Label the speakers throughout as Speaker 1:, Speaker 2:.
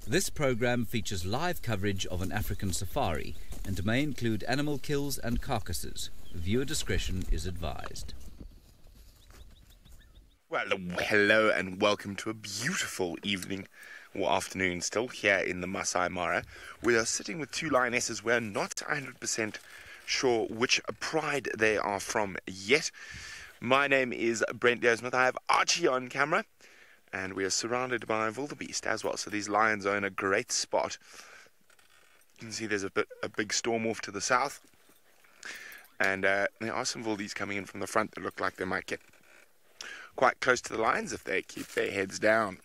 Speaker 1: This program features live coverage of an African safari and may include animal kills and carcasses. Viewer discretion is advised.
Speaker 2: Well, hello and welcome to a beautiful evening or afternoon still here in the Masai Mara. We are sitting with two lionesses. We're not 100% sure which pride they are from yet. My name is Brent Smith. I have Archie on camera. And we are surrounded by wildebeest as well. So these lions are in a great spot. You can see there's a big storm off to the south. And there are some wildebeest coming in from the front that look like they might get quite close to the lions if they keep their heads down.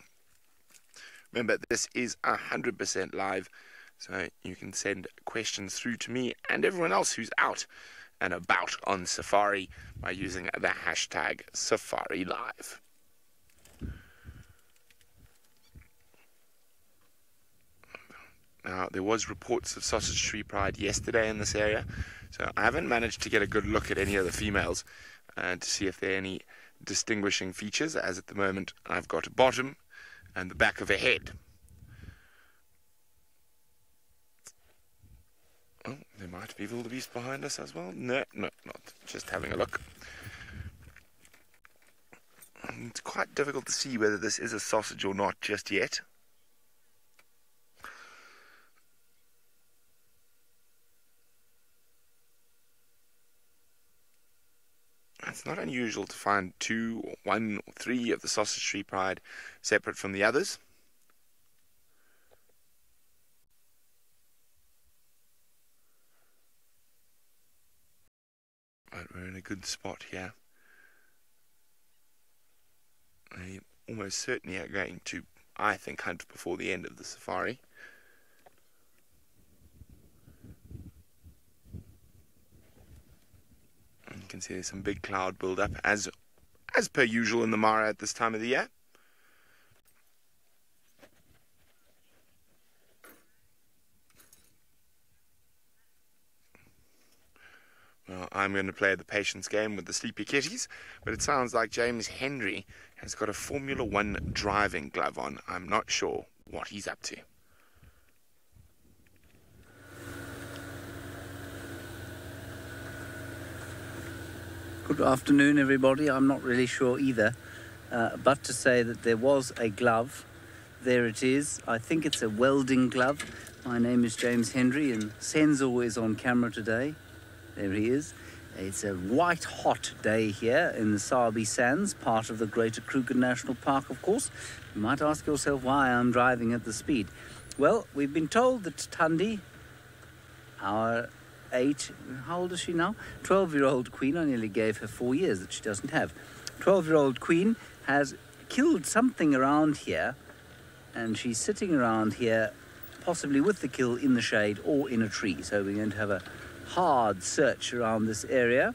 Speaker 2: Remember, this is 100% live. So you can send questions through to me and everyone else who's out and about on safari by using the hashtag SafariLive. Now, there was reports of sausage tree pride yesterday in this area, so I haven't managed to get a good look at any of the females to see if there are any distinguishing features, as at the moment I've got a bottom and the back of a head. Oh, there might be wildebeest behind us as well. No, not. Just having a look. It's quite difficult to see whether this is a sausage or not just yet. It's not unusual to find 2 or 1 or 3 of the sausage tree pride separate from the others. But we're in a good spot here. They almost certainly are going to, I think, hunt before the end of the safari. You can see there's some big cloud build-up, as per usual in the Mara at this time of the year. Well, I'm going to play the patience game with the sleepy kitties, but it sounds like James Henry has got a Formula 1 driving glove on. I'm not sure what he's up to.
Speaker 3: Good afternoon, everybody. I'm not really sure either, but to say that there was a glove. There it is. I think it's a welding glove. My name is James Henry, and Senzo is on camera today. There he is. It's a white-hot day here in the Sabi Sands, part of the Greater Kruger National Park, of course. You might ask yourself why I'm driving at the speed. Well, we've been told that Thandi, our how old is she now? 12-year-old queen, I nearly gave her 4 years that she doesn't have. 12-year-old queen has killed something around here, and she's sitting around here, possibly with the kill in the shade or in a tree. So we're going to have a hard search around this area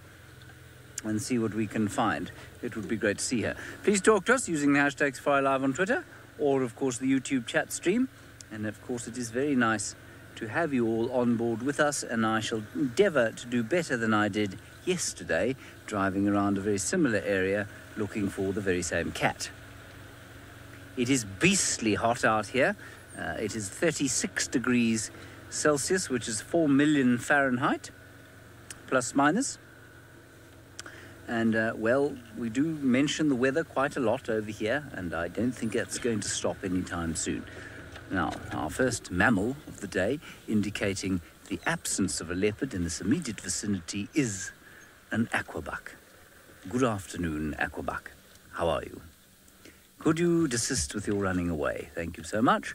Speaker 3: and see what we can find. It would be great to see her. Please talk to us using the hashtag SafariLive on Twitter, or of course the YouTube chat stream. And of course it is very nice to have you all on board with us, and I shall endeavour to do better than I did yesterday, driving around a very similar area looking for the very same cat. It is beastly hot out here. It is 36 degrees Celsius, which is 4 million Fahrenheit, plus minus. And, well, we do mention the weather quite a lot over here, and I don't think that's going to stop anytime soon. Now, our first mammal of the day, indicating the absence of a leopard in this immediate vicinity, is an aquabuck. Good afternoon, aquabuck. How are you? Could you desist with your running away? Thank you so much.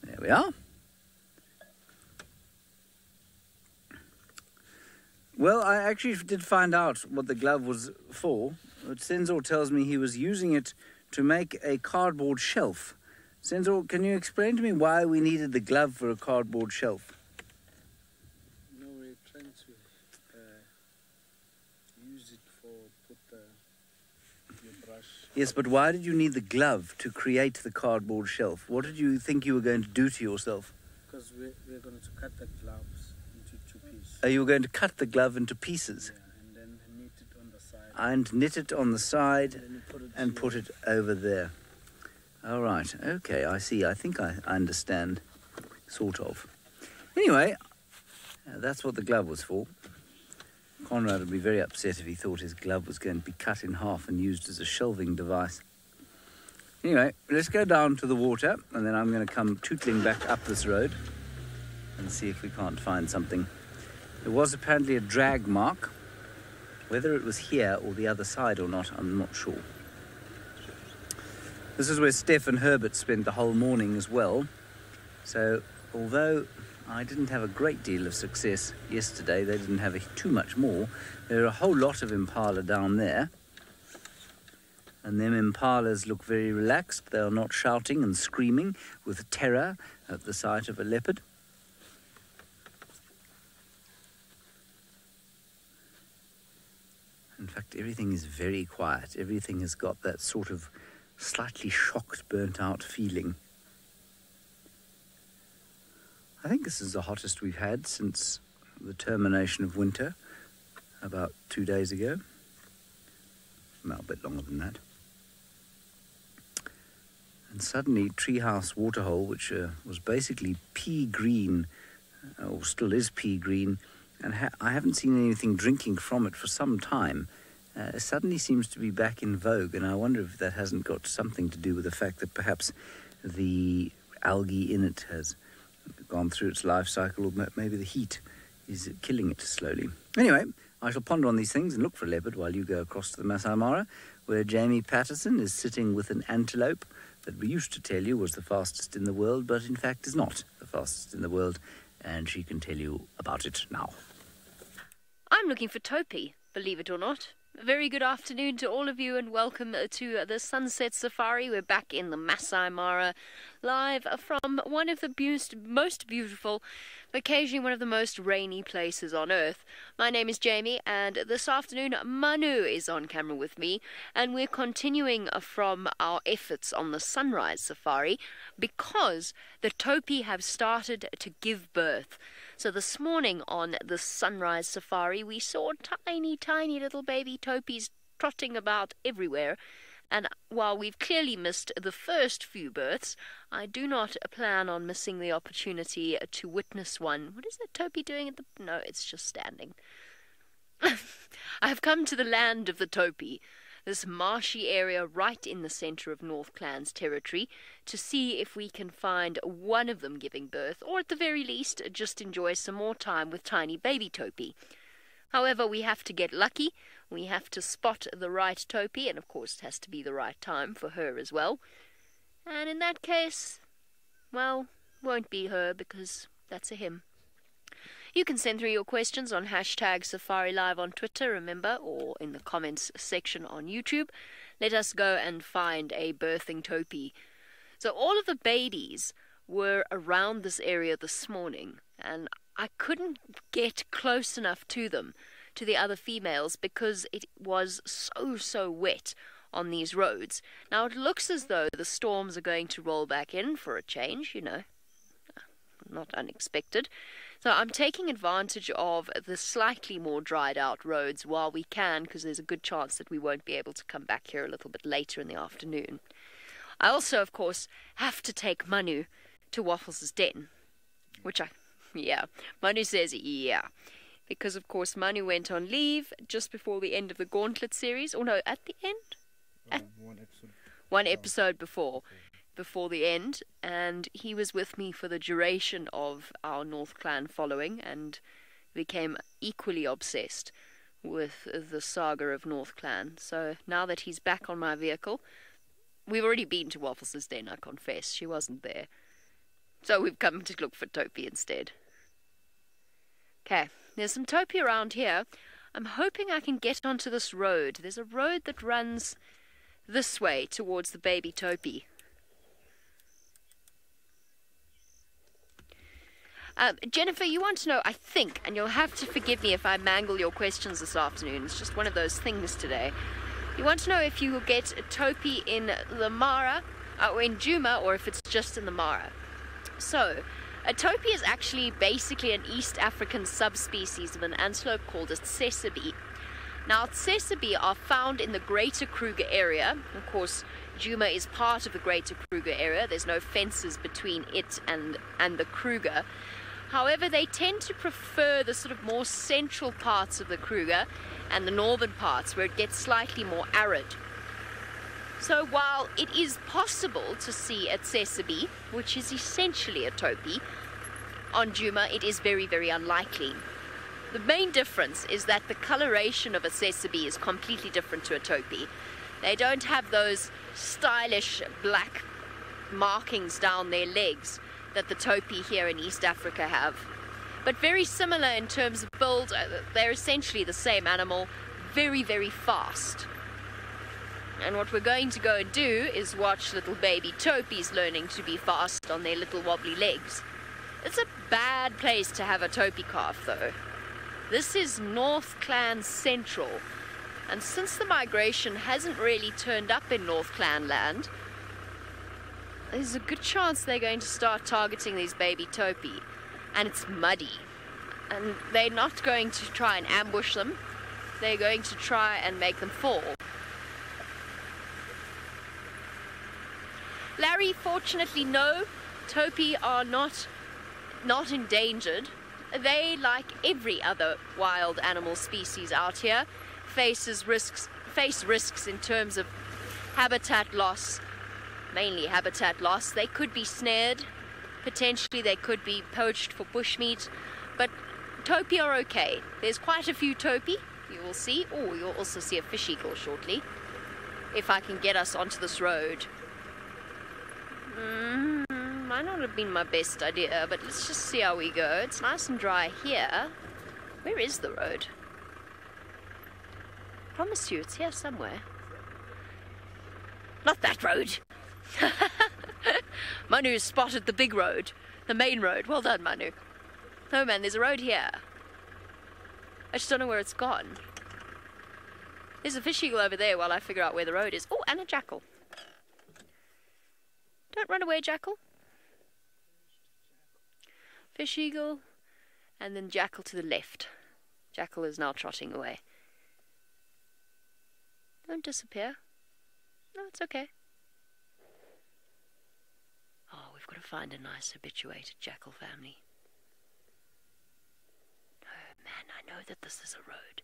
Speaker 3: There we are. Well, I actually did find out what the glove was for. But Senzo tells me he was using it to make a cardboard shelf. Senzo, can you explain to me why we needed the glove for a cardboard shelf?
Speaker 4: No, we're trying to use it for your brush.
Speaker 3: Yes, but why did you need the glove to create the cardboard shelf? What did you think you were going to do to yourself?
Speaker 4: Because we're going to cut the gloves into 2 pieces.
Speaker 3: Are you going to cut the glove into pieces?
Speaker 4: Yeah, and then knit it on the side.
Speaker 3: And knit it on the side and put it over there. All right. Okay, I see. I think I understand. Sort of. Anyway, that's what the glove was for. Conrad would be very upset if he thought his glove was going to be cut in half and used as a shelving device. Anyway, let's go down to the water, and then I'm going to come tootling back up this road and see if we can't find something. There was apparently a drag mark. Whether it was here or the other side or not, I'm not sure. This is where Steph and Herbert spent the whole morning as well. So, although I didn't have a great deal of success yesterday, they didn't have too much more. There are a whole lot of impala down there. And them impalas look very relaxed. They are not shouting and screaming with terror at the sight of a leopard. In fact, everything is very quiet. Everything has got that sort of slightly shocked, burnt-out feeling. I think this is the hottest we've had since the termination of winter, about 2 days ago. Well, a bit longer than that. And suddenly, Treehouse Waterhole, which was basically pea green, or still is pea green, and I haven't seen anything drinking from it for some time, suddenly seems to be back in vogue, and I wonder if that hasn't got something to do with the fact that perhaps the algae in it has gone through its life cycle, or maybe the heat is killing it slowly. Anyway, I shall ponder on these things and look for a leopard while you go across to the Masai Mara, where Jamie Patterson is sitting with an antelope that we used to tell you was the fastest in the world, but in fact is not the fastest in the world, and she can tell you about it now.
Speaker 5: I'm looking for Topi, believe it or not. A very good afternoon to all of you, and welcome to the Sunset Safari. We're back in the Masai Mara, live from one of the most beautiful, but occasionally one of the most rainy places on earth. My name is Jamie, and this afternoon Manu is on camera with me, and we're continuing from our efforts on the Sunrise Safari because the Topi have started to give birth. So this morning on the Sunrise Safari, we saw tiny, tiny little baby Topis trotting about everywhere. And while we've clearly missed the first few births, I do not plan on missing the opportunity to witness one. What is that Topi doing at the... No, it's just standing. I have come to the land of the Topi, this marshy area right in the centre of Northclan's territory, to see if we can find one of them giving birth, or at the very least just enjoy some more time with tiny baby Topi. However, we have to get lucky, we have to spot the right Topi, and of course it has to be the right time for her as well. And in that case, well, won't be her, because that's a him. You can send through your questions on hashtag SafariLive on Twitter, remember, or in the comments section on YouTube. Let us go and find a birthing Topi. So all of the babies were around this area this morning, and I couldn't get close enough to them, to the other females, because it was so wet on these roads. Now it looks as though the storms are going to roll back in for a change, you know, not unexpected. So I'm taking advantage of the slightly more dried out roads while we can, because there's a good chance that we won't be able to come back here a little bit later in the afternoon. I also, of course, have to take Manu to Waffles' den, which Manu says yeah, because of course Manu went on leave just before the end of the Gauntlet series, or no, at the end? One episode before the end, and he was with me for the duration of our North Clan following and became equally obsessed with the saga of North Clan. So now that he's back on my vehicle, we've already been to Waffles' den, I confess, she wasn't there. So we've come to look for Topi instead. Okay, there's some Topi around here. I'm hoping I can get onto this road. There's a road that runs this way towards the baby Topi. Jennifer, you want to know, I think, and you'll have to forgive me if I mangle your questions this afternoon, it's just one of those things today. You want to know if you will get a Topi in the Mara, or in Djuma, or if it's just in the Mara. So, a Topi is actually basically an East African subspecies of an antelope called a tsesabi. Now, tsesabi are found in the Greater Kruger area. Of course, Djuma is part of the Greater Kruger area. There's no fences between it and the Kruger. However, they tend to prefer the sort of more central parts of the Kruger and the northern parts where it gets slightly more arid. So while it is possible to see a tsessebe, which is essentially a topi, on Djuma it is very, very unlikely. The main difference is that the coloration of a tsessebe is completely different to a topi. They don't have those stylish black markings down their legs that the topi here in East Africa have. But very similar in terms of build. They're essentially the same animal, very, very fast. And what we're going to go and do is watch little baby topis learning to be fast on their little wobbly legs. It's a bad place to have a topi calf though. This is North Clan Central, and since the migration hasn't really turned up in North Clan land, there's a good chance they're going to start targeting these baby topi. And it's muddy, and they're not going to try and ambush them, they're going to try and make them fall. Larry, fortunately, no, topi are not endangered. They, like every other wild animal species out here, face risks in terms of habitat loss, mainly habitat loss. They could be snared, potentially they could be poached for bushmeat, but topi are okay. There's quite a few topi, you will see. Oh, you'll also see a fish eagle shortly, if I can get us onto this road. Might not have been my best idea, but let's just see how we go. It's nice and dry here. Where is the road? Promise you, it's here somewhere. Not that road. Manu's spotted the big road, the main road. Well done, Manu. No, man, there's a road here. I just don't know where it's gone. There's a fish eagle over there while I figure out where the road is. Oh, and a jackal. Don't run away, jackal. Fish eagle, and then jackal to the left. Jackal is now trotting away. Don't disappear. No, it's okay. Oh, we've got to find a nice habituated jackal family. No, man, I know that this is a road.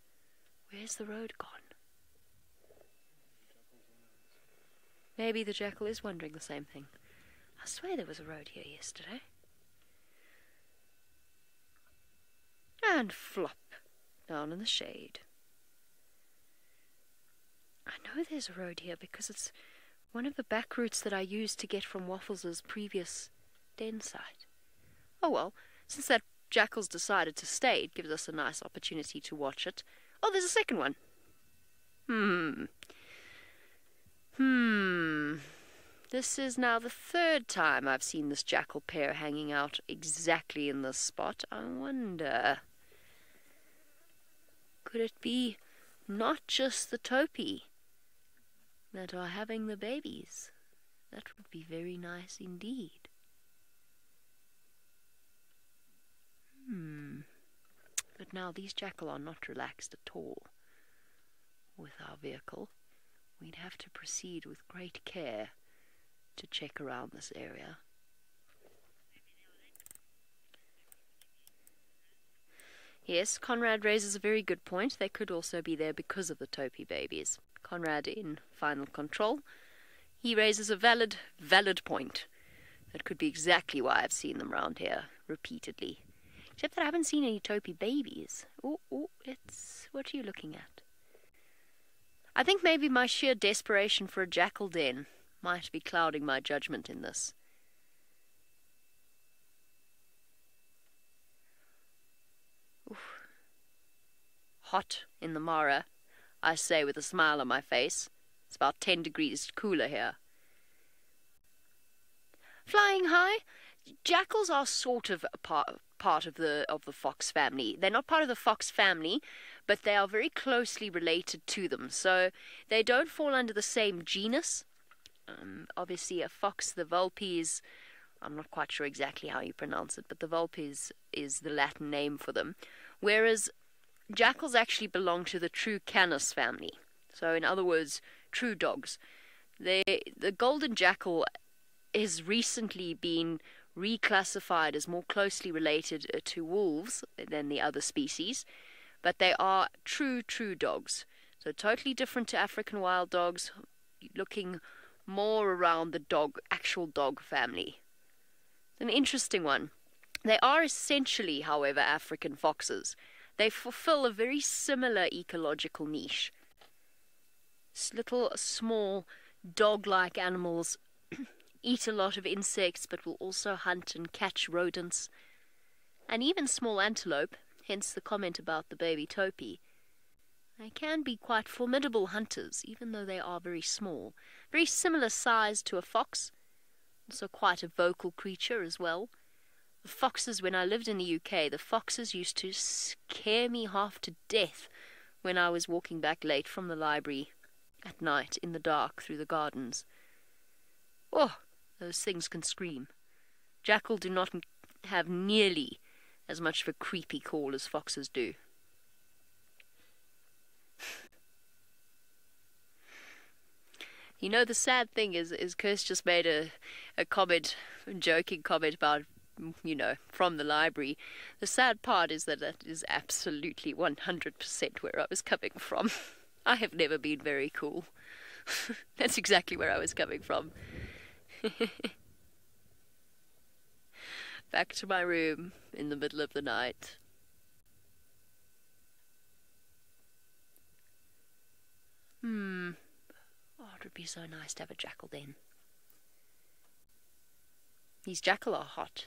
Speaker 5: Where's the road gone? Maybe the jackal is wondering the same thing. I swear there was a road here yesterday. And flop, down in the shade. I know there's a road here because it's one of the back routes that I used to get from Waffles' previous den site. Oh well, since that jackal's decided to stay, it gives us a nice opportunity to watch it. Oh, there's a second one. This is now the third time I've seen this jackal pair hanging out exactly in this spot. I wonder, could it be not just the topi that are having the babies? That would be very nice indeed. But now these jackal are not relaxed at all with our vehicle. We'd have to proceed with great care to check around this area. Yes, Conrad raises a very good point. They could also be there because of the topi babies. Conrad in final control. He raises a valid point. That could be exactly why I've seen them around here repeatedly. Except that I haven't seen any topi babies. Oh, what are you looking at? I think maybe my sheer desperation for a jackal den might be clouding my judgment in this. Oof. Hot in the Mara, I say with a smile on my face. It's about 10 degrees cooler here. Flying high, jackals are sort of a part of the fox family. They're not part of the fox family, but they are very closely related to them. So they don't fall under the same genus. Obviously, a fox, the vulpes, I'm not quite sure exactly how you pronounce it, but the vulpes is the Latin name for them. Whereas jackals actually belong to the true Canis family. So in other words, true dogs. The golden jackal has recently been reclassified as more closely related to wolves than the other species, but they are true dogs. So totally different to African wild dogs, looking more around the actual dog family. An interesting one. They are essentially, however, African foxes. They fulfill a very similar ecological niche. Little, small, dog-like animals eat a lot of insects, but will also hunt and catch rodents. And even small antelope, hence the comment about the baby topi. They can be quite formidable hunters, even though they are very small. Very similar size to a fox. Also quite a vocal creature as well. The foxes, when I lived in the UK, the foxes used to scare me half to death when I was walking back late from the library at night in the dark through the gardens. Oh, those things can scream. Jackal do not have nearly as much of a creepy call as foxes do. You know, the sad thing is Kirst just made a comment, a joking comment about, from the library. The sad part is that is absolutely 100% where I was coming from. I have never been very cool. That's exactly where I was coming from. Back to my room in the middle of the night. Oh, it would be so nice to have a jackal then. These jackal are hot.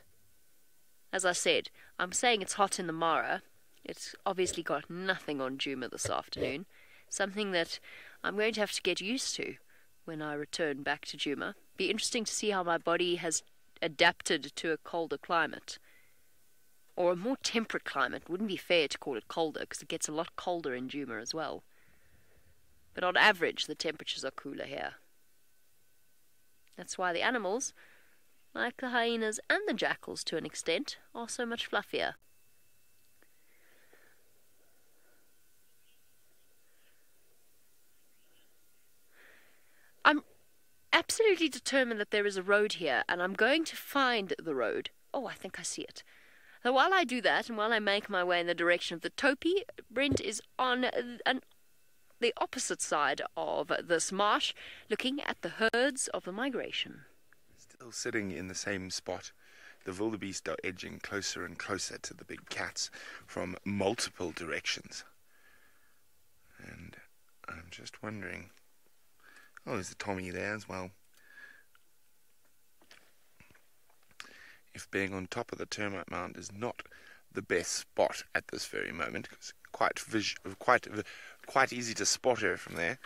Speaker 5: As I said, I'm saying it's hot in the Mara. It's obviously got nothing on Djuma this afternoon. Something that I'm going to have to get used to when I return back to Djuma. Be interesting to see how my body has adapted to a colder climate. Or a more temperate climate. Wouldn't be fair to call it colder, because it gets a lot colder in Djuma as well. But on average, the temperatures are cooler here. That's why the animals, like the hyenas and the jackals to an extent, are so much fluffier. I'm absolutely determined that there is a road here, and I'm going to find the road. Oh, I think I see it. So while I do that, and while I make my way in the direction of the topi, Brent is on the opposite side of this marsh, looking at the herds of the migration.
Speaker 2: Still sitting in the same spot. The wildebeest are edging closer and closer to the big cats from multiple directions. And I'm just wondering... Oh, there's the Tommy there as well. If being on top of the termite mound is not the best spot at this very moment, because quite easy to spot her from there.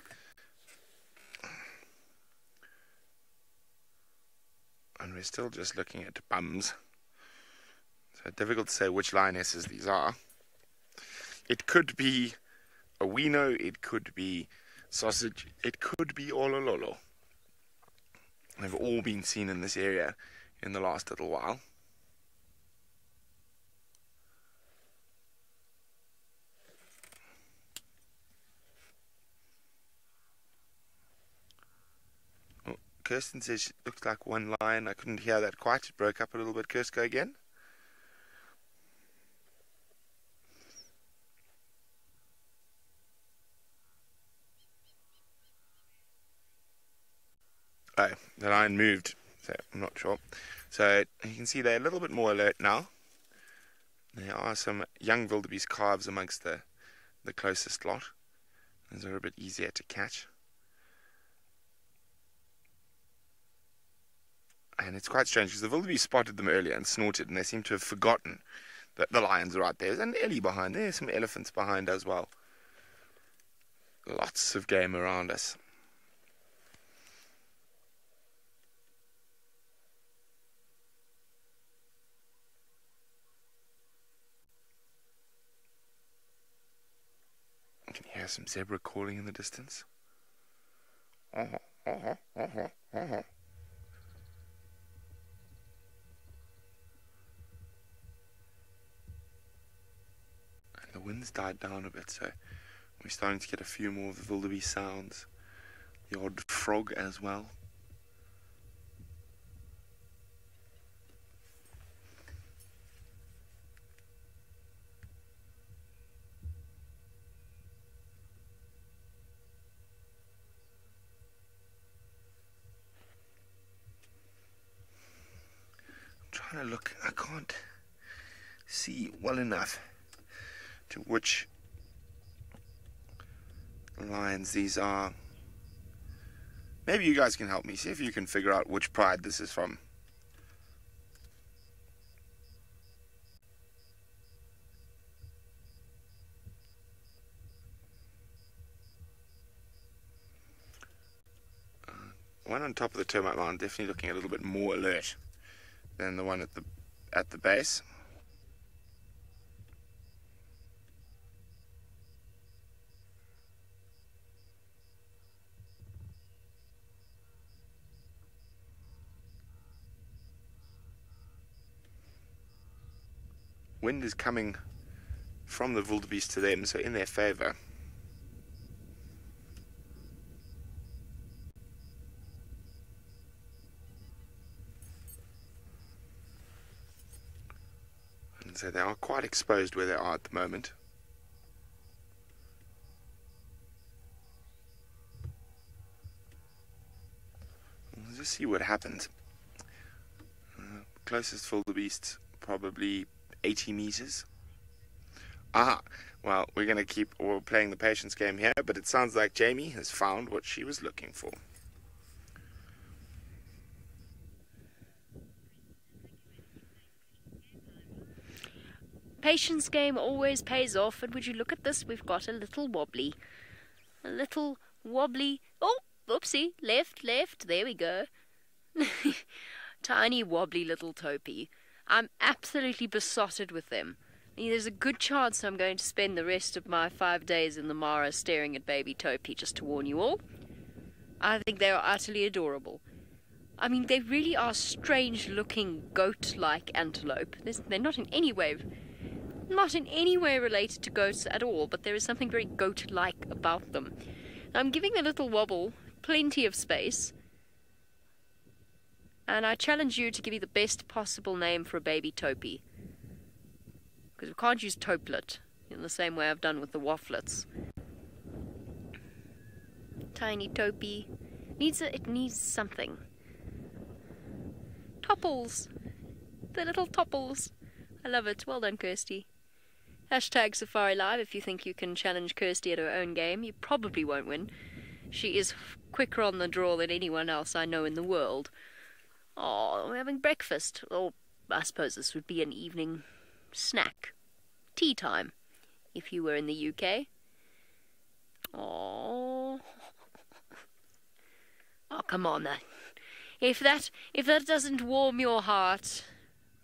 Speaker 2: And we're still just looking at bums. So difficult to say which lionesses these are. It could be a Wino, it could be sausage, it could be Olololo. They've all been seen in this area in the last little while. Oh, Kirsten says it looks like one lion. I couldn't hear that quite. It broke up a little bit. Kirsten, go again. Oh, the lion moved, so I'm not sure. So you can see they're a little bit more alert now. There are some young wildebeest calves amongst the closest lot. Those are a bit easier to catch. And it's quite strange because the wildebeest spotted them earlier and snorted, and they seem to have forgotten that the lions are right there. There's an ellie behind there, some elephants behind as well. Lots of game around us. You can hear some zebra calling in the distance. And the wind's died down a bit, so we're starting to get a few more of the wildebeest sounds. The odd frog as well. Trying to look, I can't see well enough to which lines these are. Maybe you guys can help me, see if you can figure out which pride this is from. One on top of the termite mound definitely looking a little bit more alert than the one at the base. Wind is coming from the wildebeest to them, so in their favor. So they are quite exposed where they are at the moment. Let's just see what happens. Closest wildebeest probably 80 meters. Aha! Well, we're going to keep playing the patience game here, but it sounds like Jamie has found what she was looking for.
Speaker 5: Patience game always pays off, and would you look at this? We've got a little wobbly. A little wobbly. Oh, oopsie. Left. There we go. Tiny wobbly little topee. I'm absolutely besotted with them. There's a good chance I'm going to spend the rest of my 5 days in the Mara staring at baby topee, just to warn you all. I think they are utterly adorable. I mean, they really are strange-looking goat-like antelope. They're not in any way related to goats at all, but there is something very goat-like about them. I'm giving the little wobble plenty of space, and I challenge you to give me the best possible name for a baby topee, because we can't use topelet in the same way I've done with the wafflets. Tiny topee it needs something. Topples, the little topples. I love it. Well done, Kirsty. #SafariLive if you think you can challenge Kirsty at her own game. You probably won't win. She is quicker on the draw than anyone else I know in the world. Oh, we're having breakfast. Or I suppose this would be an evening snack. Tea time, if you were in the UK. Oh, come on then. If that doesn't warm your heart,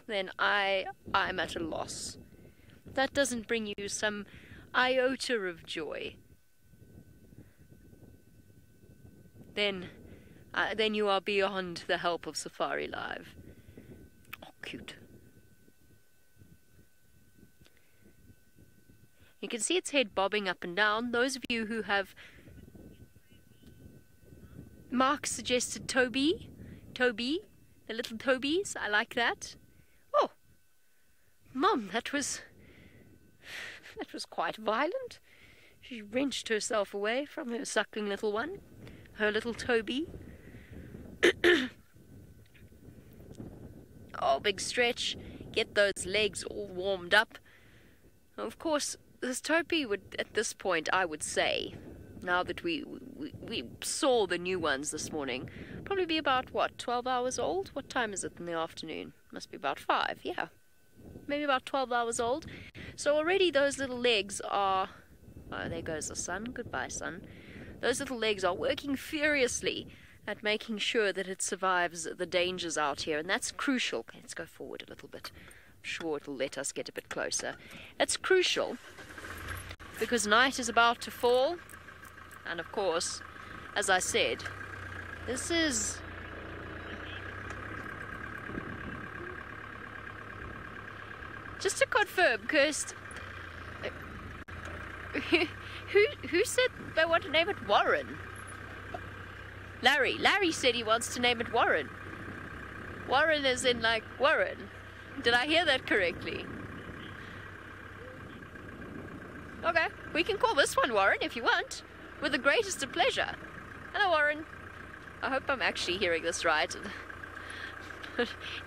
Speaker 5: then I'm at a loss. That doesn't bring you some iota of joy, then you are beyond the help of SafariLive. Oh, cute. You can see its head bobbing up and down. Those of you who have... Mark suggested Toby, the little Tobies. I like that. Oh, Mum, that was quite violent. She wrenched herself away from her suckling little one, her little Toby. Oh, big stretch. Get those legs all warmed up. Of course, this Toby would, at this point, I would say, now that we saw the new ones this morning, probably be about, 12 hours old? What time is it in the afternoon? Must be about 5, yeah. Maybe about 12 hours old. So already those little legs are... Oh, there goes the sun. Goodbye, sun. Those little legs are working furiously at making sure that it survives the dangers out here, and that's crucial. Okay, let's go forward a little bit. I'm sure it'll let us get a bit closer. It's crucial because night is about to fall, and of course, as I said, this is... Just to confirm, Kirst, who said they want to name it Warren? Larry. Larry said he wants to name it Warren. Warren is in like Warren. Did I hear that correctly? Okay, we can call this one Warren if you want. With the greatest of pleasure. Hello, Warren. I hope I'm actually hearing this right.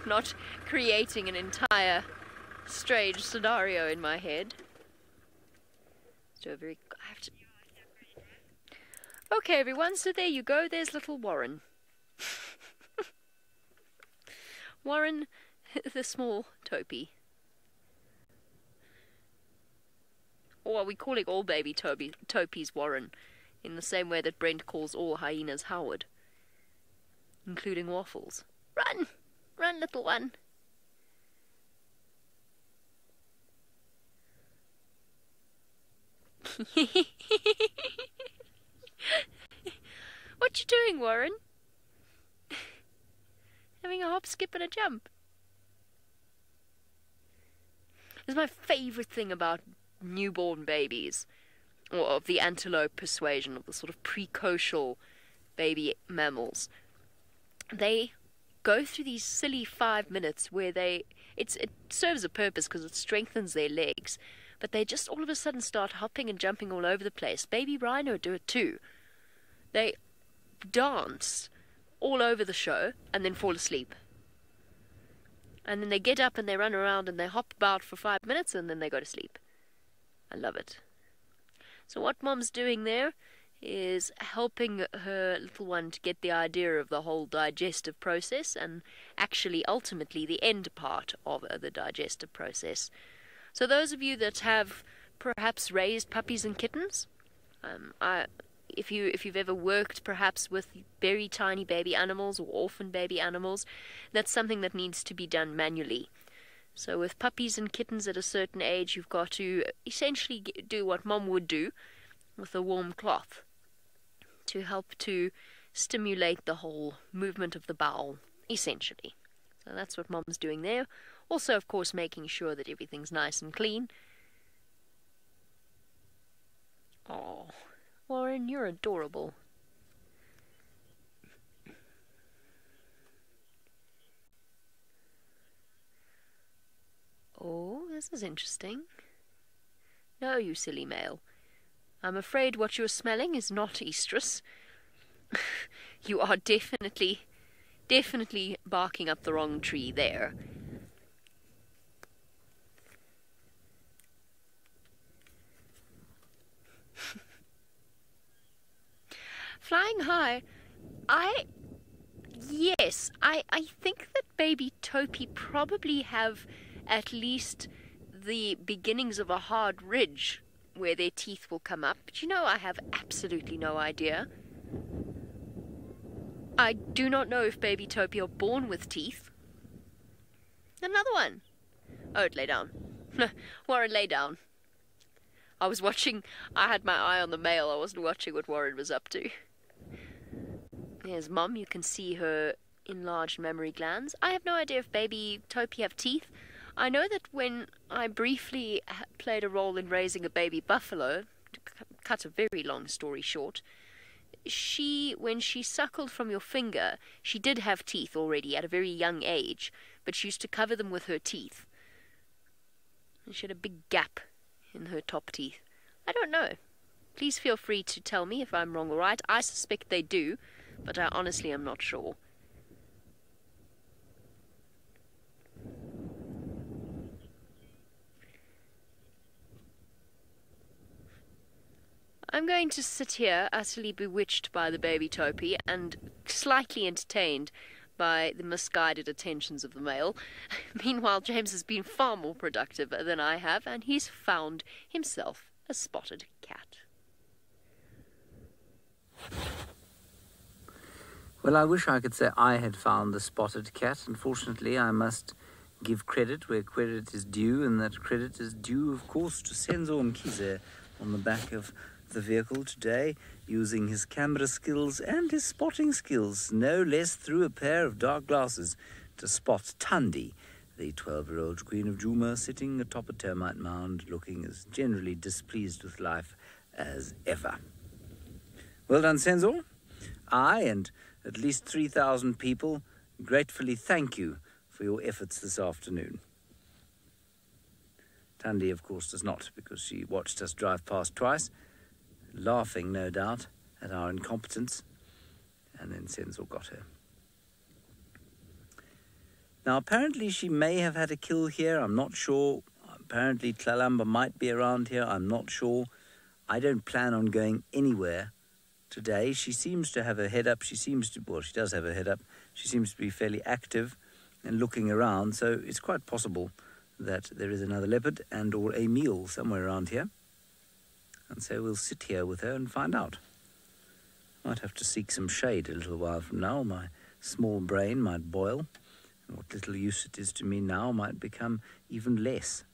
Speaker 5: Not creating an entire strange scenario in my head. So I have to... Okay, everyone, so there you go. There's little Warren. Warren, the small Topi. Or are we calling all baby Topis Warren, in the same way that Brent calls all hyenas Howard, including Waffles? Run! Run, little one! What you doing, Warren? Having a hop, skip and a jump. It's my favourite thing about newborn babies, or of the antelope persuasion, of the sort of precocial baby mammals. They go through these silly 5 minutes where it serves a purpose because it strengthens their legs, but they just all of a sudden start hopping and jumping all over the place. Baby rhino do it too. They dance all over the show and then fall asleep. And then they get up and they run around and they hop about for 5 minutes and then they go to sleep. I love it. So what Mom's doing there is helping her little one to get the idea of the whole digestive process and actually ultimately the end part of the digestive process. So those of you that have perhaps raised puppies and kittens, if you've ever worked perhaps with very tiny baby animals or orphan baby animals, that's something that needs to be done manually. So with puppies and kittens at a certain age, you've got to essentially do what Mom would do with a warm cloth to help to stimulate the whole movement of the bowel, essentially. So that's what Mom's doing there. Also, of course, making sure that everything's nice and clean. Oh, Warren, you're adorable. Oh, this is interesting. No, you silly male. I'm afraid what you're smelling is not estrus. You are definitely barking up the wrong tree there. Flying high, yes, I think that baby Topi probably have at least the beginnings of a hard ridge where their teeth will come up. But you know, I have absolutely no idea. I do not know if baby Topi are born with teeth. Another one. Oh, lay down. Warren, lay down. I had my eye on the male. I wasn't watching what Warren was up to. There's Mum. You can see her enlarged mammary glands. I have no idea if baby Topi have teeth. I know that when I briefly played a role in raising a baby buffalo, to cut a very long story short, when she suckled from your finger, she did have teeth already at a very young age, but she used to cover them with her teeth. And she had a big gap in her top teeth. I don't know. Please feel free to tell me if I'm wrong or right. I suspect they do, but I honestly am not sure. I'm going to sit here utterly bewitched by the baby Topi and slightly entertained by the misguided attentions of the male. Meanwhile, James has been far more productive than I have, and he's found himself a spotted cat.
Speaker 3: Well, I wish I could say I had found the spotted cat. Unfortunately, I must give credit where credit is due, and that credit is due, of course, to Senzo Mkize on the back of the vehicle today, using his camera skills and his spotting skills, no less through a pair of dark glasses, to spot Thandi, the 12-year-old Queen of Djuma, sitting atop a termite mound, looking as generally displeased with life as ever. Well done, Senzo. I and at least 3,000 people gratefully thank you for your efforts this afternoon. Thandi, of course, does not, because she watched us drive past twice, laughing, no doubt, at our incompetence, and then Senzo got her. Now, apparently she may have had a kill here, I'm not sure. Apparently Tlalamba might be around here, I'm not sure. I don't plan on going anywhere today. She seems to have her head up. She does have her head up. She seems to be fairly active and looking around, so it's quite possible that there is another leopard and or a meal somewhere around here. And so we'll sit here with her and find out. Might have to seek some shade a little while from now. My small brain might boil. And what little use it is to me now might become even less.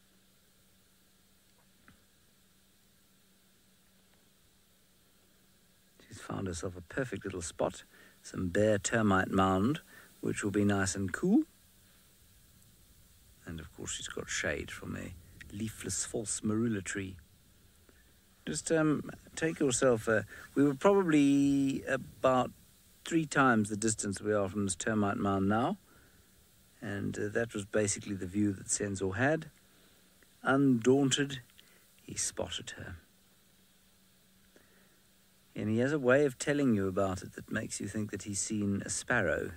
Speaker 3: She's found herself a perfect little spot. Some bare termite mound, which will be nice and cool. And of course she's got shade from a leafless false marula tree. Just take yourself, we were probably about 3 times the distance we are from this termite mound now. And that was basically the view that Senzo had. Undaunted, he spotted her. And he has a way of telling you about it that makes you think that he's seen a sparrow.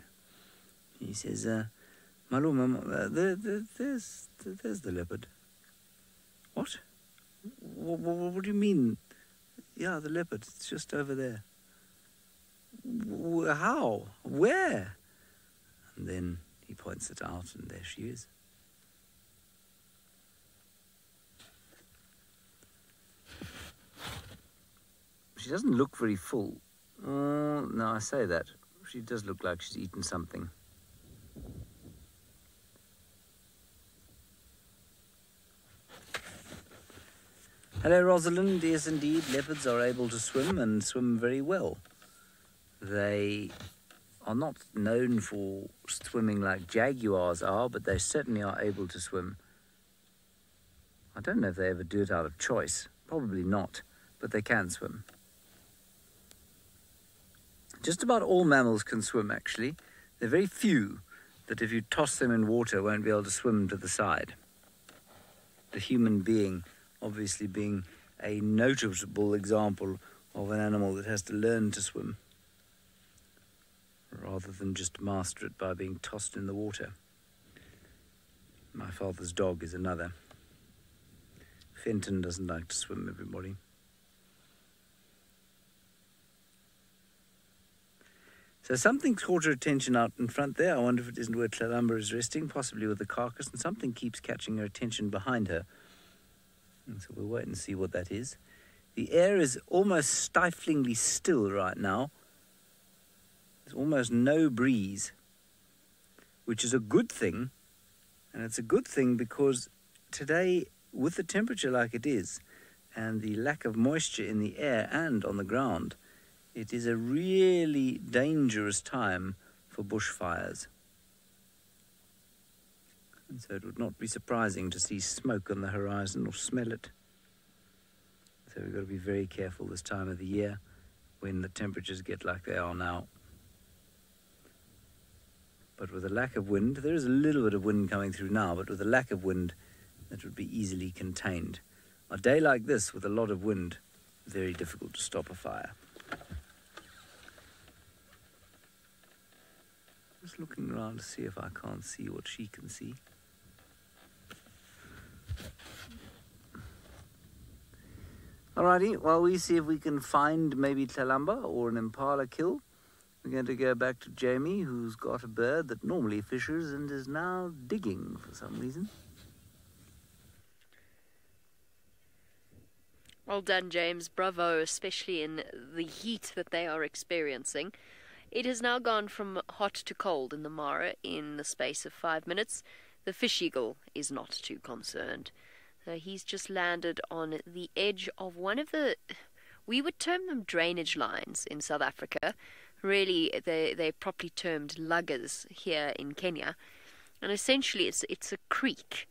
Speaker 3: He says, Maluma, there's the leopard. What? What do you mean? Yeah, the leopard. It's just over there. How? Where? And then he points it out, and there she is. She doesn't look very full. No, I say that. She does look like she's eaten something. Hello, Rosalind. Yes, indeed, leopards are able to swim and swim very well. They are not known for swimming like jaguars are, but they certainly are able to swim. I don't know if they ever do it out of choice. Probably not, but they can swim. Just about all mammals can swim, actually. There are very few that if you toss them in water won't be able to swim to the side. The human being obviously being a noticeable example of an animal that has to learn to swim rather than just master it by being tossed in the water. My father's dog is another. Fenton doesn't like to swim, everybody. So something caught her attention out in front there. I wonder if it isn't where Tlalamba is resting, possibly with the carcass, and something keeps catching her attention behind her. And so we'll wait and see what that is. The air is almost stiflingly still right now. There's almost no breeze, which is a good thing. And it's a good thing because today, with the temperature like it is, and the lack of moisture in the air and on the ground, it is a really dangerous time for bushfires. And so it would not be surprising to see smoke on the horizon or smell it. So we've got to be very careful this time of the year when the temperatures get like they are now. But with a lack of wind, there is a little bit of wind coming through now, but with a lack of wind, that would be easily contained. A day like this with a lot of wind, very difficult to stop a fire. Just looking around to see if I can't see what she can see. Alrighty, while we see if we can find maybe Tlalamba or an impala kill, we're going to go back to Jamie, who's got a bird that normally fishes and is now digging for some reason.
Speaker 5: Well done, James. Bravo, especially in the heat that they are experiencing. It has now gone from hot to cold in the Mara in the space of 5 minutes. The fish eagle is not too concerned. He's just landed on the edge of one of the, we would term them drainage lines in South Africa. Really, they're properly termed luggers here in Kenya. And essentially, it's a creek,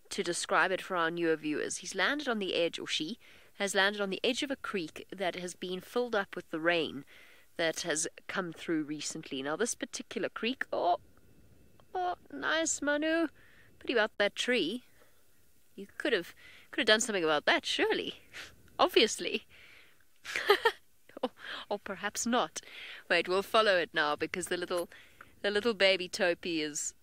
Speaker 5: to describe it for our newer viewers. He's landed on the edge, or she has landed on the edge of a creek that has been filled up with the rain that has come through recently. Now, this particular creek, oh, nice, Manu. Pity about that tree. You could have done something about that, surely. Obviously. or perhaps not. Wait, we'll follow it now because the little baby Topi is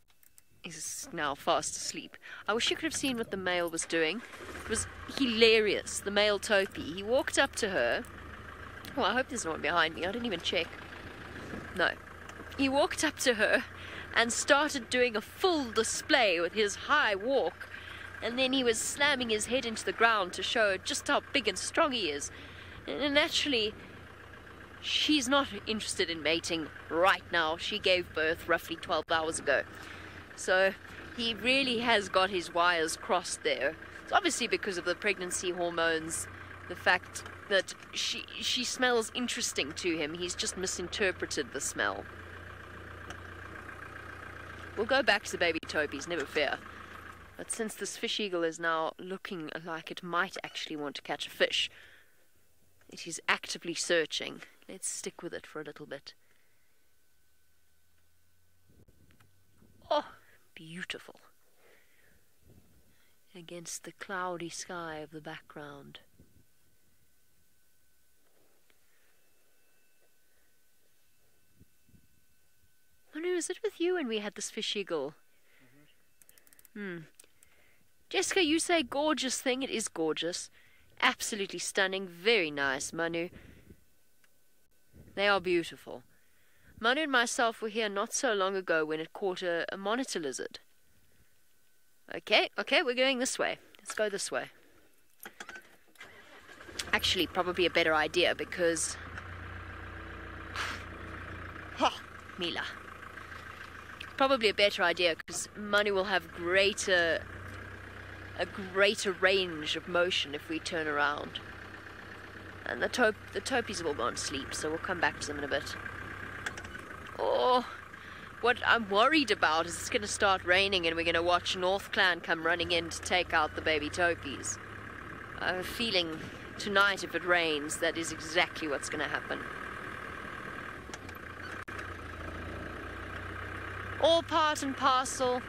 Speaker 5: now fast asleep. I wish you could have seen what the male was doing. It was hilarious. The male Topi. He walked up to her. Oh, I hope there's no one behind me. I didn't even check. No. He walked up to her and started doing a full display with his high walk. And then he was slamming his head into the ground to show her just how big and strong he is. And naturally, she's not interested in mating right now. She gave birth roughly 12 hours ago. So he really has got his wires crossed there. It's obviously because of the pregnancy hormones, the fact that she smells interesting to him. He's just misinterpreted the smell. We'll go back to the baby Topies, never fear. But since this fish eagle is now looking like it might actually want to catch a fish, it is actively searching. Let's stick with it for a little bit. Oh, beautiful. Against the cloudy sky of the background. Manu, is it with you when we had this fish eagle? Jessica, you say gorgeous thing. It is gorgeous. Absolutely stunning. Very nice, Manu. They are beautiful. Manu and myself were here not so long ago when it caught a monitor lizard. Okay, we're going this way. Let's go this way. Actually, probably a better idea because... Mila. Probably a better idea because Manu will have a greater range of motion if we turn around. And the topies have all gone to sleep, so we'll come back to them in a bit. Oh, what I'm worried about is it's going to start raining and we're going to watch North Clan come running in to take out the baby topies. I have a feeling tonight if it rains, that is exactly what's going to happen. All part and parcel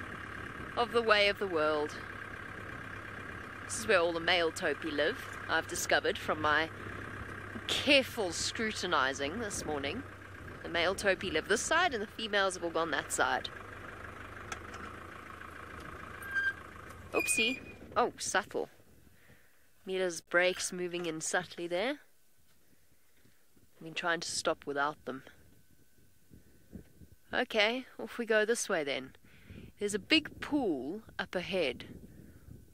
Speaker 5: of the way of the world. This is where all the male topi live, I've discovered from my careful scrutinizing this morning. The male topi live this side and the females have all gone that side. Oopsie. Oh, subtle. Mila's brakes moving in subtly there. I've been trying to stop without them. Okay, off we go this way then. There's a big pool up ahead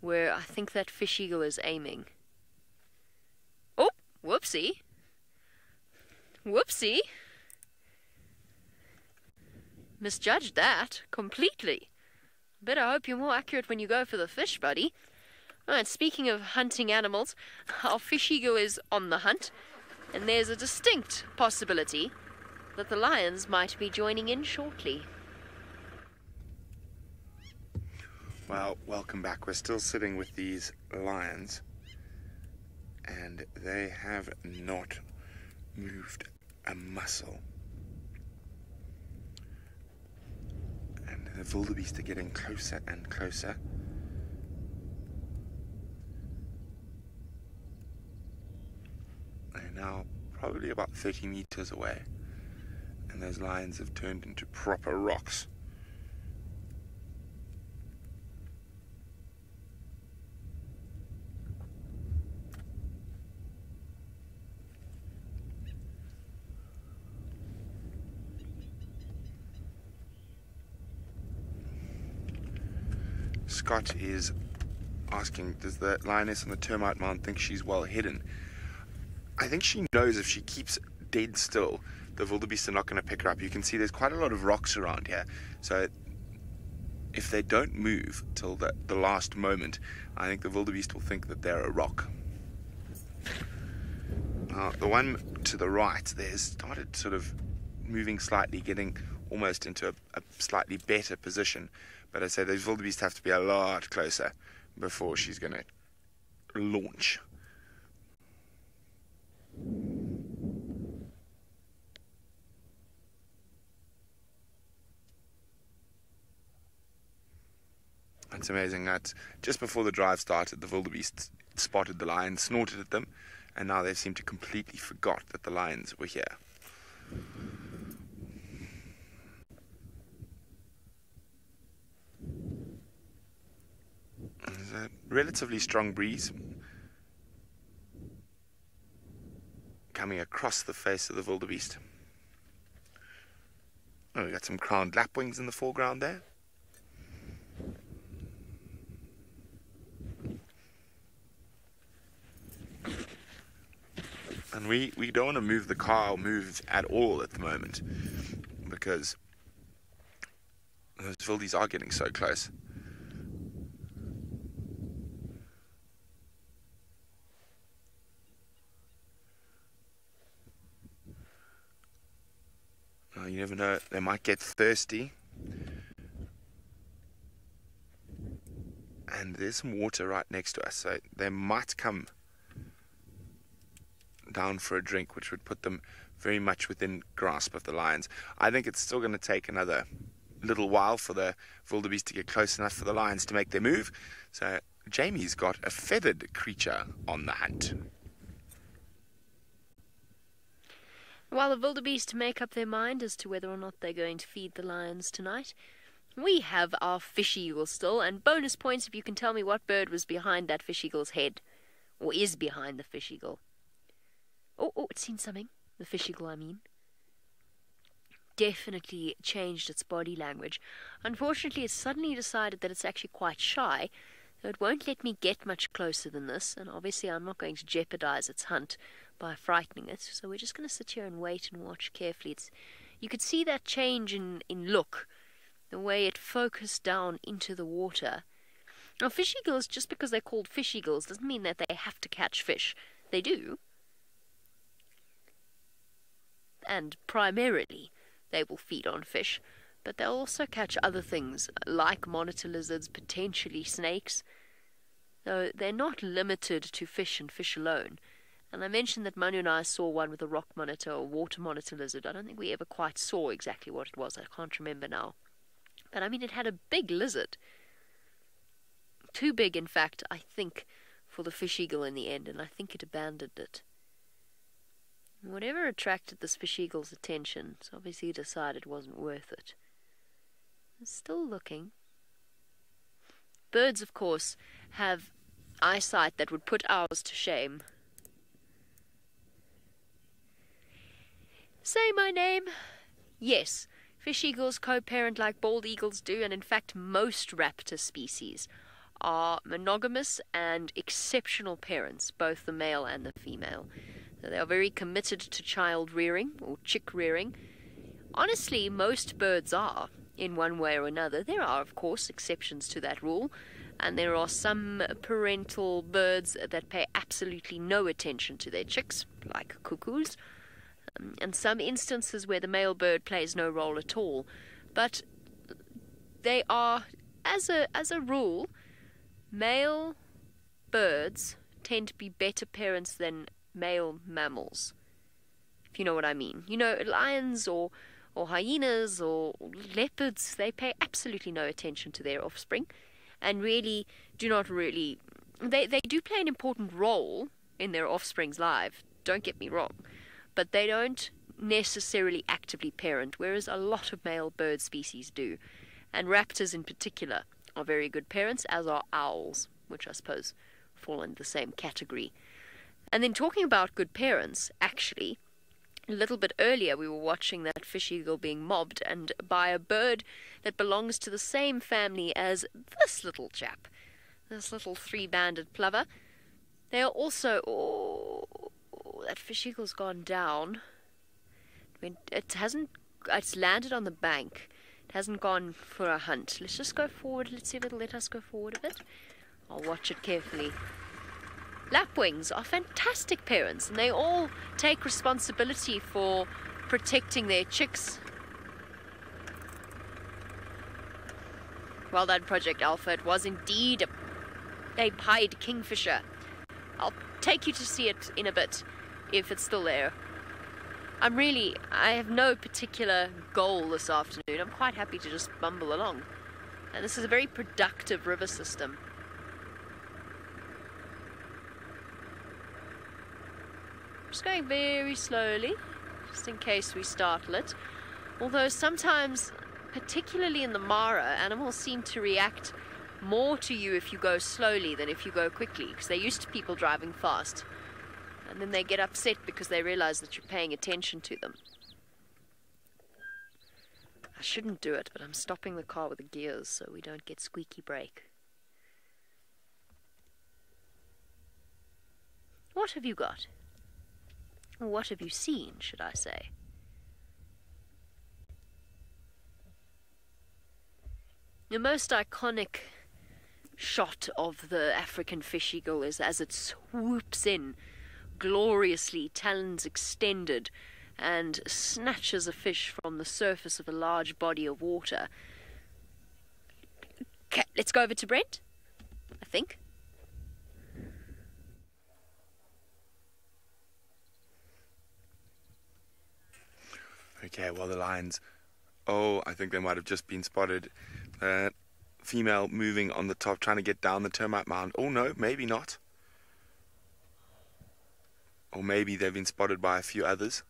Speaker 5: where I think that fish eagle is aiming. Oh, whoopsie. Whoopsie. Misjudged that completely. Better hope you're more accurate when you go for the fish, buddy. Alright, speaking of hunting animals, our fish eagle is on the hunt, and there's a distinct possibility that the lions might be joining in shortly.
Speaker 2: Well, welcome back. We're still sitting with these lions, and they have not moved a muscle. And the wildebeest are getting closer and closer. They're now probably about 30 meters away, and those lions have turned into proper rocks. Scott is asking, does the lioness on the termite mound think she's well hidden? I think she knows if she keeps dead still, the wildebeest are not going to pick her up. You can see there's quite a lot of rocks around here, so if they don't move till the last moment, I think the wildebeest will think that they're a rock. Now, the one to the right there started sort of moving slightly, getting almost into a slightly better position. But I say those wildebeest have to be a lot closer before she's going to launch. That's amazing. That just before the drive started, the wildebeest spotted the lions, snorted at them, and now they seem to completely forgot that the lions were here. There's a relatively strong breeze coming across the face of the wildebeest. Oh, we got some crowned lapwings in the foreground there. And we don't want to move the car or move at all at the moment, because those wildies are getting so close. You never know, they might get thirsty. And there's some water right next to us, so they might come down for a drink, which would put them very much within grasp of the lions. I think it's still going to take another little while for the wildebeest to get close enough for the lions to make their move. So Jamie's got a feathered creature on the hunt.
Speaker 5: While the wildebeest make up their mind as to whether or not they're going to feed the lions tonight, we have our fish eagle still, and bonus points if you can tell me what bird was behind that fish eagle's head, or is behind the fish eagle. Oh, it's seen something. The fish eagle, I mean. Definitely changed its body language. Unfortunately, it suddenly decided that it's actually quite shy, so it won't let me get much closer than this, and obviously I'm not going to jeopardize its hunt by frightening it, so we're just going to sit here and wait and watch carefully. You could see that change in look, the way it focused down into the water. Now, fish eagles, just because they're called fish eagles, doesn't mean that they have to catch fish. They do. And primarily, they will feed on fish, but they'll also catch other things, like monitor lizards, potentially snakes. So they're not limited to fish and fish alone. And I mentioned that Manu and I saw one with a rock monitor or water monitor lizard. I don't think we ever quite saw exactly what it was. I can't remember now. But I mean, it had a big lizard. Too big, in fact, I think, for the fish eagle in the end, and I think it abandoned it. Whatever attracted this fish eagle's attention, it's obviously decided it wasn't worth it. It's still looking. Birds, of course, have eyesight that would put ours to shame. Say my name. Yes, fish eagles co-parent like bald eagles do, and in fact most raptor species are monogamous and exceptional parents, both the male and the female. So they are very committed to child rearing or chick rearing. Honestly, most birds are, in one way or another. There are, of course, exceptions to that rule, and there are some parental birds that pay absolutely no attention to their chicks, like cuckoos, and some instances where the male bird plays no role at all. But they are, as a rule, male birds tend to be better parents than male mammals, if you know what I mean. You know, lions or hyenas or leopards, they pay absolutely no attention to their offspring, and really do not really... They do play an important role in their offspring's life, don't get me wrong, but they don't necessarily actively parent, whereas a lot of male bird species do. And raptors in particular are very good parents, as are owls, which I suppose fall in the same category. And then talking about good parents, actually, a little bit earlier we were watching that fish eagle being mobbed, and by a bird that belongs to the same family as this little chap, this little three-banded plover. They are also... Oh, that fish eagle's gone down. I mean, it's landed on the bank. It hasn't gone for a hunt. Let's just go forward. Let's see if it'll let us go forward a bit. I'll watch it carefully. Lapwings are fantastic parents, and they all take responsibility for protecting their chicks. Well done, Project Alpha. It was indeed a pied kingfisher. I'll take you to see it in a bit, if it's still there. I have no particular goal this afternoon. I'm quite happy to just bumble along. And this is a very productive river system. Just going very slowly, just in case we startle it. Although sometimes, particularly in the Mara, animals seem to react more to you if you go slowly than if you go quickly, because they're used to people driving fast. And then they get upset because they realize that you're paying attention to them. I shouldn't do it, but I'm stopping the car with the gears so we don't get squeaky brake. What have you got? Or what have you seen, should I say? The most iconic shot of the African fish eagle is as it swoops in, gloriously, talons extended, and snatches a fish from the surface of a large body of water. Okay, let's go over to Brent, I think.
Speaker 2: Okay, well, the lions... Oh, I think they might have just been spotted. Female moving on the top, trying to get down the termite mound. Oh, no, maybe not. Or maybe they've been spotted by a few others.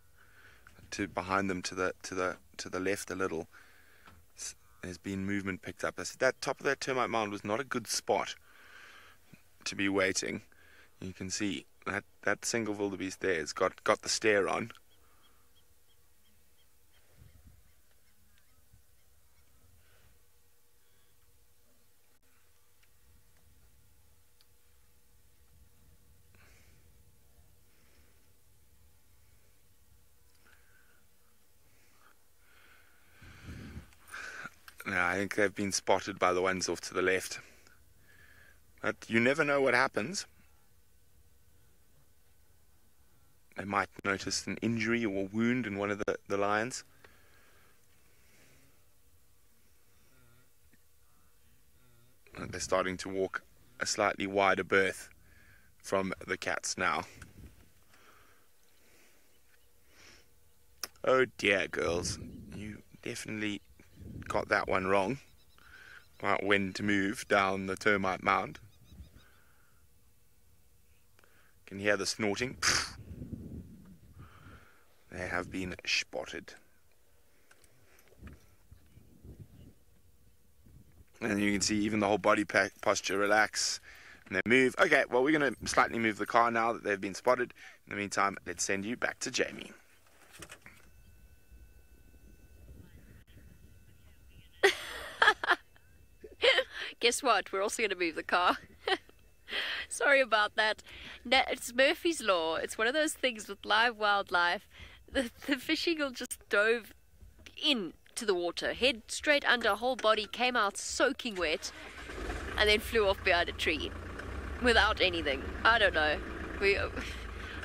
Speaker 2: Behind them to the left a little. There's been movement picked up. That top of that termite mound was not a good spot to be waiting. You can see that single wildebeest there has got the stare on. No, I think they've been spotted by the ones off to the left. But you never know what happens. They might notice an injury or wound in one of the lions. And they're starting to walk a slightly wider berth from the cats now. Oh dear, girls. You definitely got that one wrong about when to move down the termite mound. Can you hear the snorting? They have been spotted. And you can see even the whole body posture relax and they move. Okay, well, we're going to slightly move the car now that they've been spotted. In the meantime, let's send you back to Jamie.
Speaker 5: Guess what? We're also going to move the car. Sorry about that. No, it's Murphy's Law. It's one of those things with live wildlife. The fish eagle just dove into the water, head straight under, whole body, came out soaking wet, and then flew off behind a tree without anything. I don't know.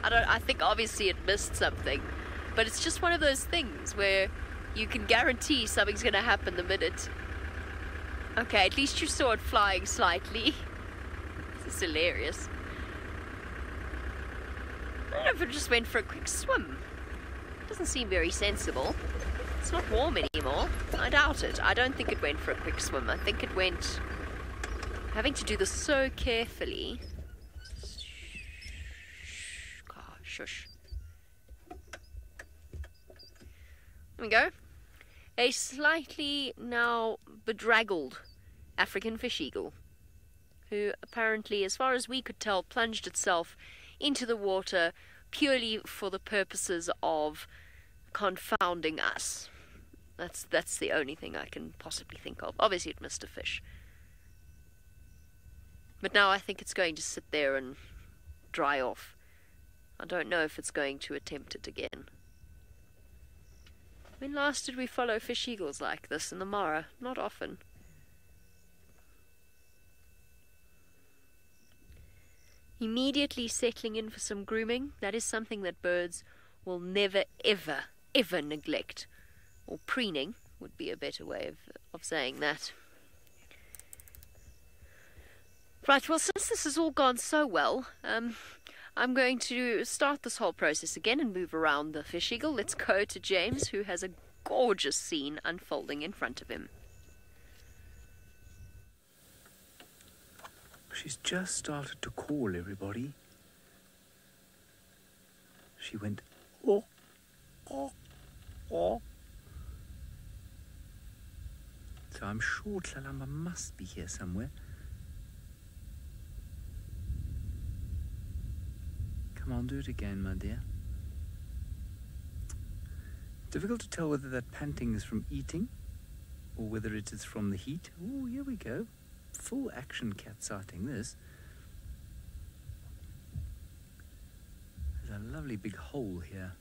Speaker 5: I think obviously it missed something, but it's just one of those things where you can guarantee something's going to happen the minute. Okay, at least you saw it flying slightly. This is hilarious. I don't know if it just went for a quick swim. Doesn't seem very sensible. It's not warm anymore. I doubt it. I don't think it went for a quick swim. I think it went... Having to do this so carefully. Shush. There we go. A slightly now bedraggled African fish eagle, who apparently, as far as we could tell, plunged itself into the water purely for the purposes of confounding us. That's the only thing I can possibly think of. Obviously it missed a fish. But now I think it's going to sit there and dry off. I don't know if it's going to attempt it again. When last did we follow fish eagles like this in the Mara? Not often. Immediately settling in for some grooming. That is something that birds will never, ever, ever neglect. Or preening would be a better way of saying that. Right, well, since this has all gone so well, I'm going to start this whole process again and move around the fish eagle. Let's go to James, who has a gorgeous scene unfolding in front of him.
Speaker 3: She's just started to call, everybody. She went, oh, oh, oh. So I'm sure Tlalamba must be here somewhere. Come on, do it again, my dear. Difficult to tell whether that panting is from eating or whether it is from the heat. Oh, here we go. Full action cat sighting this. There's a lovely big hole here.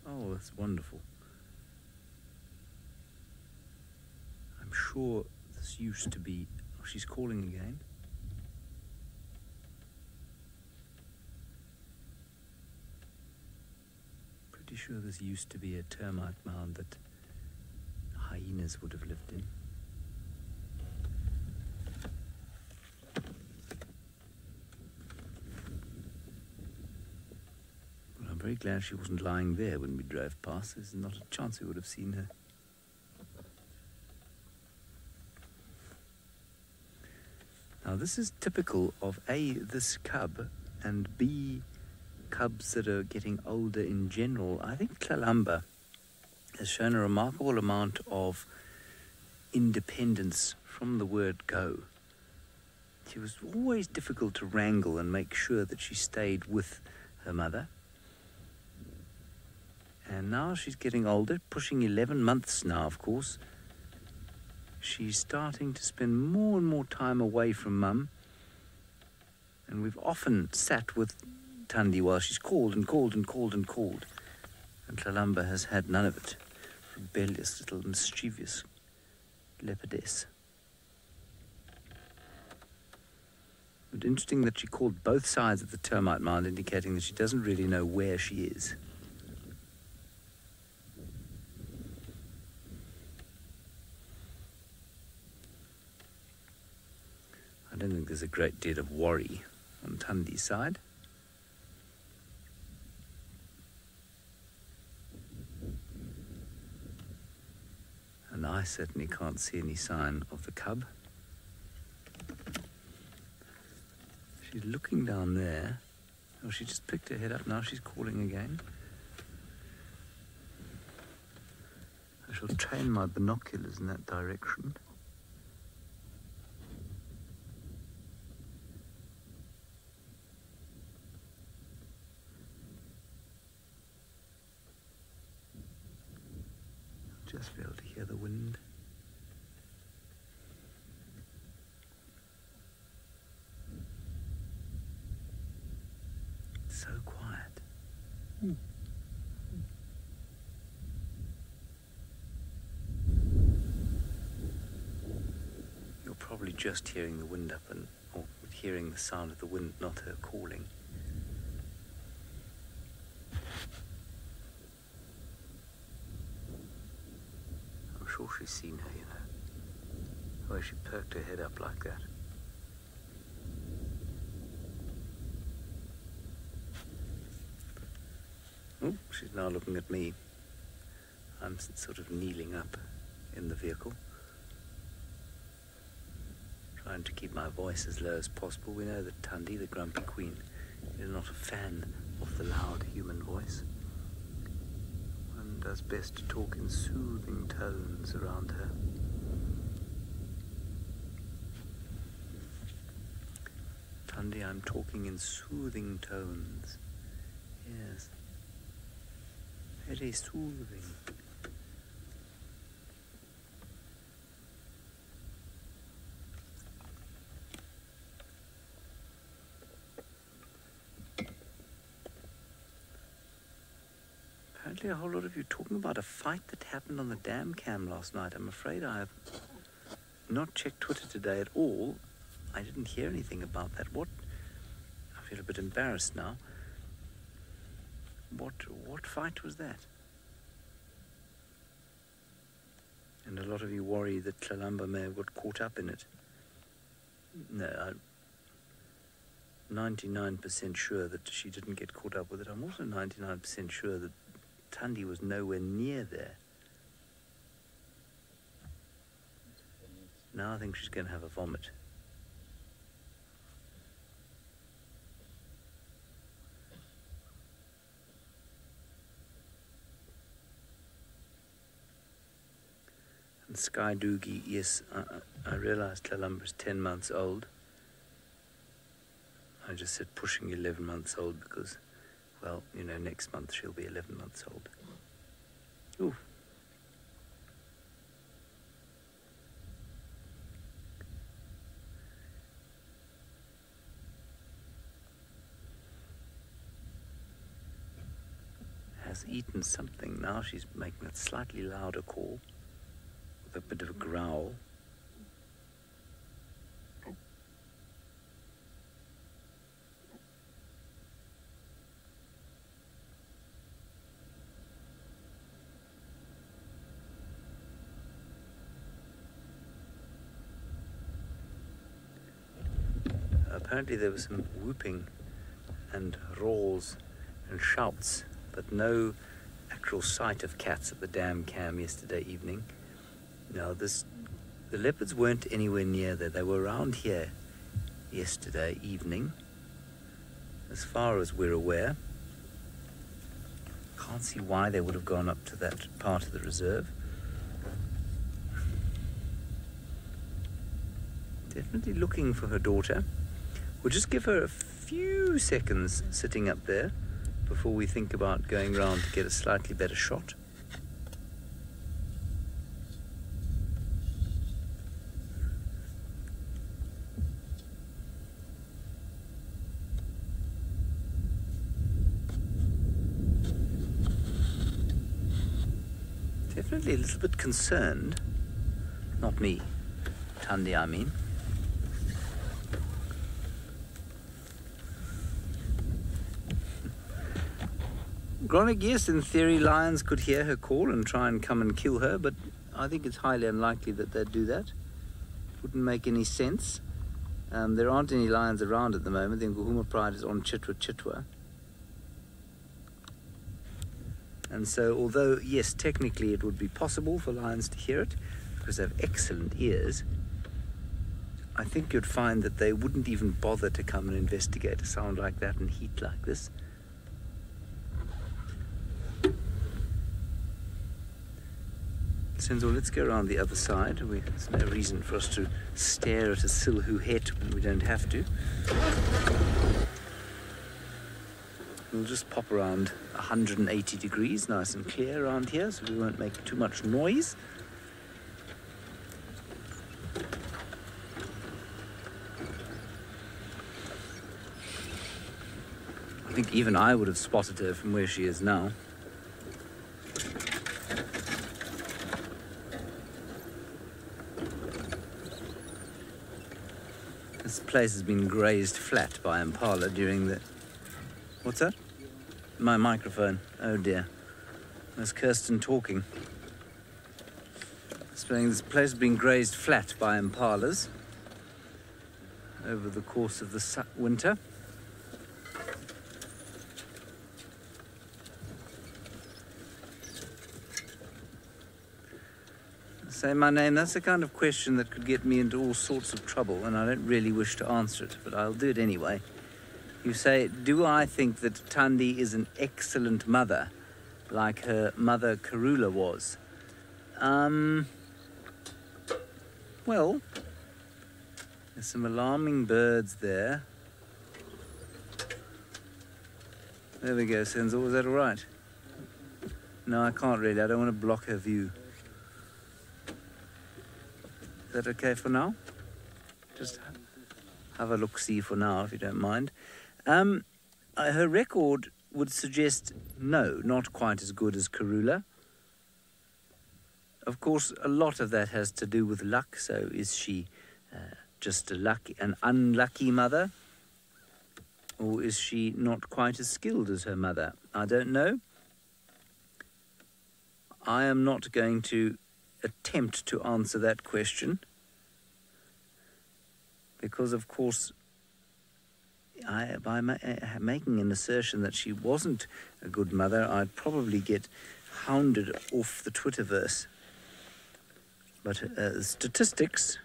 Speaker 3: Oh, that's wonderful. I'm sure this used to be... Oh, she's calling again. Pretty sure this used to be a termite mound that hyenas would have lived in. Well, I'm very glad she wasn't lying there when we drove past. There's not a chance we would have seen her. Now, this is typical of A, this cub, and B, cubs that are getting older in general. I think Tlalamba has shown a remarkable amount of independence from the word go. She was always difficult to wrangle and make sure that she stayed with her mother. And now she's getting older, pushing 11 months now, of course. She's starting to spend more and more time away from Mum. And we've often sat with Thandi while she's called and called and called and called. And Tlalamba has had none of it. Rebellious little mischievous leopardess. But interesting that she called both sides of the termite mound, indicating that she doesn't really know where she is. I don't think there's a great deal of worry on Thandi's side. And I certainly can't see any sign of the cub. She's looking down there. Oh, she just picked her head up. Now she's calling again. I shall train my binoculars in that direction. Just be able to hear the wind. So quiet. You're probably just hearing the wind up or hearing the sound of the wind, not her calling. I'm sure she's seen her, you know. The way she perked her head up like that. Oh, she's now looking at me. I'm sort of kneeling up in the vehicle, trying to keep my voice as low as possible. We know that Thandi, the grumpy queen, is not a fan of the loud human voice. One does best to talk in soothing tones around her. Thandi, I'm talking in soothing tones. Yes. Very soothing. Apparently a whole lot of you talking about a fight that happened on the dam cam last night. I'm afraid I have not checked Twitter today at all. I didn't hear anything about that. What? I feel a bit embarrassed now. What fight was that? And a lot of you worry that Tlalamba may have got caught up in it. No, I'm 99% sure that she didn't get caught up with it. I'm also 99% sure that Thandi was nowhere near there. Now I think she's going to have a vomit. Sky Doogie, yes, I realised Lalumba is 10 months old. I just said pushing 11 months old because, well, you know, next month she'll be 11 months old. Ooh. Has eaten something. Now she's making a slightly louder call with a bit of a growl. Apparently there was some whooping and roars and shouts, but no actual sight of cats at the dam cam yesterday evening. No, the leopards weren't anywhere near there. They were around here yesterday evening, as far as we're aware. Can't see why they would have gone up to that part of the reserve. Definitely looking for her daughter. We'll just give her a few seconds sitting up there before we think about going round to get a slightly better shot. Definitely a little bit concerned. Not me. Thandi, I mean. Gronick, yes, in theory, lions could hear her call and try and come and kill her, but I think it's highly unlikely that they'd do that. Wouldn't make any sense. There aren't any lions around at the moment. The Nguhuma Pride is on Chitwa Chitwa. And so, although, yes, technically it would be possible for lions to hear it, because they have excellent ears, I think you'd find that they wouldn't even bother to come and investigate a sound like that in heat like this. Senzo, let's go around the other side. There's no reason for us to stare at a silhou het when we don't have to. We'll just pop around 180 degrees, nice and clear around here, so we won't make too much noise. I think even I would have spotted her from where she is now. This place has been grazed flat by impala during the... What's that? My microphone. Oh dear. There's Kirsten talking. This place has been grazed flat by impalas over the course of the winter. Say my name, that's the kind of question that could get me into all sorts of trouble, and I don't really wish to answer it, but I'll do it anyway. You say, do I think that Thandi is an excellent mother, like her mother Karula was? Well, there's some alarming birds there. There we go, Senzo, was that all right? No, I can't really, I don't want to block her view. Is that okay for now? Just have a look-see for now, if you don't mind. Her record would suggest no, not quite as good as Karula. Of course, a lot of that has to do with luck. So is she just an unlucky mother? Or is she not quite as skilled as her mother? I don't know. I am not going to attempt to answer that question because, of course, by making an assertion that she wasn't a good mother, I'd probably get hounded off the Twitterverse. But statistics,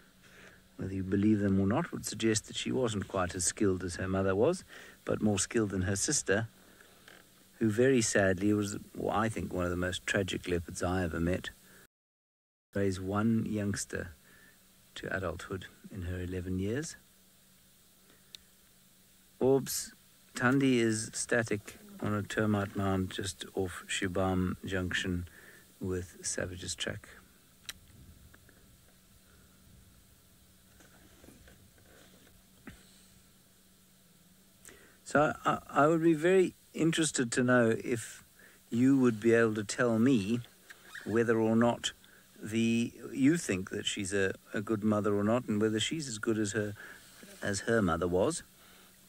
Speaker 3: whether you believe them or not, would suggest that she wasn't quite as skilled as her mother was, but more skilled than her sister, who very sadly was, well, I think, one of the most tragic leopards I ever met. raise one youngster to adulthood in her 11 years. Orbs, Thandi is static on a termite mound just off Shibam Junction with Savage's Track. So I would be very interested to know if you would be able to tell me whether or not you think that she's a good mother or not, and whether she's as good as her mother was,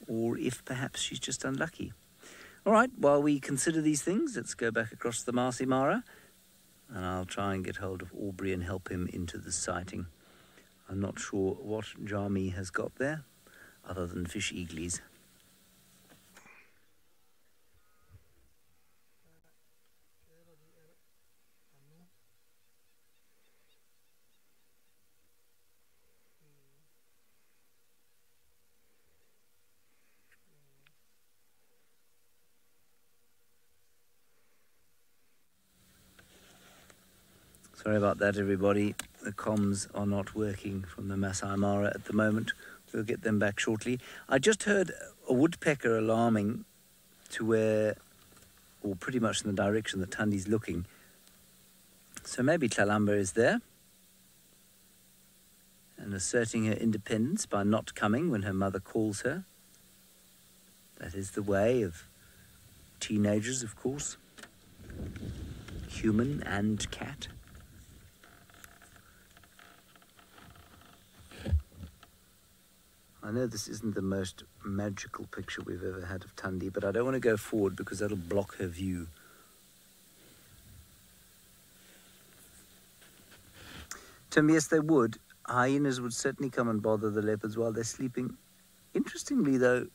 Speaker 3: or if perhaps she's just unlucky. All right, while we consider these things, let's go back across the Masai Mara, and I'll try and get hold of Aubrey and help him into the sighting. I'm not sure what Jami has got there, other than fish eaglies. Sorry about that, everybody. The comms are not working from the Masai Mara at the moment. We'll get them back shortly. I just heard a woodpecker alarming to where, or pretty much in the direction that Thandi's looking. So maybe Tlalamba is there and asserting her independence by not coming when her mother calls her. That is the way of teenagers, of course. Human and cat. I know this isn't the most magical picture we've ever had of Thandi, but I don't want to go forward because that'll block her view. Tim, yes, they would. Hyenas would certainly come and bother the leopards while they're sleeping. Interestingly, though,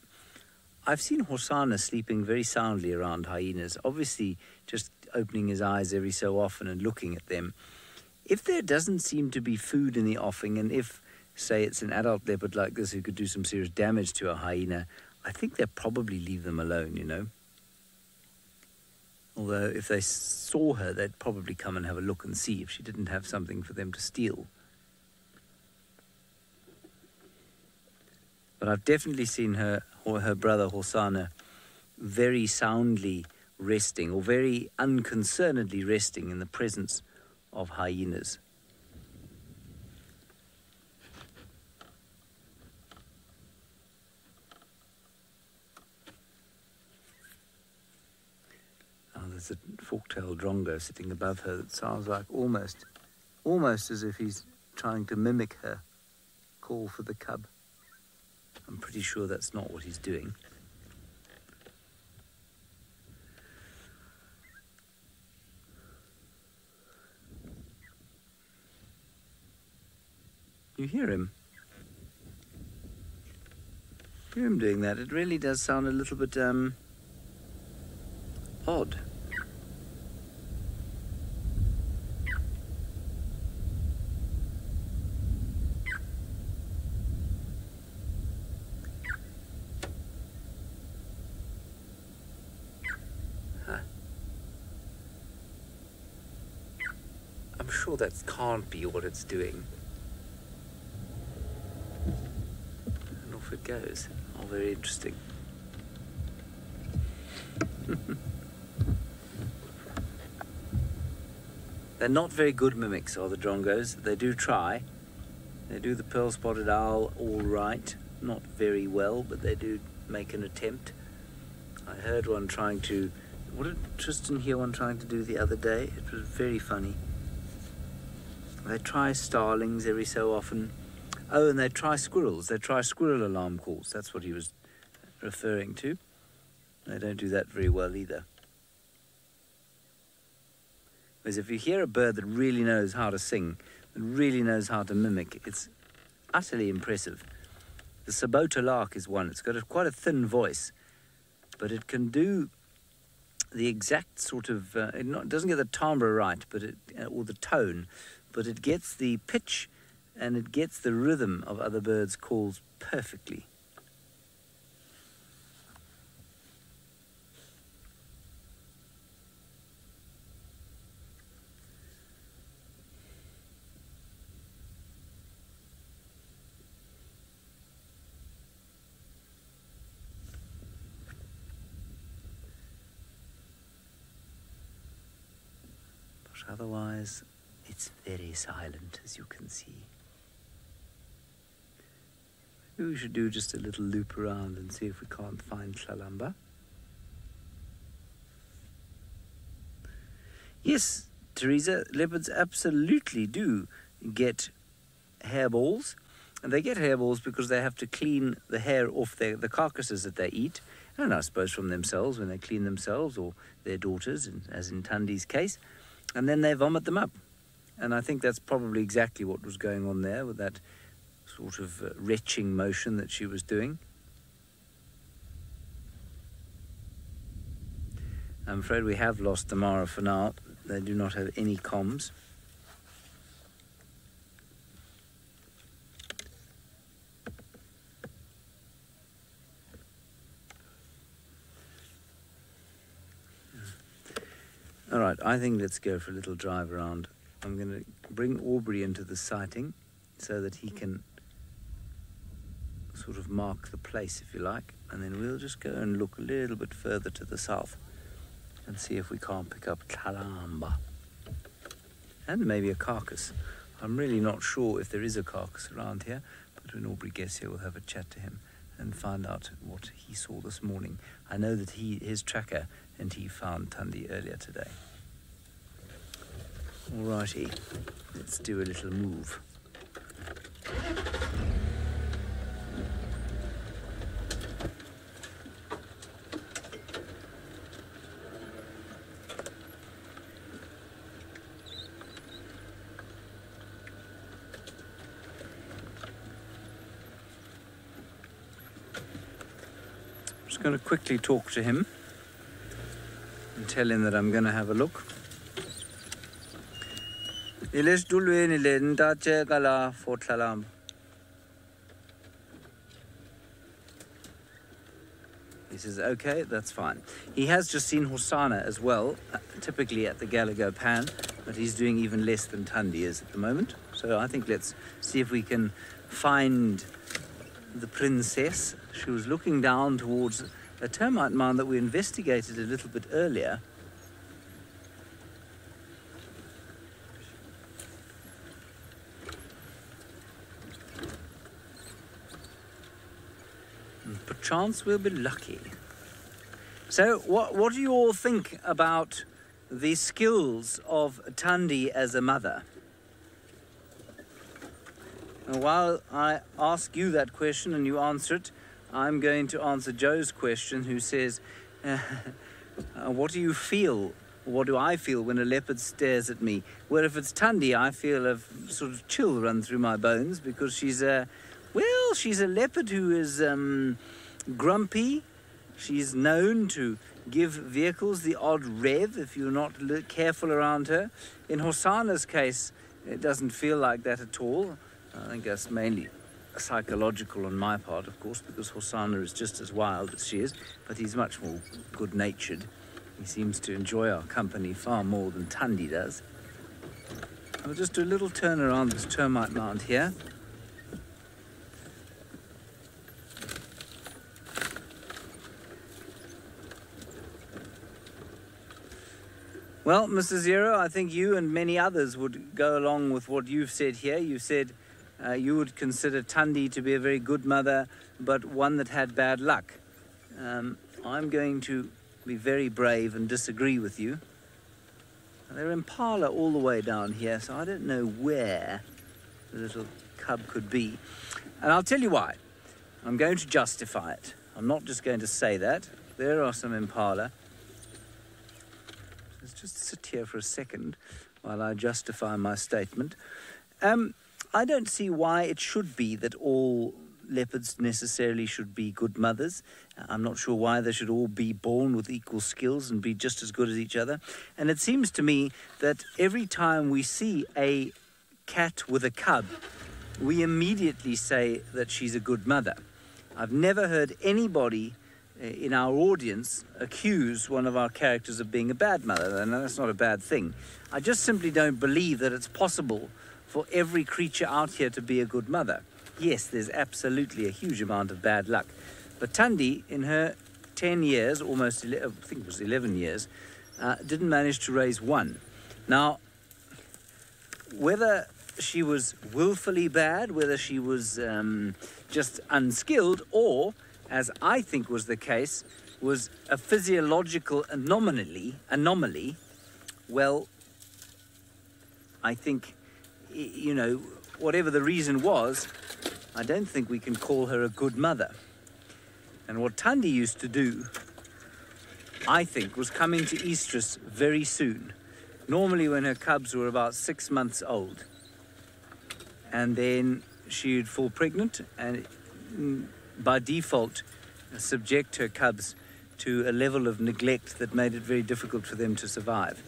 Speaker 3: I've seen Hosana sleeping very soundly around hyenas, obviously just opening his eyes every so often and looking at them. If there doesn't seem to be food in the offing, and if, say, it's an adult leopard like this who could do some serious damage to a hyena, I think they'd probably leave them alone, you know. Although if they saw her, they'd probably come and have a look and see if she didn't have something for them to steal. But I've definitely seen her or her brother Hosana very soundly resting, or very unconcernedly resting in the presence of hyenas. There's a fork-tailed drongo sitting above her that sounds like almost as if he's trying to mimic her call for the cub. I'm pretty sure that's not what he's doing. You hear him? Hear him doing that? It really does sound a little bit odd. I'm sure that can't be what it's doing. And off it goes. Oh, very interesting. They're not very good mimics, are the drongos. They do try. They do the pearl-spotted owl all right. Not very well, but they do make an attempt. I heard one trying to... What did Tristan hear one trying to do the other day? It was very funny. They try starlings every so often. Oh, and they try squirrels. They try squirrel alarm calls. That's what he was referring to. They don't do that very well either. Whereas if you hear a bird that really knows how to sing, that really knows how to mimic, it's utterly impressive. The Sabota lark is one. It's got quite a thin voice, but it can do the exact sort of... it doesn't get the timbre right, but or the tone, but it gets the pitch and it gets the rhythm of other birds' calls perfectly. But otherwise, it's very silent, as you can see. Maybe we should do just a little loop around and see if we can't find Tlalamba. Yes, Teresa, leopards absolutely do get hairballs. And they get hairballs because they have to clean the hair off the carcasses that they eat. And I suppose from themselves when they clean themselves, or their daughters, as in Tandi's case. And then they vomit them up. And I think that's probably exactly what was going on there with that sort of retching motion that she was doing. I'm afraid we have lost the Mara for now. They do not have any comms. All right, I think let's go for a little drive around. I'm going to bring Aubrey into the sighting so that he can sort of mark the place, if you like, and then we'll just go and look a little bit further to the south and see if we can't pick up Tlalamba and maybe a carcass. I'm really not sure if there is a carcass around here, but when Aubrey gets here, we'll have a chat to him and find out what he saw this morning. I know that his tracker and he found Tandi earlier today. Alrighty, let's do a little move. I'm just going to quickly talk to him and tell him that I'm going to have a look. He says, okay, that's fine. He has just seen Hosanna as well, typically at the Gallagher Pan, but he's doing even less than Tandi is at the moment. So I think let's see if we can find the princess. She was looking down towards a termite mound that we investigated a little bit earlier. And perchance we'll be lucky. So what do you all think about the skills of Tandi as a mother? And while I ask you that question and you answer it, I'm going to answer Joe's question, who says, what do you feel? What do I feel when a leopard stares at me? Well, if it's Tandi, I feel a sort of chill run through my bones because she's a leopard who is grumpy. She's known to give vehicles the odd rev if you're not careful around her. In Hosanna's case, it doesn't feel like that at all. I think that's mainly psychological on my part, of course, because Hosanna is just as wild as she is, but he's much more good-natured. He seems to enjoy our company far more than Tandi does. I'll just do a little turn around this termite mound here. Well, Mr. Zero, I think you and many others would go along with what you've said here. You said you would consider Tandi to be a very good mother, but one that had bad luck. I'm going to be very brave and disagree with you. They're impala all the way down here, so I don't know where the little cub could be. And I'll tell you why. I'm going to justify it. I'm not just going to say that. There are some impala. Let's just sit here for a second while I justify my statement. I don't see why it should be that all leopards necessarily should be good mothers. I'm not sure why they should all be born with equal skills and be just as good as each other. And it seems to me that every time we see a cat with a cub, we immediately say that she's a good mother. I've never heard anybody in our audience accuse one of our characters of being a bad mother, and that's not a bad thing. I just simply don't believe that it's possible for every creature out here to be a good mother. Yes, there's absolutely a huge amount of bad luck. But Tandi, in her 10 years, almost 11, I think it was 11 years, didn't manage to raise one. Now, whether she was willfully bad, whether she was just unskilled, or, as I think was the case, was a physiological anomaly, well, I think, you know, whatever the reason was, I don't think we can call her a good mother. And what Thandi used to do, I think, was come into estrus very soon. Normally when her cubs were about 6 months old. And then she would fall pregnant and by default subject her cubs to a level of neglect that made it very difficult for them to survive.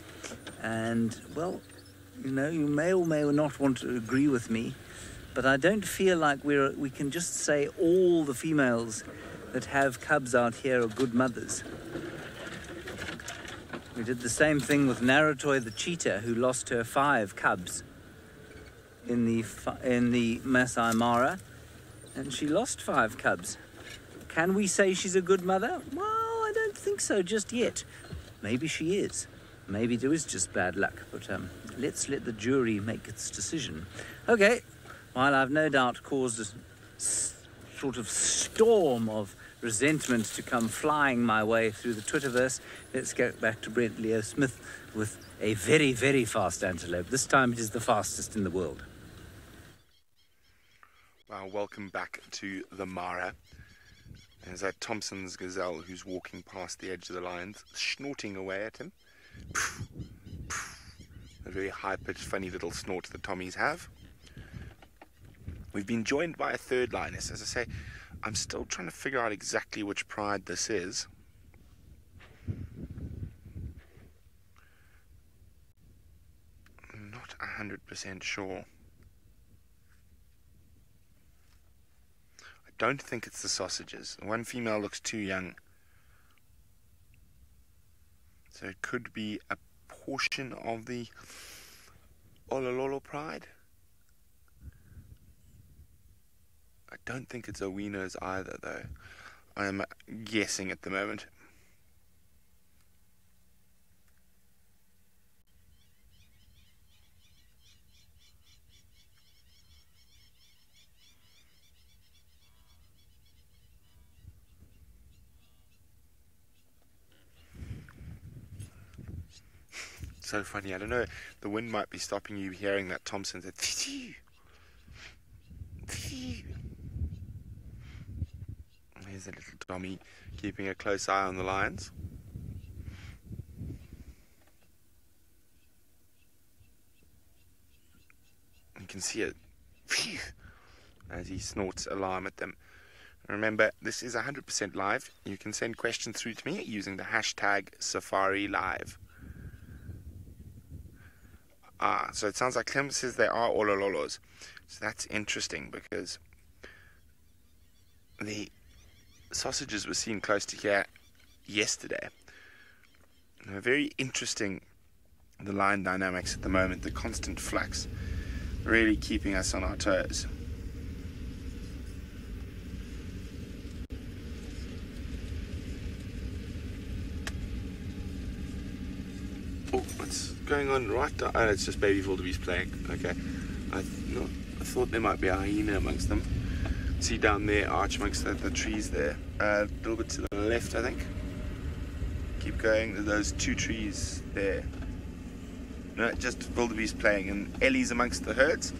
Speaker 3: And, well, you know, you may or may not want to agree with me, but I don't feel like we can just say all the females that have cubs out here are good mothers. We did the same thing with Naratoy the cheetah, who lost her 5 cubs in the Masai Mara, and she lost 5 cubs. Can we say she's a good mother? Well, I don't think so just yet. Maybe she is. Maybe there is just bad luck, but let's let the jury make its decision. Okay, while I've no doubt caused a sort of storm of resentment to come flying my way through the Twitterverse, let's get back to Brent Leo Smith with a very, very fast antelope. This time it is the fastest in the world.
Speaker 2: Well, welcome back to the Mara. There's that Thompson's gazelle who's walking past the edge of the lines, snorting away at him. A very high-pitched, funny little snort that Tommies have. We've been joined by a third lioness. As I say, I'm still trying to figure out exactly which pride this is. I'm not 100% sure. I don't think it's the sausages. One female looks too young. So it could be a portion of the Olololo pride. I don't think it's Owinos either, though. I am guessing at the moment. So funny. I don't know. The wind might be stopping you hearing that Thompson said. Here's a little Tommy keeping a close eye on the lions. You can see it as he snorts alarm at them. Remember, this is 100% live. You can send questions through to me using the hashtag SafariLive. So it sounds like Clem says they are Olololos. So that's interesting because the sausages were seen close to here yesterday. They're very interesting, the line dynamics at the moment, the constant flux, really keeping us on our toes. Oh, what's going on right now? Oh, it's just baby wildebeest playing. Okay. I thought there might be a hyena amongst them. See down there, arch amongst the trees there. A little bit to the left, I think. Keep going. There's those 2 trees there. No, just wildebeest playing, and Ellie's amongst the herds.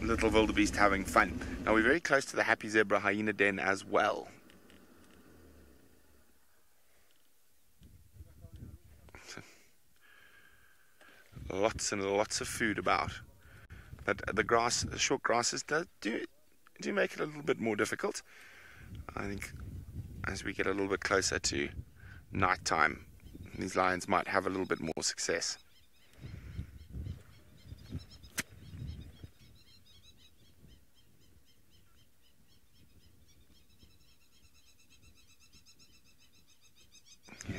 Speaker 2: Little wildebeest having fun. Now we're very close to the happy zebra hyena den as well. Lots and lots of food about. But the short grasses do make it a little bit more difficult. I think as we get a little bit closer to night time, these lions might have a little bit more success.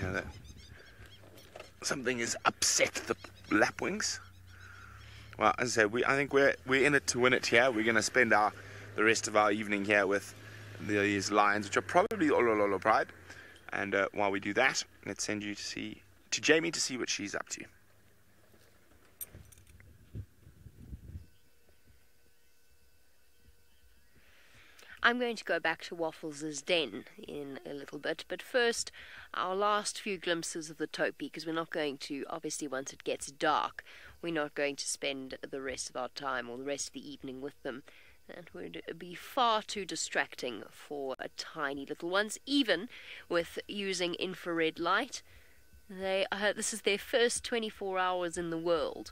Speaker 2: Yeah, something has upset the lapwings. Well, as I say, I think we're in it to win it here. We're going to spend the rest of our evening here with these lions, which are probably Olololo pride. And while we do that, let's send you to Jamie to see what she's up to.
Speaker 5: I'm going to go back to Waffles' den in a little bit, but first, our last few glimpses of the Topi, because we're not going to, obviously once it gets dark, we're not going to spend the rest of our time or the rest of the evening with them. That would be far too distracting for tiny little ones, even with using infrared light. This is their first 24 hours in the world.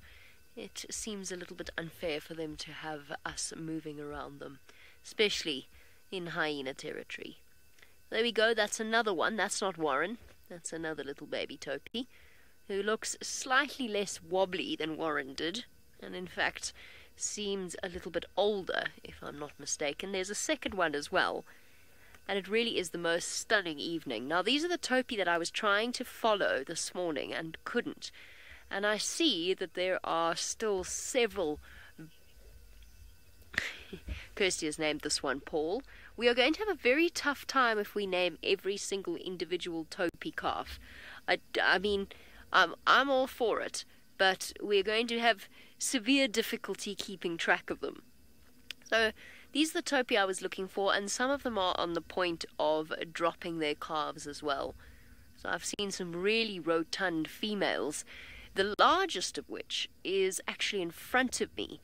Speaker 5: It seems a little bit unfair for them to have us moving around them, especially in hyena territory. There we go, that's another one. That's not Warren. That's another little baby Topi, who looks slightly less wobbly than Warren did, and in fact seems a little bit older, if I'm not mistaken. There's a second one as well, and it really is the most stunning evening. Now, these are the Topi that I was trying to follow this morning and couldn't, and I see that there are still several. Kirsty has named this one Paul. We are going to have a very tough time if we name every single individual Topi calf. I mean, I'm all for it, but we're going to have severe difficulty keeping track of them. So these are the Topi I was looking for, and some of them are on the point of dropping their calves as well. So I've seen some really rotund females, the largest of which is actually in front of me.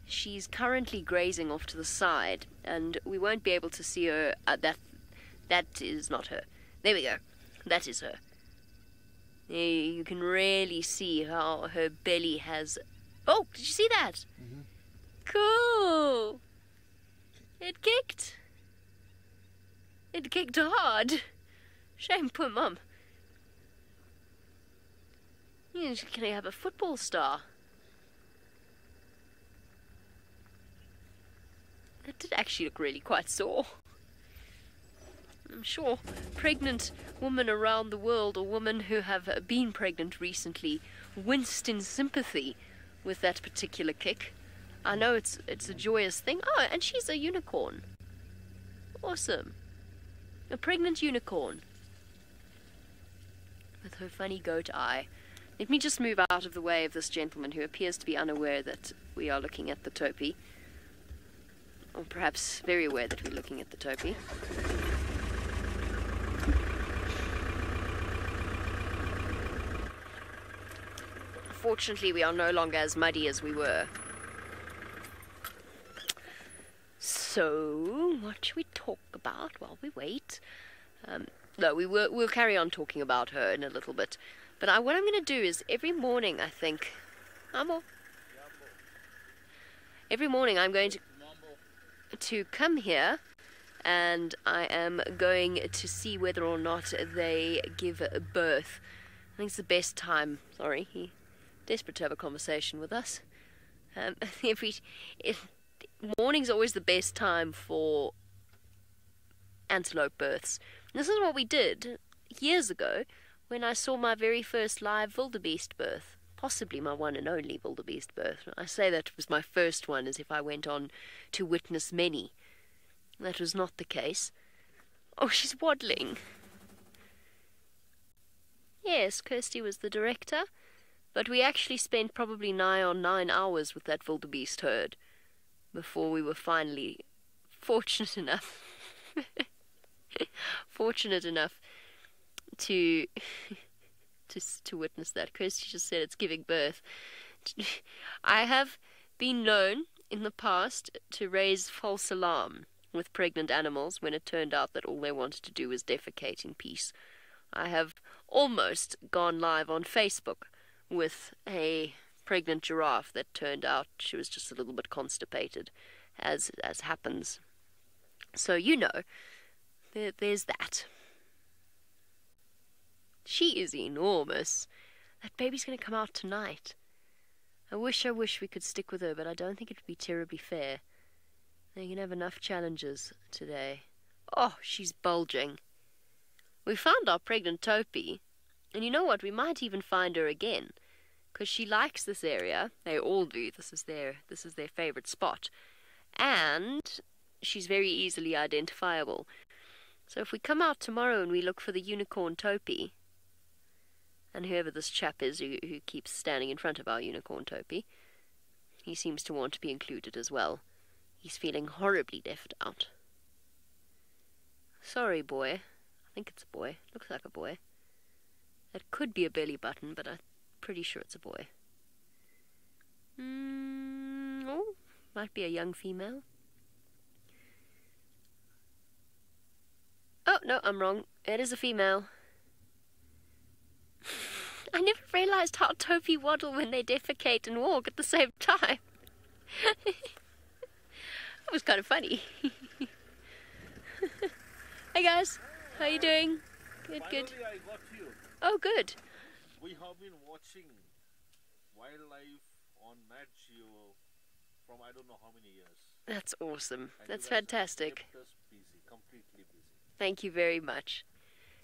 Speaker 5: She's currently grazing off to the side, and we won't be able to see her. That is not her. There we go. That is her. You can really see how her belly has... Oh, did you see that? Mm-hmm. Cool. It kicked. It kicked hard. Shame, poor mum. She's going to have a football star. That did actually look really quite sore. I'm sure pregnant women around the world, or women who have been pregnant recently, winced in sympathy with that particular kick. I know it's a joyous thing. Oh, and she's a unicorn. Awesome. A pregnant unicorn. With her funny goat eye. Let me just move out of the way of this gentleman who appears to be unaware that we are looking at the Topi. Or perhaps very aware that we're looking at the Topi. Fortunately, we are no longer as muddy as we were. So, what should we talk about while we wait? No, we'll carry on talking about her in a little bit. But what I'm going to do is every morning, I think... Every morning I'm going to come here, and I am going to see whether or not they give birth. I think it's the best time. Sorry, he's desperate to have a conversation with us. Morning's always the best time for antelope births. And this is what we did years ago when I saw my very first live wildebeest birth. Possibly my one and only wildebeest birth. I say that it was my first one as if I went on to witness many. That was not the case. Oh, she's waddling. Yes, Kirsty was the director, but we actually spent probably nigh on 9 hours with that wildebeest herd before we were finally fortunate enough to witness that. Kirsty just said it's giving birth. I have been known in the past to raise false alarm with pregnant animals when it turned out that all they wanted to do was defecate in peace. I have almost gone live on Facebook with a pregnant giraffe that turned out she was just a little bit constipated, as happens. So you know, there's that. She is enormous. That baby's going to come out tonight. I wish we could stick with her, but I don't think it would be terribly fair. They can have enough challenges today. Oh, she's bulging. We found our pregnant Topi, and you know what? We might even find her again, because she likes this area. They all do. This is their favorite spot, and she's very easily identifiable. So if we come out tomorrow and we look for the unicorn Topi, and whoever this chap is who keeps standing in front of our unicorn Topi, he seems to want to be included as well. He's feeling horribly left out. Sorry, boy. I think it's a boy. Looks like a boy. That could be a belly button, but I'm pretty sure it's a boy. Oh, might be a young female. Oh, no, I'm wrong. It is a female. I never realized how Topi waddle when they defecate and walk at the same time. That was kind of funny. Hey guys, how you doing? Good, good.
Speaker 6: Finally, I got you.
Speaker 5: Oh, good.
Speaker 6: We have been watching wildlife on Nat Geo from I don't know how many years.
Speaker 5: That's awesome.
Speaker 6: And
Speaker 5: That's
Speaker 6: you guys have
Speaker 5: fantastic.
Speaker 6: kept us busy, completely busy.
Speaker 5: Thank you very much.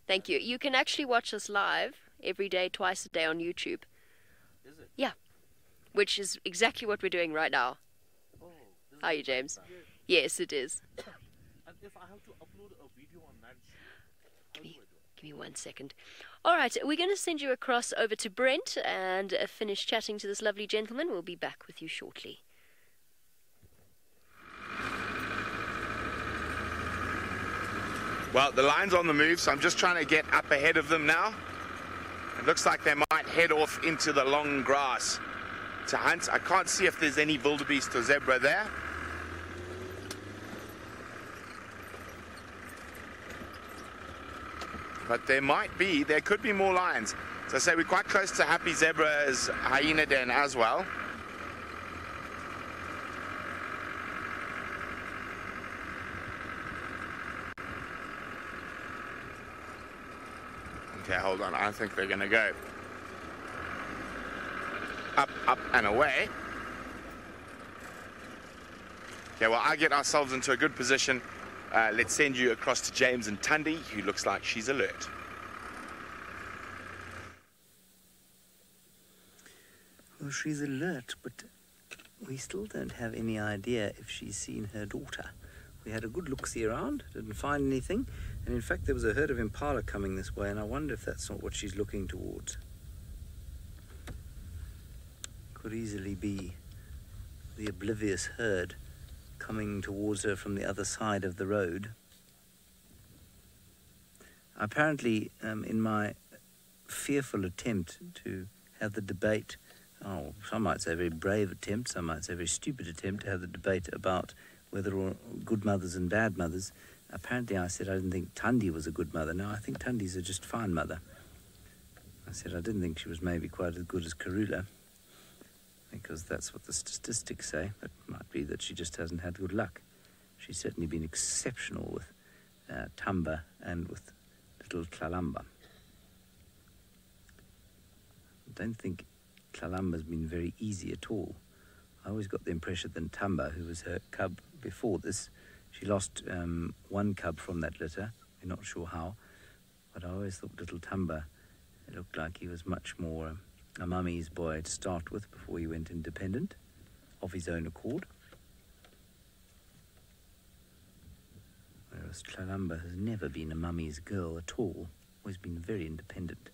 Speaker 5: Thank you. You can actually watch us live every day, twice a day on YouTube.
Speaker 6: Is it?
Speaker 5: Yeah. Which is exactly what we're doing right now.
Speaker 6: Oh, this
Speaker 5: How are
Speaker 6: is
Speaker 5: you, James?
Speaker 6: fun.
Speaker 5: Yes, it is.
Speaker 6: And if I have to upload a video on Nat Geo, how do I do it?
Speaker 5: Give me 1 second. All right, we're going to send you across over to Brent and finish chatting to this lovely gentleman. We'll be back with you shortly.
Speaker 2: Well, the line's on the move, so I'm just trying to get up ahead of them now. It looks like they might head off into the long grass to hunt. I can't see if there's any wildebeest or zebra there. But there might be, there could be more lions. So I say we're quite close to Happy Zebra's hyena den as well. Okay, hold on. I think they're going to go up, up, and away. Okay, well, I get ourselves into a good position. Let's send you across to James and Tundi, who looks like she's alert.
Speaker 3: Well, she's alert, but we still don't have any idea if she's seen her daughter. We had a good look-see around, didn't find anything, and in fact there was a herd of impala coming this way, and I wonder if that's not what she's looking towards. Could easily be the oblivious herd coming towards her from the other side of the road. Apparently, in my fearful attempt to have the debate, some might say a very brave attempt, some might say a very stupid attempt to have the debate about whether or good mothers and bad mothers, apparently I said I didn't think Tundi was a good mother. No, I think Tundi's a just fine mother. I said I didn't think she was maybe quite as good as Karula, because that's what the statistics say. It might be that she just hasn't had good luck. She's certainly been exceptional with Tamba and with little Tlalamba. I don't think Tlalamba's been very easy at all. I always got the impression that Tamba, who was her cub before this, she lost one cub from that litter. We're not sure how, but I always thought little Tamba, it looked like he was much more a mummy's boy to start with before he went independent, of his own accord. Whereas Tlalamba has never been a mummy's girl at all, always been very independent.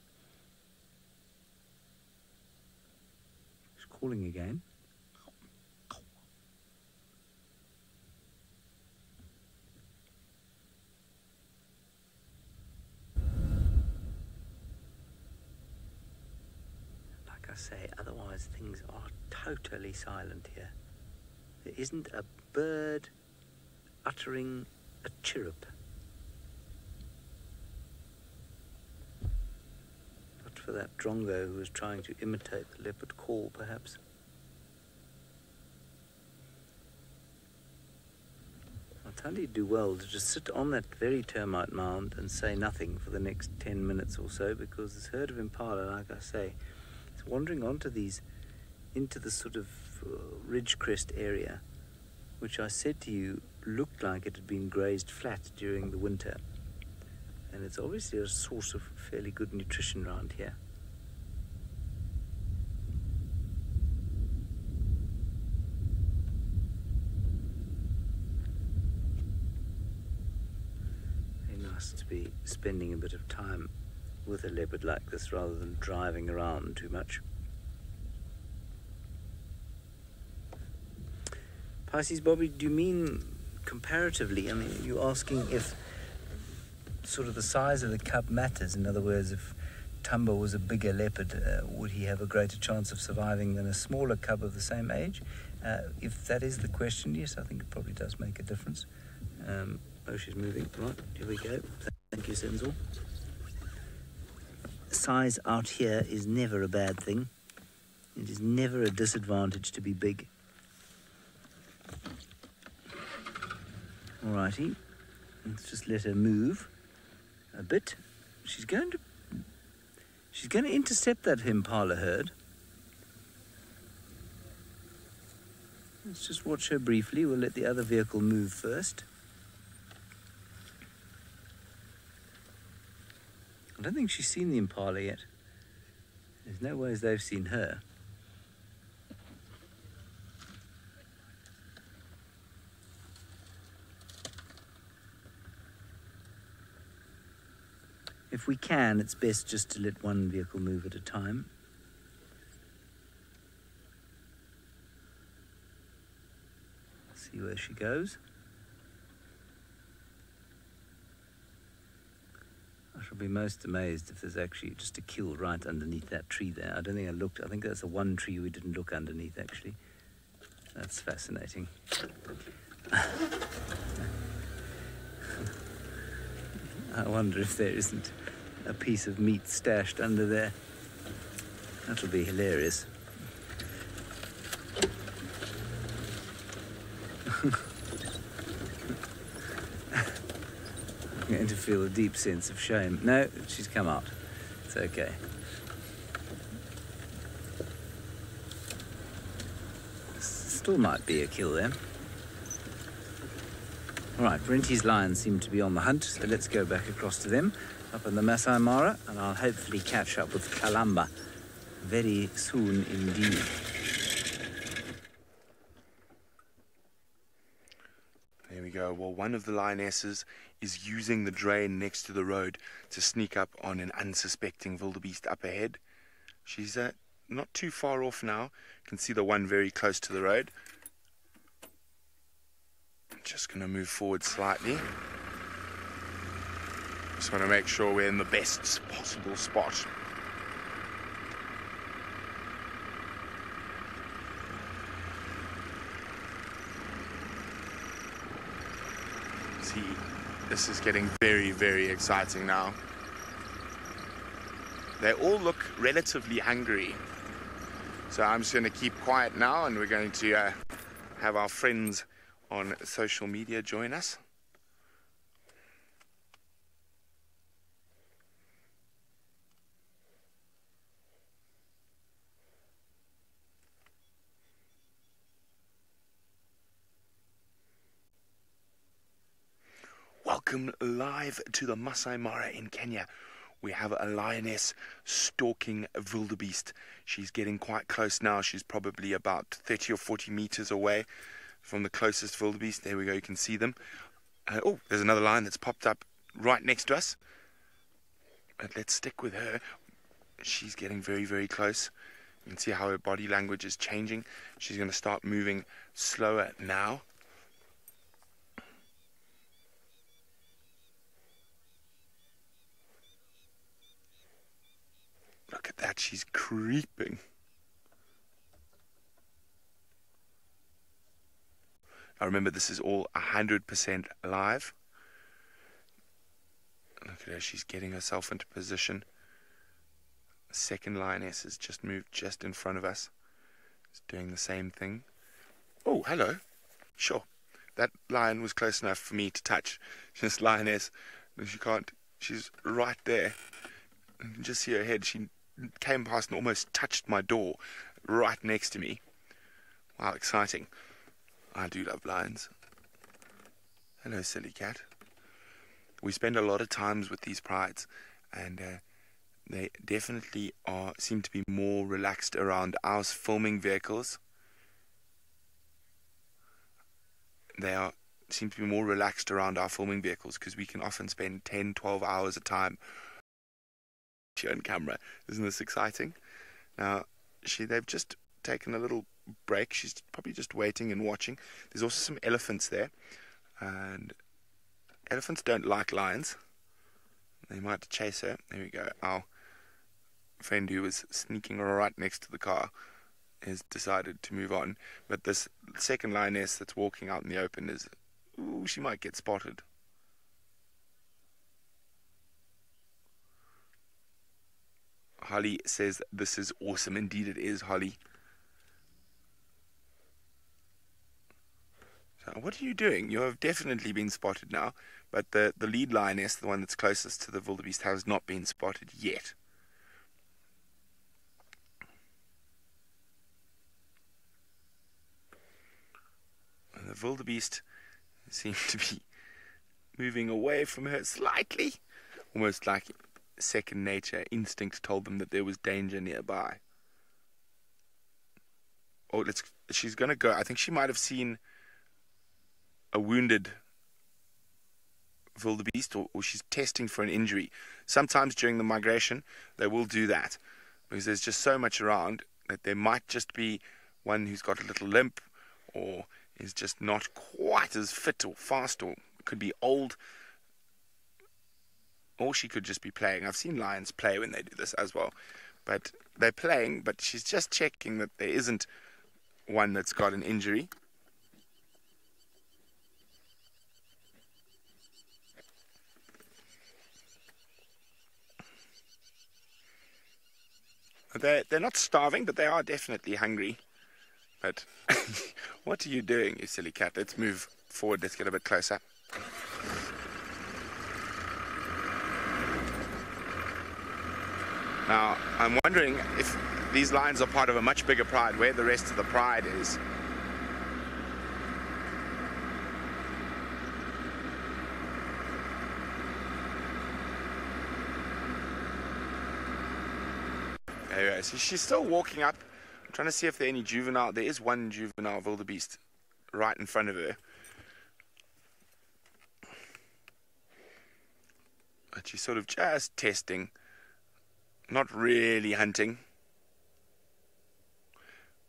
Speaker 3: She's calling again. Say, otherwise things are totally silent here. There isn't a bird uttering a chirrup. But for that drongo who was trying to imitate the leopard call, perhaps. I'll tell you, do well to just sit on that very termite mound and say nothing for the next 10 minutes or so, because this herd of impala, like I say, wandering onto into the sort of ridge crest area, which I said to you looked like it had been grazed flat during the winter, and it's obviously a source of fairly good nutrition around here. Very nice to be spending a bit of time with a leopard like this rather than driving around too much. Pisces Bobby, do you mean comparatively? I mean, are you asking if sort of the size of the cub matters. In other words, if Tumba was a bigger leopard, would he have a greater chance of surviving than a smaller cub of the same age? If that is the question, yes, I think it probably does make a difference. Oh, she's moving. Right, here we go. Thank you, Senzo. Size out here is never a bad thing. It is never a disadvantage to be big. Alrighty, let's just let her move a bit. She's going to intercept that impala herd. Let's just watch her briefly. We'll let the other vehicle move first. I don't think she's seen the impala yet. There's no ways they've seen her. If we can, it's best just to let one vehicle move at a time. See where she goes. I shall be most amazed if there's actually just a kill right underneath that tree there. I don't think I looked. I think that's the one tree we didn't look underneath, actually. That's fascinating. I wonder if there isn't a piece of meat stashed under there. That'll be hilarious. I'm going to feel a deep sense of shame. No, she's come out. It's okay. Still might be a kill there. All right, Brenti's lions seem to be on the hunt, so let's go back across to them, up in the Masai Mara, and I'll hopefully catch up with Kalamba very soon indeed.
Speaker 2: There we go. Well, one of the lionesses is using the drain next to the road to sneak up on an unsuspecting wildebeest up ahead. She's not too far off now. You can see the one very close to the road. Just going to move forward slightly. Just want to make sure we're in the best possible spot. See, this is getting very, very exciting now. They all look relatively hungry. So I'm just going to keep quiet now, and we're going to have our friends on social media join us. Welcome live to the Masai Mara in Kenya. We have a lioness stalking a wildebeest. She's getting quite close now. She's probably about 30 or 40 meters away from the closest wildebeest. There we go, you can see them. Oh, there's another lion that's popped up right next to us. But let's stick with her. She's getting very, very close. You can see how her body language is changing. She's going to start moving slower now. Look at that, she's creeping. Now remember, this is all 100% live. Look at her, she's getting herself into position. The second lioness has just moved just in front of us. It's doing the same thing. Oh, hello. Sure. That lion was close enough for me to touch. This lioness, she can't, she's right there. You can just see her head. She came past and almost touched my door right next to me. Wow, exciting. I do love lions. Hello, silly cat. We spend a lot of times with these prides, and they definitely seem to be more relaxed around our filming vehicles. They seem to be more relaxed around our filming vehicles because we can often spend 10, 12 hours a time on camera. Isn't this exciting? Now, they've just taken a little break. She's probably just waiting and watching. There's also some elephants there, and elephants don't like lions. They might chase her. There we go. Our friend who was sneaking right next to the car has decided to move on. But this second lioness that's walking out in the open is... Ooh, she might get spotted. Holly says, this is awesome. Indeed it is, Holly. So what are you doing? You have definitely been spotted now. But the lead lioness, the one that's closest to the wildebeest, has not been spotted yet. And the wildebeest seems to be moving away from her slightly. Almost like second nature. Instinct told them that there was danger nearby. Oh, she's going to go. I think she might have seen a wounded wildebeest, or she's testing for an injury. Sometimes during the migration, they will do that because there's just so much around that there might just be one who's got a little limp or is just not quite as fit or fast, or could be old, or she could just be playing. I've seen lions play when they do this as well, but they're playing, but she's just checking that there isn't one that's got an injury. They're not starving, but they are definitely hungry. But what are you doing, you silly cat? Let's move forward. Let's get a bit closer. Now, I'm wondering if these lions are part of a much bigger pride, where the rest of the pride is. Anyway, so she's still walking up. I'm trying to see if there are any juvenile. There is one juvenile wildebeest right in front of her. But she's sort of just testing. Not really hunting.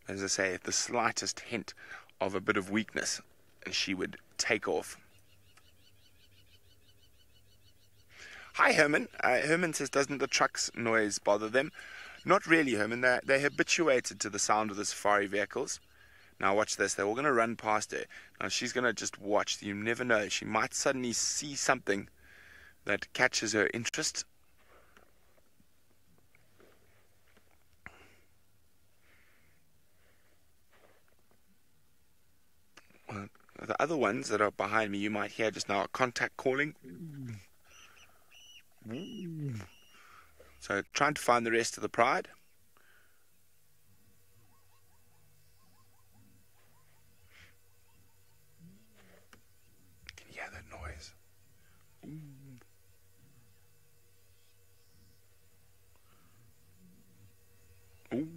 Speaker 2: As I say, the slightest hint of a bit of weakness, and she would take off. Hi, Herman. Herman says, doesn't the truck's noise bother them? Not really, Herman. They're habituated to the sound of the safari vehicles. Now watch this. They're all going to run past her. Now she's going to just watch. You never know. She might suddenly see something that catches her interest. Well, the other ones that are behind me, you might hear just now, are contact calling. So trying to find the rest of the pride. Can you hear that noise? Ooh.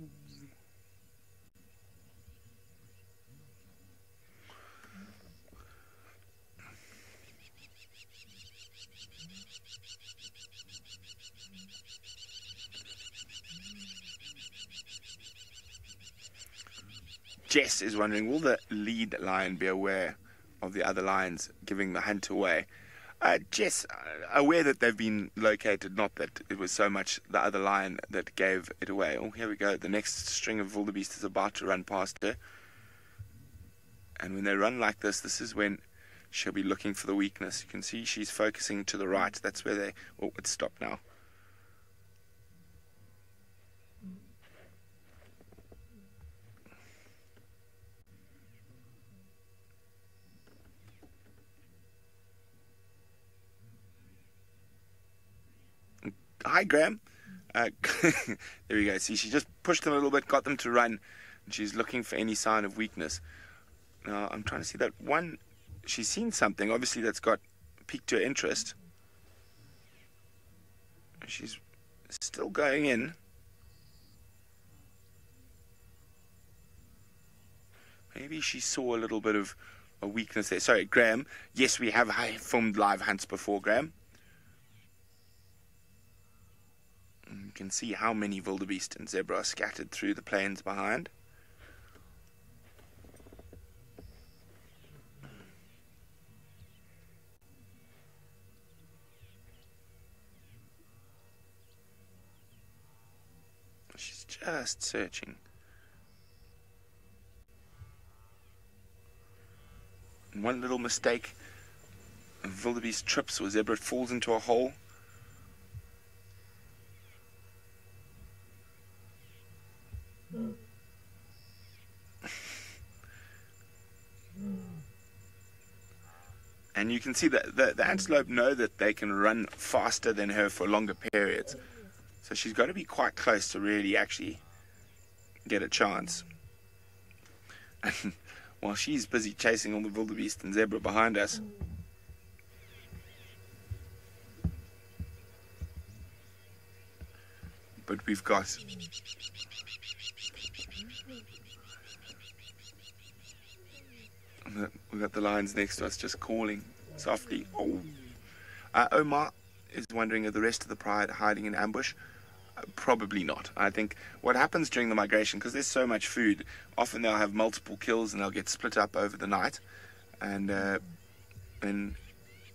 Speaker 2: Jess is wondering, will the lead lion be aware of the other lions giving the hunt away? Jess, aware that they've been located, not that it was so much the other lion that gave it away. Oh, here we go. The next string of wildebeest is about to run past her. And when they run like this, this is when she'll be looking for the weakness. You can see she's focusing to the right. That's where they... Oh, it's stopped now. Hi, Graham. There we go. See, she just pushed them a little bit, got them to run. And she's looking for any sign of weakness. Now, I'm trying to see that one. She's seen something, obviously, that's got piqued her interest. She's still going in. Maybe she saw a little bit of a weakness there. Sorry, Graham. Yes, we have filmed live hunts before, Graham. You can see how many wildebeest and zebra are scattered through the plains behind. just searching. And one little mistake, a wildebeest trips or zebra falls into a hole. And you can see that the antelope know that they can run faster than her for longer periods. So she's got to be quite close to really actually get a chance. And while she's busy chasing all the wildebeest and zebra behind us, but we've got the lions next to us just calling softly. Oh, Omar is wondering, are the rest of the pride hiding in ambush? Probably not. I think what happens during the migration, because there's so much food, often they'll have multiple kills and they'll get split up over the night, and then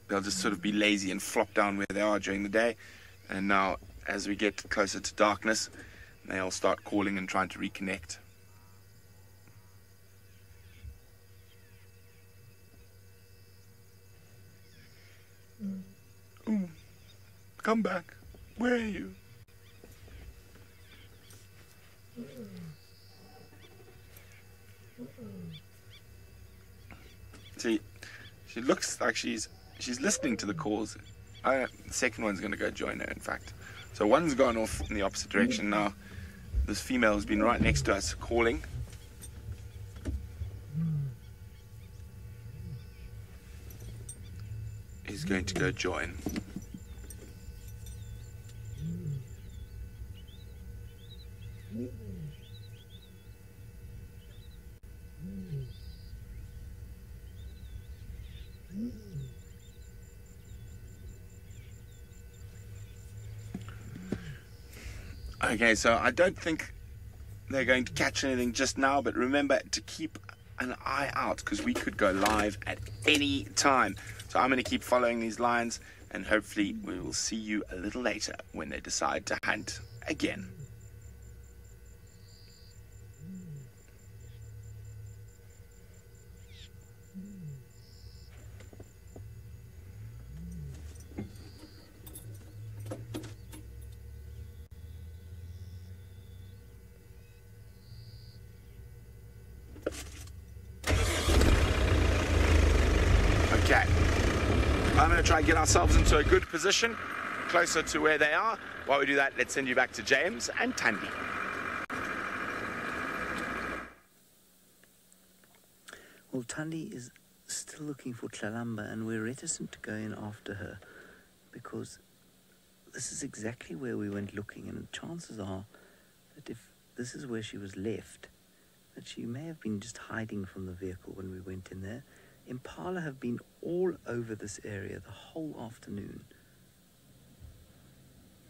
Speaker 2: they'll just sort of be lazy and flop down where they are during the day. And now, as we get closer to darkness, they'll start calling and trying to reconnect. Ooh, come back. Where are you? See, she looks like she's listening to the calls. The second one's going to go join her, in fact. So one's gone off in the opposite direction now. This female has been right next to us calling. Is going to go join. Okay, so I don't think they're going to catch anything just now, but remember to keep an eye out, because we could go live at any time. So I'm going to keep following these lines, and hopefully we will see you a little later when they decide to hunt again. Okay, I'm going to try and get ourselves into a good position, closer to where they are. While we do that, let's send you back to James and Tandy.
Speaker 3: Well, Tandy is still looking for Tlalamba, and we're reticent to go in after her because this is exactly where we went looking, and chances are that if this is where she was left, that she may have been just hiding from the vehicle when we went in there. Impala have been all over this area the whole afternoon.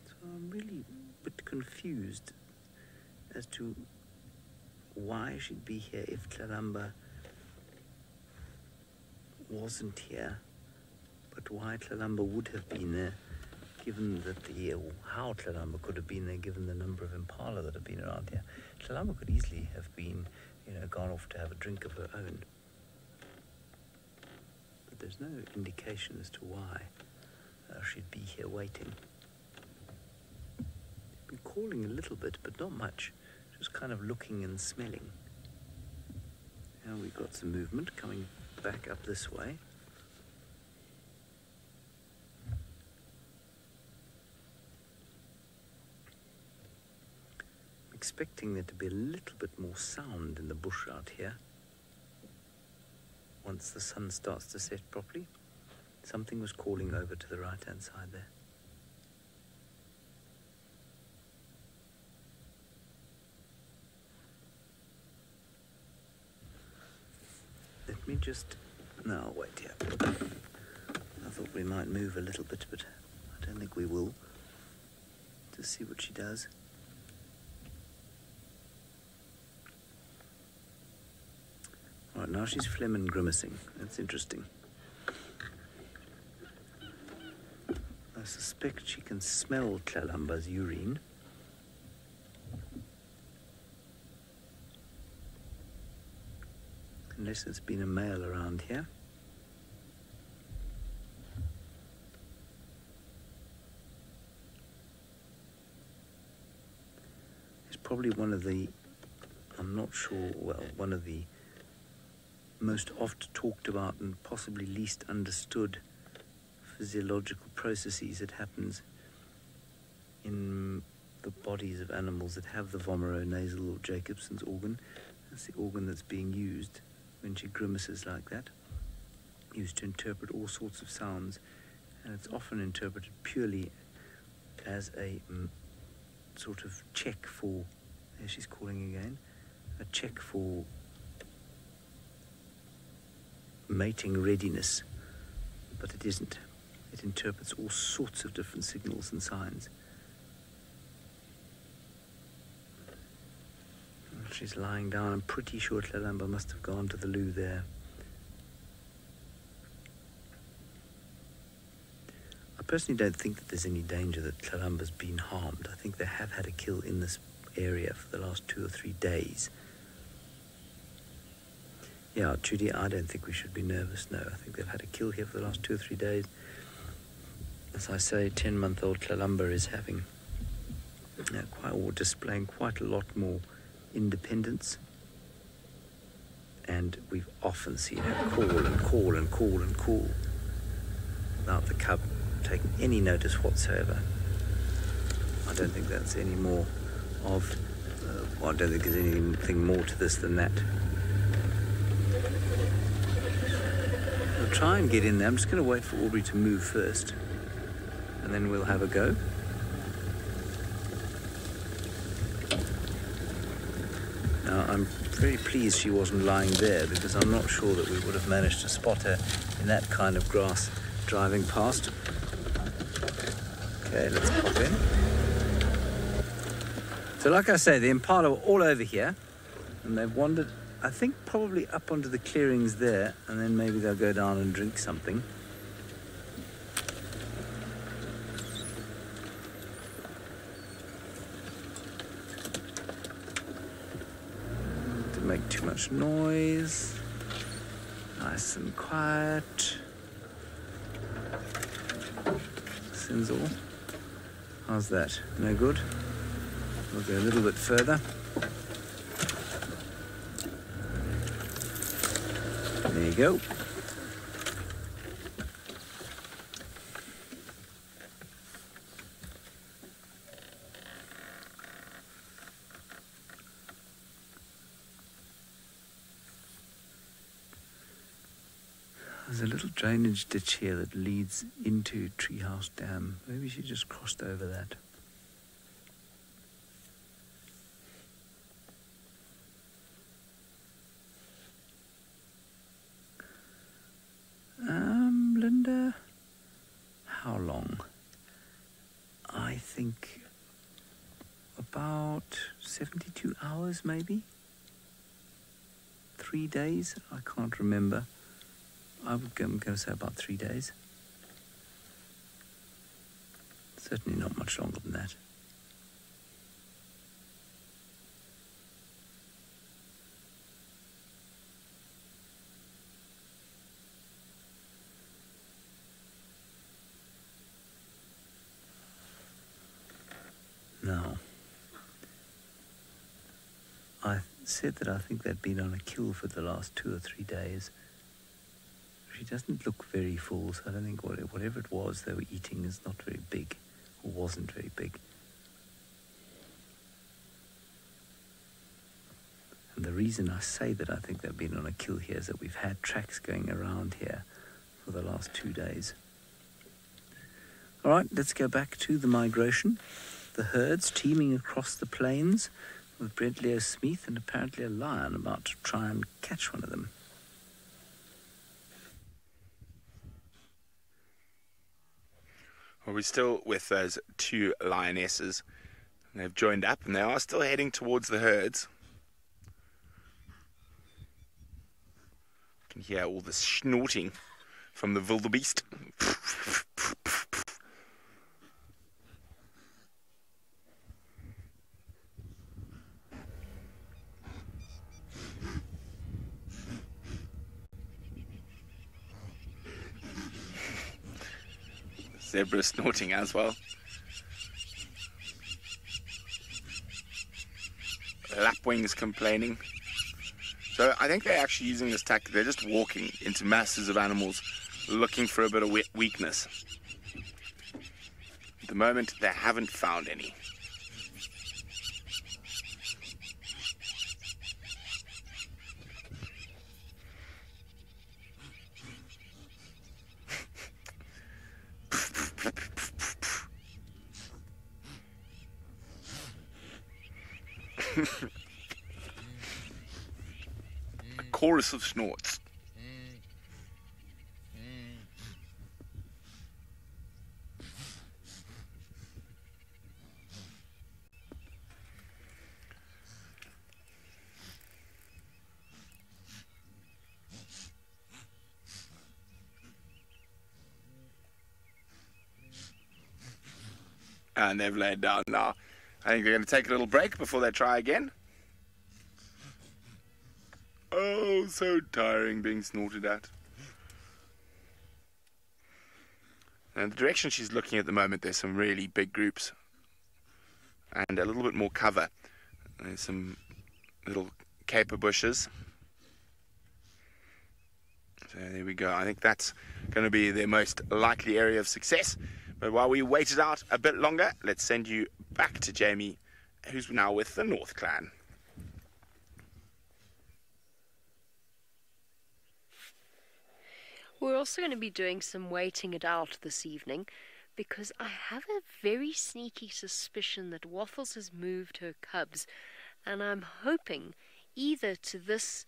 Speaker 3: So I'm really a bit confused as to why she'd be here if Tlalamba wasn't here, but why Tlalamba would have been there, given that or how Tlalamba could have been there given the number of Impala that have been around here. Tlalamba could easily have been, gone off to have a drink of her own. There's no indication as to why she'd be here waiting. Been calling a little bit, but not much. Just kind of looking and smelling. Now we've got some movement coming back up this way. I'm expecting there to be a little bit more sound in the bush out here. Once the sun starts to set properly. Something was calling over to the right-hand side there. Let me just... No, wait here. I thought we might move a little bit, but I don't think we will. Just see what she does. Right, now she's phlegm and grimacing. That's interesting. I suspect she can smell Tlalamba's urine. unless it's been a male around here. It's probably one of the, I'm not sure, well, one of the most oft talked about and possibly least understood physiological processes that happens in the bodies of animals that have the vomeronasal or Jacobson's organ. That's the organ that's being used when she grimaces like that, used to interpret all sorts of sounds, and it's often interpreted purely as a sort of check for, there she's calling again, a check for mating readiness, but it isn't. It interprets all sorts of different signals and signs. She's lying down. I'm pretty sure Tlalamba must have gone to the loo there. I personally don't think that there's any danger that Tlalamba's been harmed. I think they have had a kill in this area for the last 2 or 3 days. Yeah, Judy, I don't think we should be nervous, no. I think they've had a kill here for the last 2 or 3 days. As I say, 10-month-old Tlalamba is having, displaying quite a lot more independence. And we've often seen her call and call and call and call without the cub taking any notice whatsoever. I don't think that's any more of, I don't think there's anything more to this than that. We'll try and get in there. I'm just going to wait for Aubrey to move first, and then we'll have a go. Now, I'm very pleased she wasn't lying there, because I'm not sure that we would have managed to spot her in that kind of grass driving past. Okay, let's pop in. So like I say, the impala were all over here, and they've wandered, I think, probably up onto the clearings there, and then maybe they'll go down and drink something. Didn't make too much noise. Nice and quiet. Sinzel. How's that? No good? We'll go a little bit further. There you go. There's a little drainage ditch here that leads into Treehouse Dam. Maybe she just crossed over that. Linda, how long? I think about 72 hours, maybe? 3 days? I can't remember. I'm going to say about 3 days. Certainly not much longer than that. Now, I said that I think they'd been on a kill for the last 2 or 3 days. She doesn't look very full, so I don't think whatever it was they were eating is not very big, or wasn't very big. And the reason I say that I think they've been on a kill here is that we've had tracks going around here for the last 2 days. All right, let's go back to the migration. The herds teeming across the plains with Brent Leo Smith and apparently a lion about to try and catch one of them.
Speaker 2: Well, we're still with those 2 lionesses. They've joined up and they are still heading towards the herds. You can hear all this snorting from the wildebeest. zebra snorting as well. Lapwings complaining. So I think they're actually using this tactic. They're just walking into masses of animals looking for a bit of weakness. At the moment, they haven't found any. A chorus of snorts. And they've laid down now. I think they're going to take a little break before they try again. Oh, so tiring being snorted at. And the direction she's looking at the moment, there's some really big groups. And a little bit more cover. There's some little caper bushes. So there we go. I think that's going to be their most likely area of success. But while we wait it out a bit longer, let's send you back to Jamie, who's now with the North Clan.
Speaker 5: We're also going to be doing some waiting it out this evening because I have a very sneaky suspicion that Waffles has moved her cubs, and I'm hoping either to this,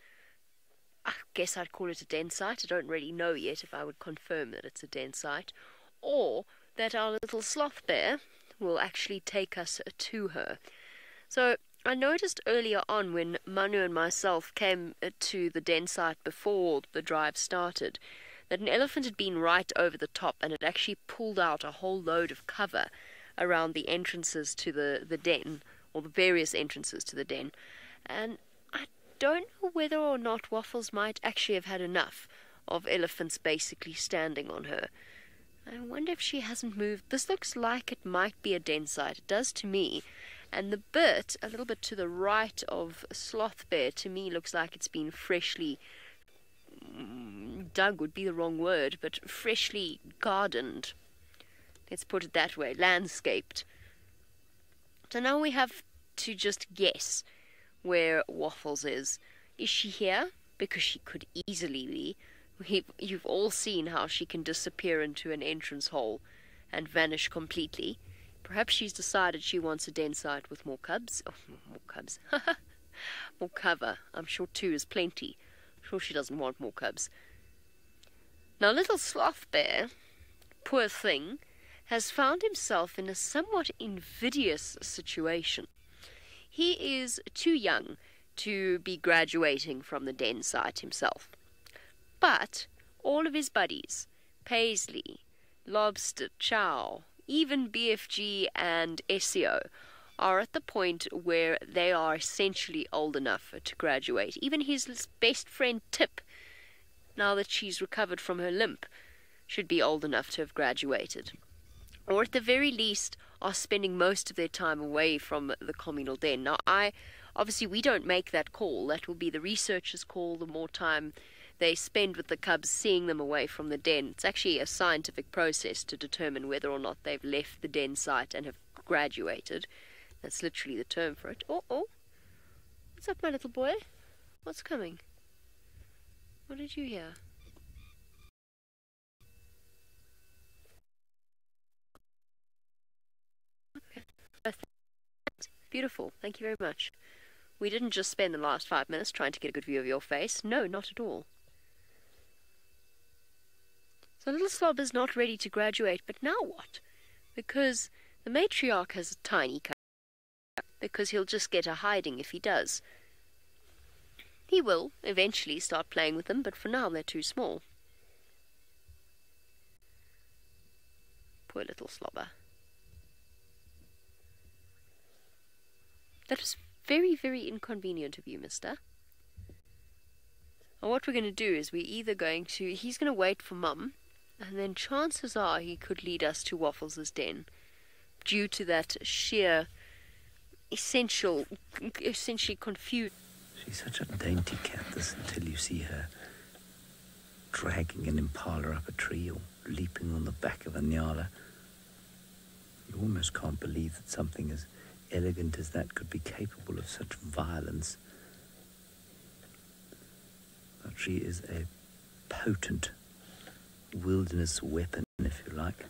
Speaker 5: I guess I'd call it a den site, I don't really know yet if I would confirm that it's a den site, or that our little sloth bear will actually take us to her. So I noticed earlier on when Manu and myself came to the den site before the drive started that an elephant had been right over the top and had actually pulled out a whole load of cover around the entrances to the den, or the various entrances to the den. And I don't know whether or not Waffles might actually have had enough of elephants basically standing on her. I wonder if she hasn't moved. This looks like it might be a den site. It does to me. And the bit, a little bit to the right of Sloth Bear, to me looks like it's been freshly dug would be the wrong word, but freshly gardened. Let's put it that way, landscaped. So now we have to just guess where Waffles is. Is she here? Because she could easily be. You've all seen how she can disappear into an entrance hole and vanish completely. Perhaps she's decided she wants a den site with more cubs. Oh, more cubs. More cover. I'm sure 2 is plenty. I'm sure she doesn't want more cubs. Now, little Sloth Bear, poor thing, has found himself in a somewhat invidious situation. He is too young to be graduating from the den site himself. But all of his buddies, Paisley, Lobster, Chow, even BFG and SEO, are at the point where they are essentially old enough to graduate. Even his best friend Tip, now that she's recovered from her limp, should be old enough to have graduated. Or at the very least are spending most of their time away from the communal den. Now, obviously we don't make that call. That will be the researchers' call. The more time they spend with the cubs, seeing them away from the den. It's actually a scientific process to determine whether or not they've left the den site and have graduated. That's literally the term for it. Oh, what's up, my little boy? What's coming? What did you hear? Okay. Beautiful. Thank you very much. We didn't just spend the last 5 minutes trying to get a good view of your face. No, not at all. So little Slob is not ready to graduate, but now what? Because the matriarch has a tiny cub, because he'll just get a hiding if he does. He will eventually start playing with them, but for now they're too small. Poor little Slobber. That was very, very inconvenient of you, mister. And what we're going to do is he's going to wait for Mum And then chances are he could lead us to Waffles' den, due to that sheer, essentially confused.
Speaker 3: She's such a dainty cat, this, until you see her dragging an impala up a tree or leaping on the back of a nyala. You almost can't believe that something as elegant as that could be capable of such violence. But she is a potent wilderness weapon, if you like.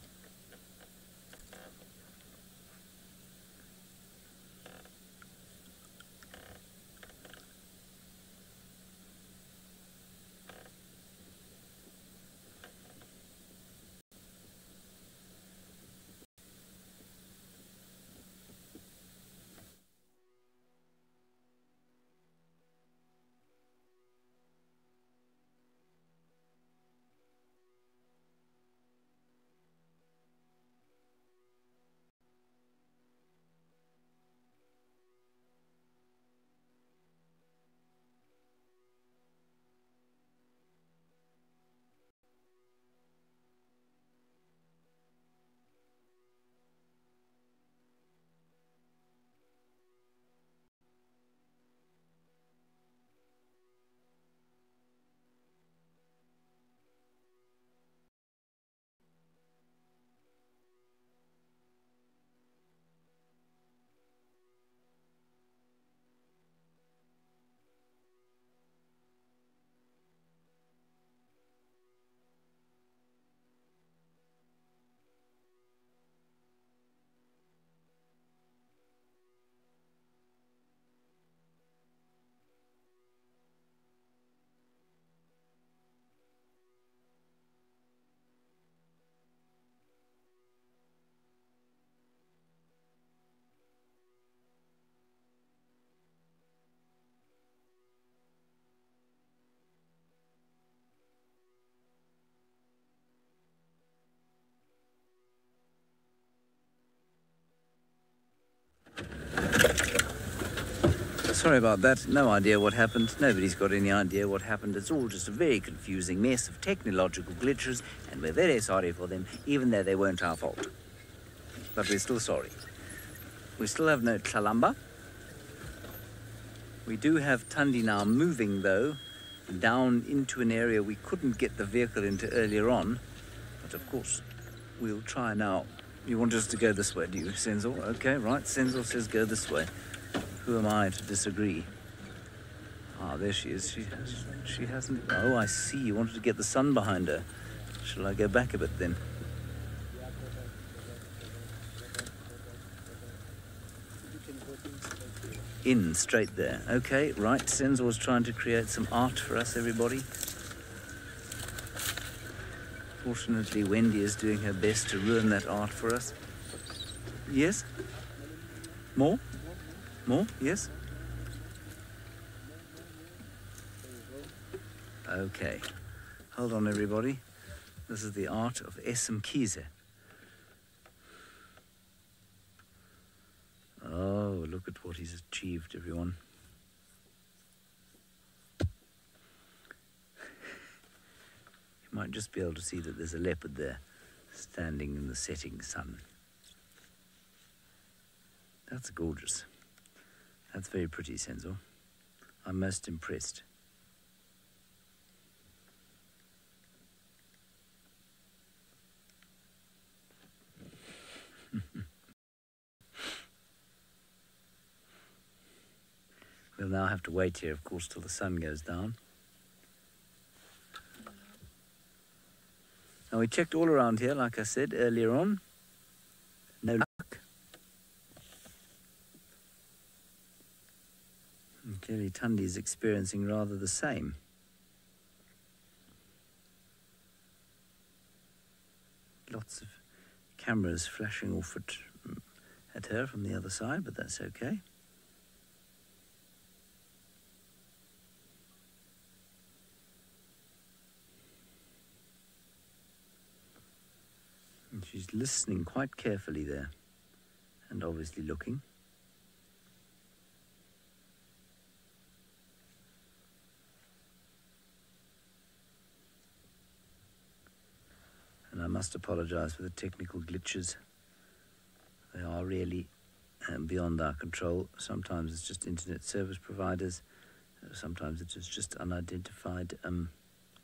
Speaker 3: Sorry about that. No idea what happened. Nobody's got any idea what happened. It's all just a very confusing mess of technological glitches, and we're very sorry for them, even though they weren't our fault. But we're still sorry. We still have no Tlalamba. We do have Tundi now moving, though, down into an area we couldn't get the vehicle into earlier on. But, of course, we'll try now. You want us to go this way, do you, Senzo? Okay, right. Senzo says go this way. Who am I to disagree? Ah, there she is. She hasn't... Oh, I see. You wanted to get the sun behind her. Shall I go back a bit, then? In, straight there. Okay, right. Senzo was trying to create some art for us, everybody. Fortunately, Wendy is doing her best to ruin that art for us. Yes? More? More? Yes? Okay. Hold on, everybody. This is the art of Esimkize. Oh, look at what he's achieved, everyone. You might just be able to see that there's a leopard there, standing in the setting sun. That's gorgeous. That's very pretty, Senzo. I'm most impressed. We'll now have to wait here, of course, till the sun goes down. Now, we checked all around here, like I said earlier on. No luck. And clearly, Tundi is experiencing rather the same. Lots of cameras flashing off at her from the other side, but that's okay. And she's listening quite carefully there, and obviously looking. must apologise for the technical glitches. They are really beyond our control. Sometimes it's just internet service providers. Sometimes it's just unidentified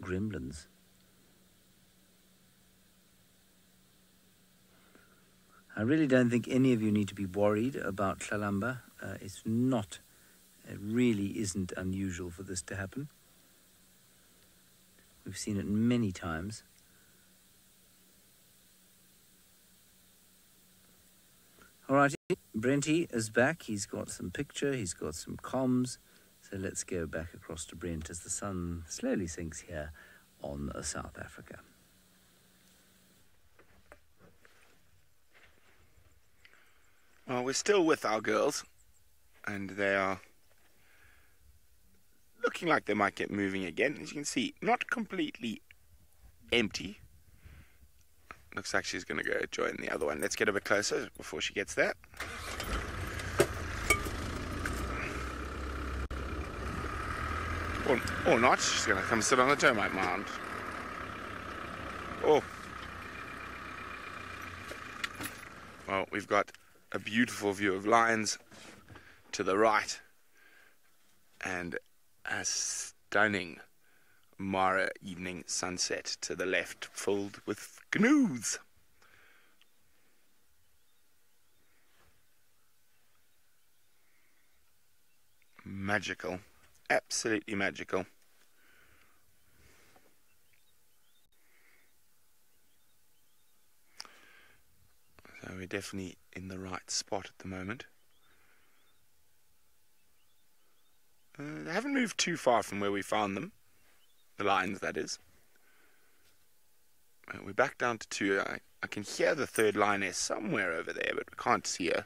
Speaker 3: gremlins. I really don't think any of you need to be worried about Tlalamba. It really isn't unusual for this to happen. We've seen it many times. All right, Brenty is back. He's got some picture, he's got some comms. So let's go back across to Brent as the sun slowly sinks here on South Africa.
Speaker 2: Well, we're still with our girls, and they are looking like they might get moving again. As you can see, not completely empty. Looks like she's going to go join the other one. Let's get a bit closer before she gets there. Or not. She's going to come sit on the termite mound. Oh. Well, we've got a beautiful view of lions to the right and a stunning Mara evening sunset to the left, filled with canoes. Magical, absolutely magical. So we're definitely in the right spot at the moment. They haven't moved too far from where we found them. The lions, that is. We're back down to 2. I can hear the third lioness somewhere over there, but we can't see her.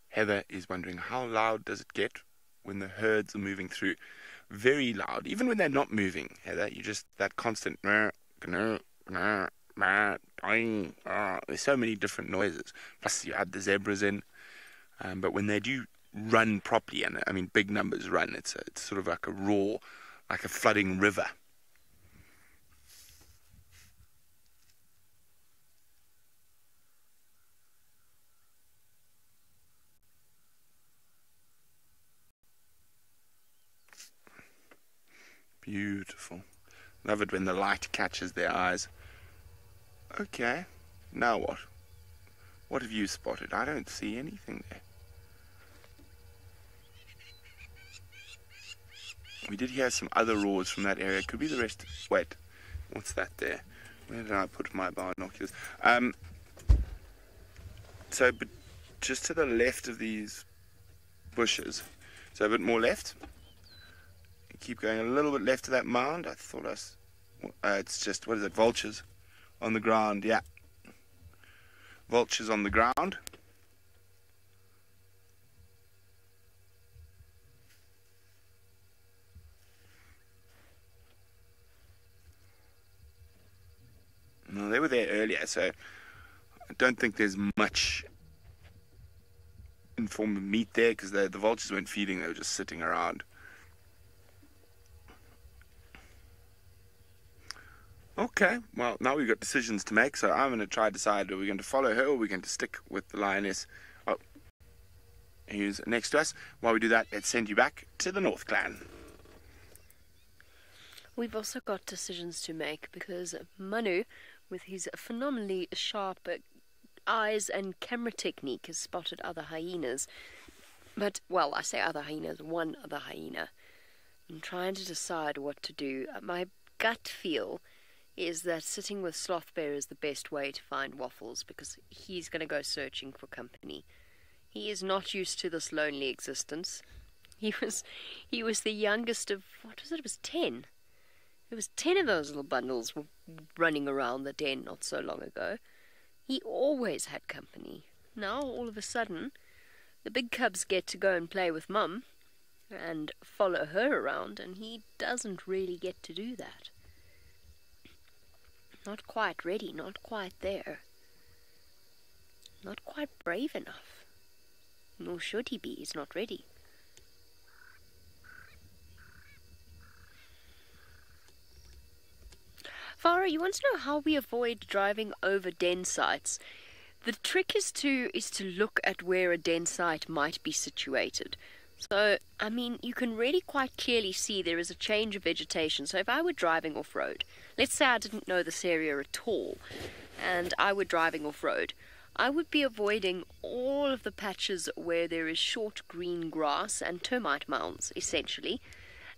Speaker 2: Heather is wondering, how loud does it get when the herds are moving through? Very loud. Even when they're not moving, Heather, you just, that constant, there's so many different noises. Plus you add the zebras in. But when they do run properly, and I mean big numbers run, it's sort of like a roar, like a flooding river. Beautiful. Love it when the light catches their eyes. Okay, now what? What have you spotted? I don't see anything there. We did hear some other roars from that area. Could be the rest. Wait, what's that there? Where did I put my binoculars? So, but just to the left of these bushes, so a bit more left. Keep going a little bit left of that mound. I thought it's just, what is it, vultures on the ground. Yeah, vultures on the ground. No, they were there earlier, so I don't think there's much in form of meat there, because the vultures weren't feeding, they were just sitting around. Okay, well, now we've got decisions to make, so I'm going to try to decide, are we going to follow her or are we going to stick with the lioness? Oh, who's next to us. While we do that, let's send you back to the North Clan.
Speaker 5: We've also got decisions to make, because Manu, with his phenomenally sharp eyes and camera technique, has spotted other hyenas. But, well, I say other hyenas, one other hyena. I'm trying to decide what to do. My gut feel is that sitting with Sloth Bear is the best way to find Waffles, because he's going to go searching for company. He is not used to this lonely existence. He was the youngest of, what was it? It was 10. It was 10 of those little bundles were running around the den not so long ago. He always had company. Now, all of a sudden, the big cubs get to go and play with Mum, and follow her around, and he doesn't really get to do that. Not quite ready, not quite there. Not quite brave enough. Nor should he be, he's not ready. Farah, you want to know how we avoid driving over den sites? The trick is to look at where a den site might be situated. So, I mean, you can really quite clearly see there is a change of vegetation. So if I were driving off-road, let's say I didn't know this area at all, and I were driving off-road, I would be avoiding all of the patches where there is short green grass and termite mounds, essentially.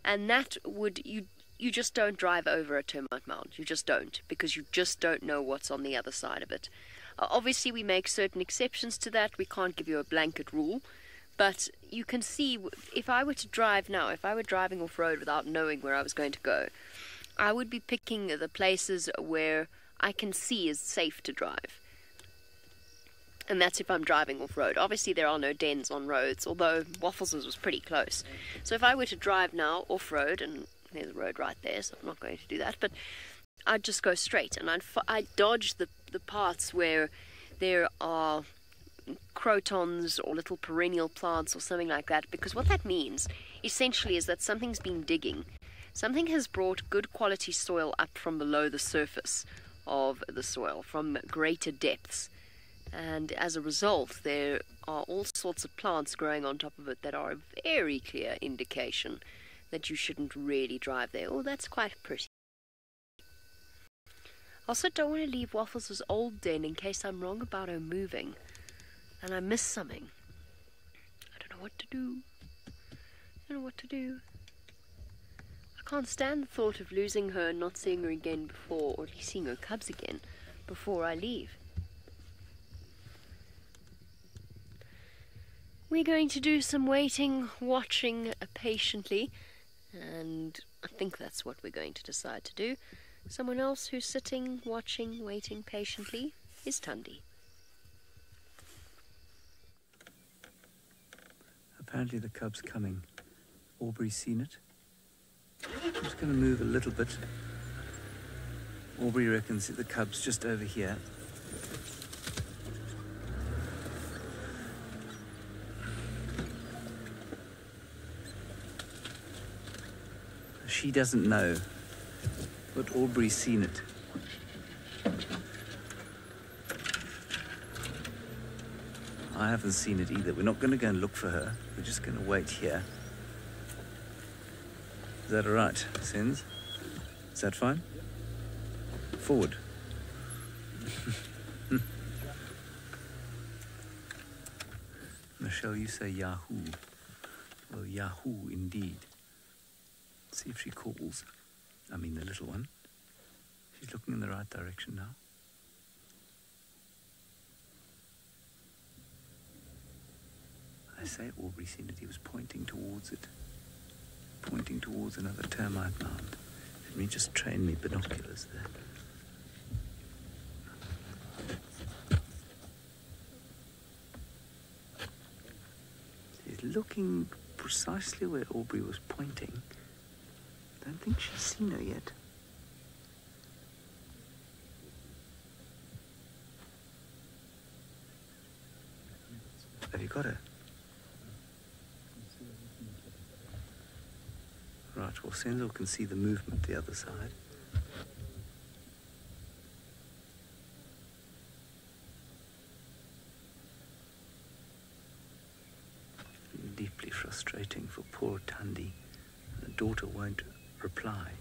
Speaker 5: And that would, you just don't drive over a termite mound. You just don't, because you just don't know what's on the other side of it. Obviously, we make certain exceptions to that. We can't give you a blanket rule. But you can see, if I were to drive now, if I were driving off-road without knowing where I was going to go, I would be picking the places where I can see is safe to drive. And that's if I'm driving off-road. Obviously, there are no dens on roads, although Waffles' was pretty close. So if I were to drive now off-road, and there's a road right there, so I'm not going to do that, but I'd just go straight, and I'd dodge the parts where there are crotons or little perennial plants or something like that, because what that means essentially is that something's been digging. Something has brought good quality soil up from below the surface of the soil, from greater depths. And as a result, there are all sorts of plants growing on top of it that are a very clear indication that you shouldn't really drive there. Oh, that's quite pretty. Also, don't want to leave Waffles' old den in case I'm wrong about her moving and I miss something. I don't know what to do. I don't know what to do. I can't stand the thought of losing her and not seeing her again before, or at least seeing her cubs again before I leave. We're going to do some waiting, watching patiently, and I think that's what we're going to decide to do. Someone else who's sitting, watching, waiting patiently is Tundi.
Speaker 3: Apparently the cub's coming. Aubrey's seen it. I'm just going to move a little bit. Aubrey reckons that the cub's just over here. She doesn't know, but Aubrey's seen it. I haven't seen it either. We're not going to go and look for her. We're just going to wait here. Is that all right, Sins? Is that fine? Forward. Michelle, you say Yahoo. Well, Yahoo indeed. See if she calls. I mean the little one. She's looking in the right direction now. I say Aubrey seen it. He was pointing towards it. Pointing towards another termite mound. Let me just train me binoculars there. She's looking precisely where Aubrey was pointing. I don't think she's seen her yet. Have you got her? Right, well, Senzo can see the movement the other side. Deeply frustrating for poor Tundi. The daughter won't reply.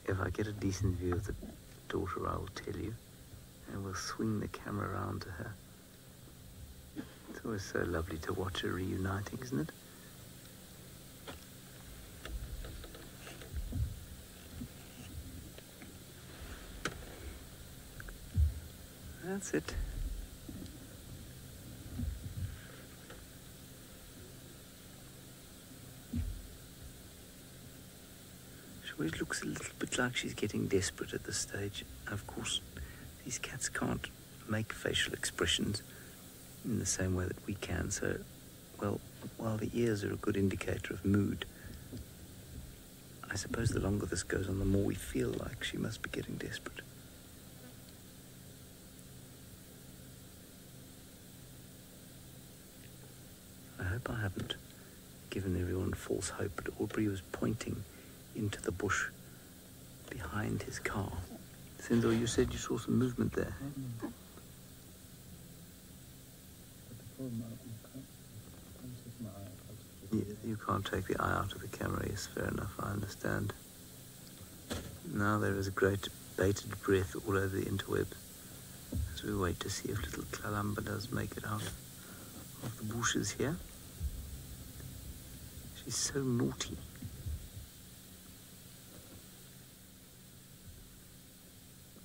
Speaker 3: If I get a decent view of the daughter, I will tell you, and we'll swing the camera around to her. It's always so lovely to watch her reuniting, isn't it? That's it. always looks a little bit like she's getting desperate at this stage. Of course, these cats can't make facial expressions in the same way that we can, so, well, while the ears are a good indicator of mood, I suppose the longer this goes on, the more we feel like she must be getting desperate. I hope I haven't given everyone false hope, but Aubrey was pointing into the bush behind his car. Sindor, you said you saw some movement there.
Speaker 4: But the problem, I can't take my eye out of it.
Speaker 3: You can't take the eye out of the camera, yes, fair enough, I understand. Now there is a great bated breath all over the interweb as we wait to see if little Kalamba does make it out of the bushes here. She's so naughty.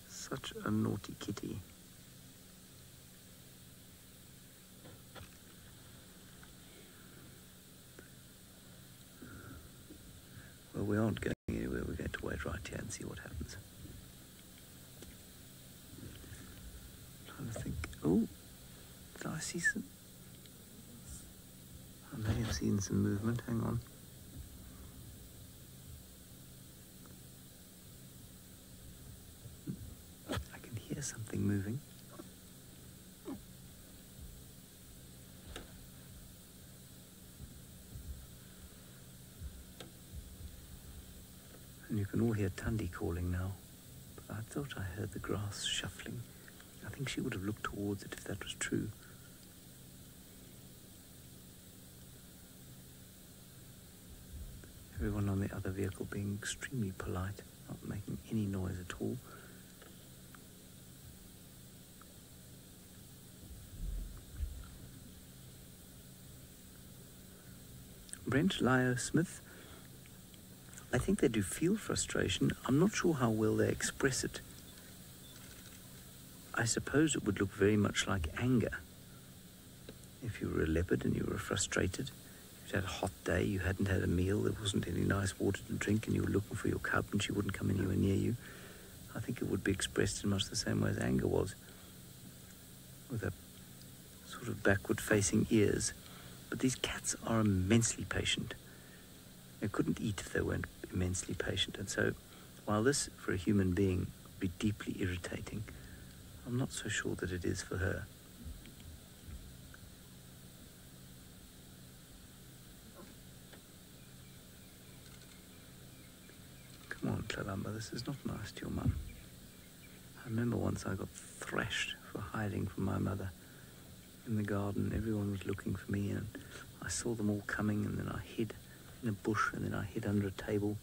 Speaker 3: Such a naughty kitty. Well, we aren't going anywhere. We're going to wait right here and see what happens. I'm trying to think. Oh, did I see some? I may have seen some movement. Hang on. I can hear something moving. And you can all hear Tundi calling now. But I thought I heard the grass shuffling. I think she would have looked towards it if that was true. Everyone on the other vehicle being extremely polite, not making any noise at all. Brent, Lyle, Smith, I think they do feel frustration. I'm not sure how well they express it. I suppose it would look very much like anger. If you were a leopard and you were frustrated, you'd had a hot day, you hadn't had a meal, there wasn't any nice water to drink, and you were looking for your cub and she wouldn't come anywhere near you, I think it would be expressed in much the same way as anger was, with a sort of backward-facing ears. But these cats are immensely patient. They couldn't eat if they weren't immensely patient, and so while this, for a human being, would be deeply irritating, I'm not so sure that it is for her. Come on, Kalamba, this is not nice to your mum. I remember once I got thrashed for hiding from my mother in the garden. Everyone was looking for me, and I saw them all coming, and then I hid in a bush, and then I hid under a table.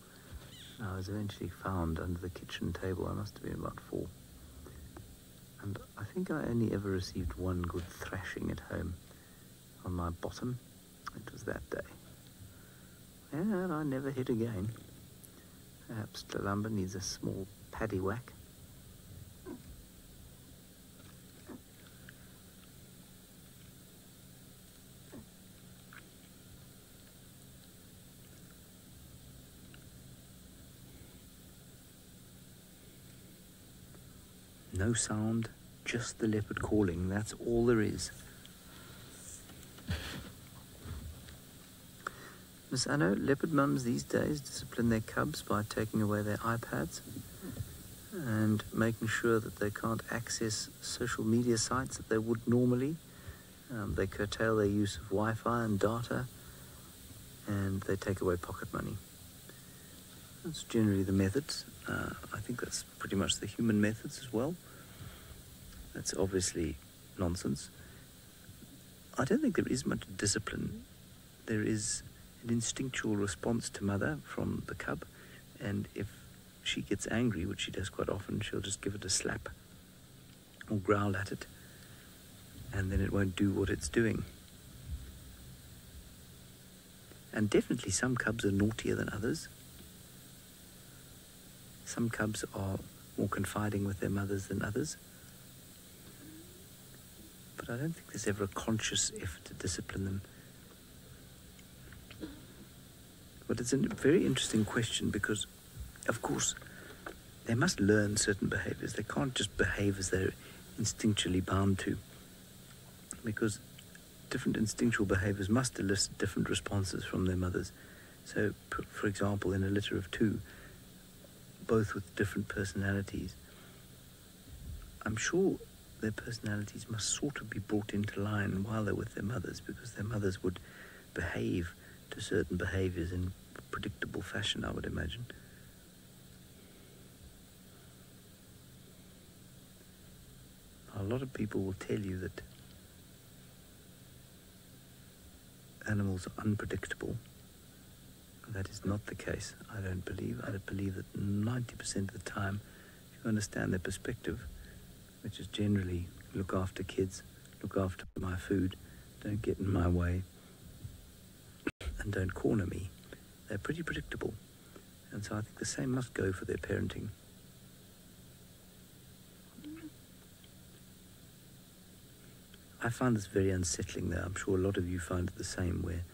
Speaker 3: And I was eventually found under the kitchen table. I must have been about 4. And I think I only ever received one good thrashing at home on my bottom. It was that day. And I never hit again. Perhaps Kalamba needs a small paddy whack. No sound, just the leopard calling. That's all there is. Miss Anno, leopard mums these days discipline their cubs by taking away their iPads and making sure that they can't access social media sites that they would normally. They curtail their use of Wi-Fi and data, and they take away pocket money. That's generally the methods. I think that's pretty much the human methods as well. That's obviously nonsense. I don't think there is much discipline. There is an instinctual response to mother from the cub, and if she gets angry, which she does quite often, she'll just give it a slap or growl at it, and then it won't do what it's doing. And definitely some cubs are naughtier than others. Some cubs are more confiding with their mothers than others. But I don't think there's ever a conscious effort to discipline them. But it's a very interesting question, because of course, they must learn certain behaviours. They can't just behave as they're instinctually bound to, because different instinctual behaviours must elicit different responses from their mothers. So, for example, in a litter of two, both with different personalities, I'm sure their personalities must sort of be brought into line while they're with their mothers, because their mothers would behave to certain behaviours in predictable fashion, I would imagine. A lot of people will tell you that animals are unpredictable. That is not the case, I don't believe. I believe that 90% of the time, if you understand their perspective, which is generally look after kids, look after my food, don't get in my way, and don't corner me, they're pretty predictable. And so I think the same must go for their parenting. I find this very unsettling though. I'm sure a lot of you find it the same, where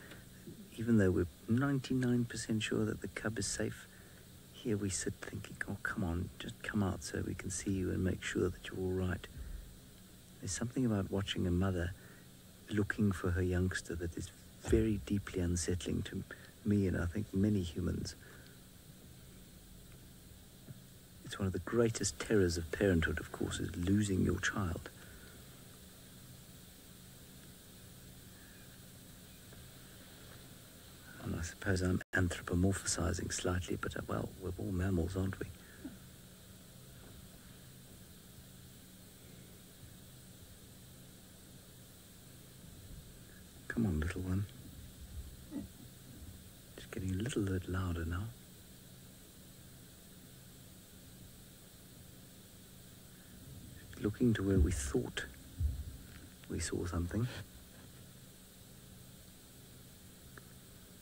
Speaker 3: even though we're 99% sure that the cub is safe, here we sit thinking, oh, come on, just come out so we can see you and make sure that you're all right. There's something about watching a mother looking for her youngster that is very deeply unsettling to me, and I think many humans. It's one of the greatest terrors of parenthood, of course, is losing your child. And I suppose I'm anthropomorphizing slightly, but well, we're all mammals, aren't we? Come on, little one. Just getting a little bit louder now. Looking to where we thought we saw something.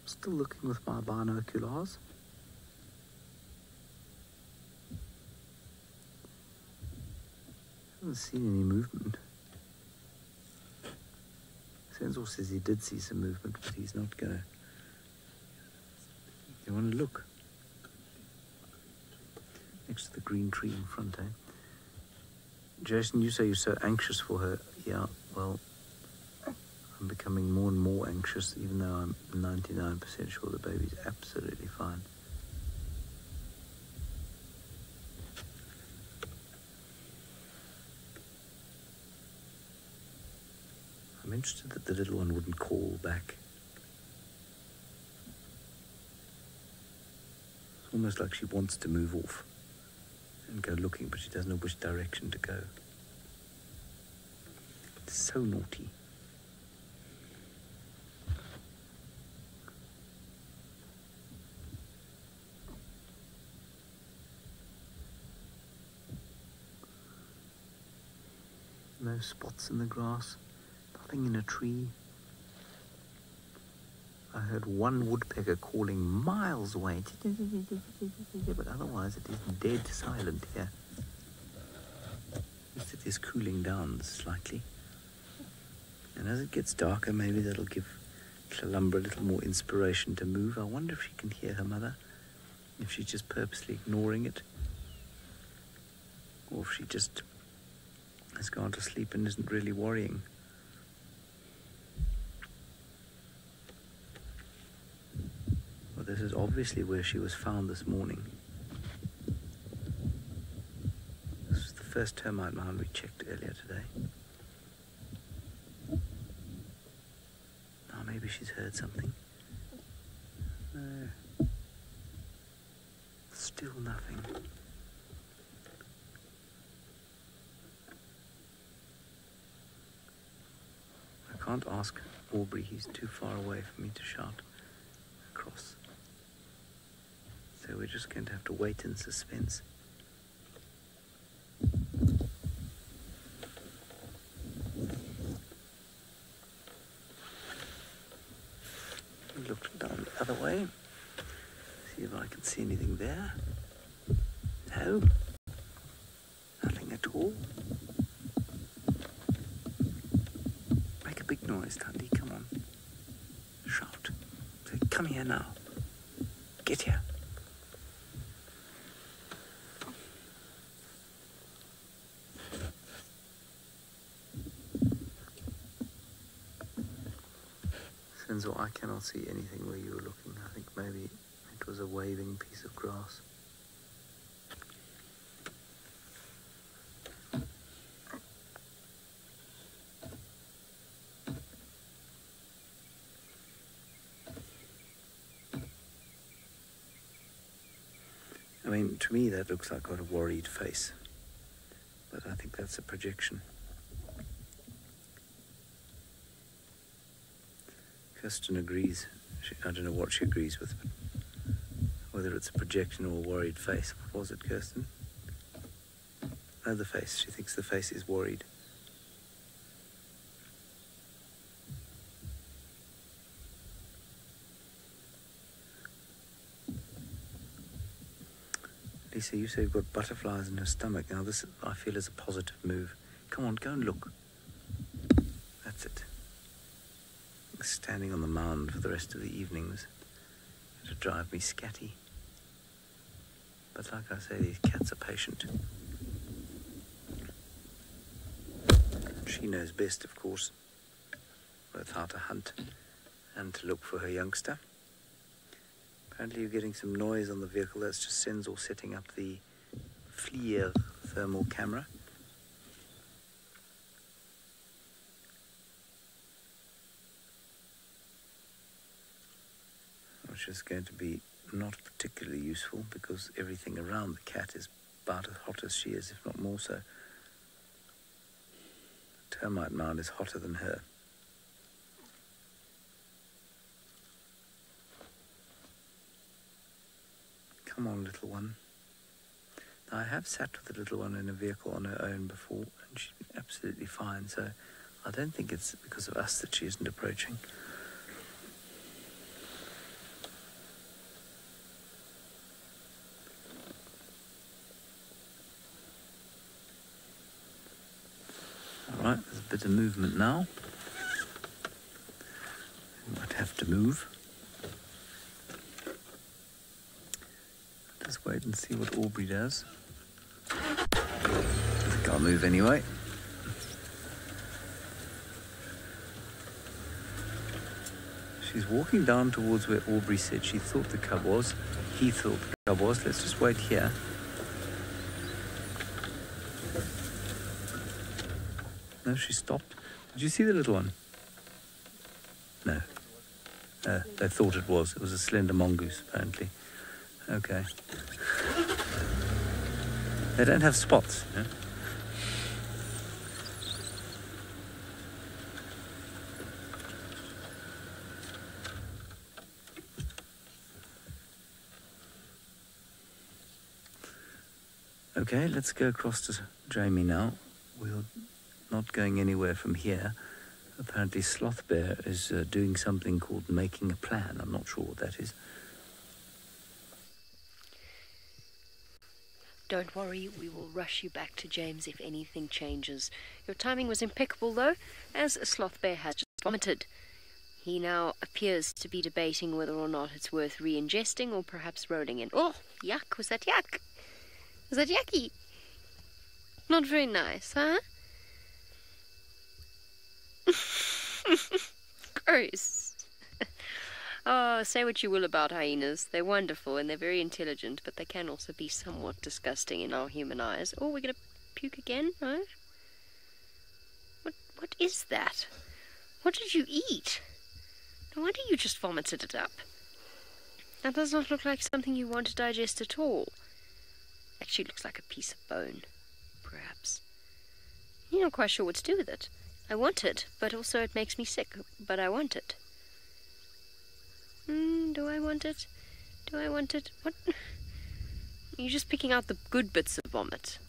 Speaker 3: Still looking with my binoculars. Haven't seen any movement. Sensor says he did see some movement, but he's not gonna. You want to look? Next to the green tree in front, eh? Jason, you say you're so anxious for her. Yeah, well, I'm becoming more and more anxious, even though I'm 99% sure the baby's absolutely fine. I'm interested that the little one wouldn't call back. It's almost like she wants to move off and go looking, but she doesn't know which direction to go. It's so naughty. No spots in the grass, nothing in a tree. I heard one woodpecker calling miles away, but otherwise it is dead silent here. At least it is cooling down slightly. And as it gets darker, maybe that'll give Chalumbra a little more inspiration to move. I wonder if she can hear her mother, if she's just purposely ignoring it, or if she just has gone to sleep and isn't really worrying. Well, this is obviously where she was found this morning. This was the first termite mound we checked earlier today. Now maybe she's heard something. No. Still nothing. I can't ask Aubrey, he's too far away for me to shout across. So we're just going to have to wait in suspense. Look down the other way, see if I can see anything there. No, nothing at all. Make a big noise, Tandy, come on. Shout. Say, come here now. Get here. Senzo, I cannot see anything where you were looking. I think maybe it was a waving piece of grass. I mean, to me that looks like got a worried face, but I think that's a projection. Kirsten agrees. I don't know what she agrees with, but whether it's a projection or a worried face. What was it, Kirsten? No, the face. She thinks the face is worried. Lisa, you say you've got butterflies in her stomach. Now this, I feel, is a positive move. Come on, go and look. That's it. Standing on the mound for the rest of the evening was to drive me scatty. But like I say, these cats are patient. She knows best, of course, both how to hunt and to look for her youngster. Apparently you're getting some noise on the vehicle. That's just Senzo setting up the FLIR thermal camera. Which is going to be not particularly useful because everything around the cat is about as hot as she is, if not more so. The termite mound is hotter than her. Come on, little one. Now, I have sat with a little one in a vehicle on her own before, and she's been absolutely fine, so I don't think it's because of us that she isn't approaching. All right, there's a bit of movement now. We might have to move. Just wait and see what Aubrey does. I think I'll move anyway. She's walking down towards where Aubrey said she thought the cub was. He thought the cub was. Let's just wait here. No, she stopped. Did you see the little one? No. They thought it was. It was a slender mongoose, apparently. Okay. They don't have spots, you know? Okay, let's go across to Jamie now. We're not going anywhere from here. Apparently Sloth Bear is doing something called making a plan. I'm not sure what that is.
Speaker 5: Don't worry, we will rush you back to James if anything changes. Your timing was impeccable, though, as Sloth Bear has just vomited. He now appears to be debating whether or not it's worth re-ingesting or perhaps rolling in. Oh, yuck, was that yuck? Was that yucky? Not very nice, huh? Gross. Oh, say what you will about hyenas. They're wonderful and they're very intelligent, but they can also be somewhat disgusting in our human eyes. Oh, we're going to puke again, right? What is that? What did you eat? No wonder you just vomited it up. That does not look like something you want to digest at all. Actually looks like a piece of bone, perhaps. You're not quite sure what to do with it. I want it, but also it makes me sick, but I want it. Do I want it? Do I want it? What? You're just picking out the good bits of vomit.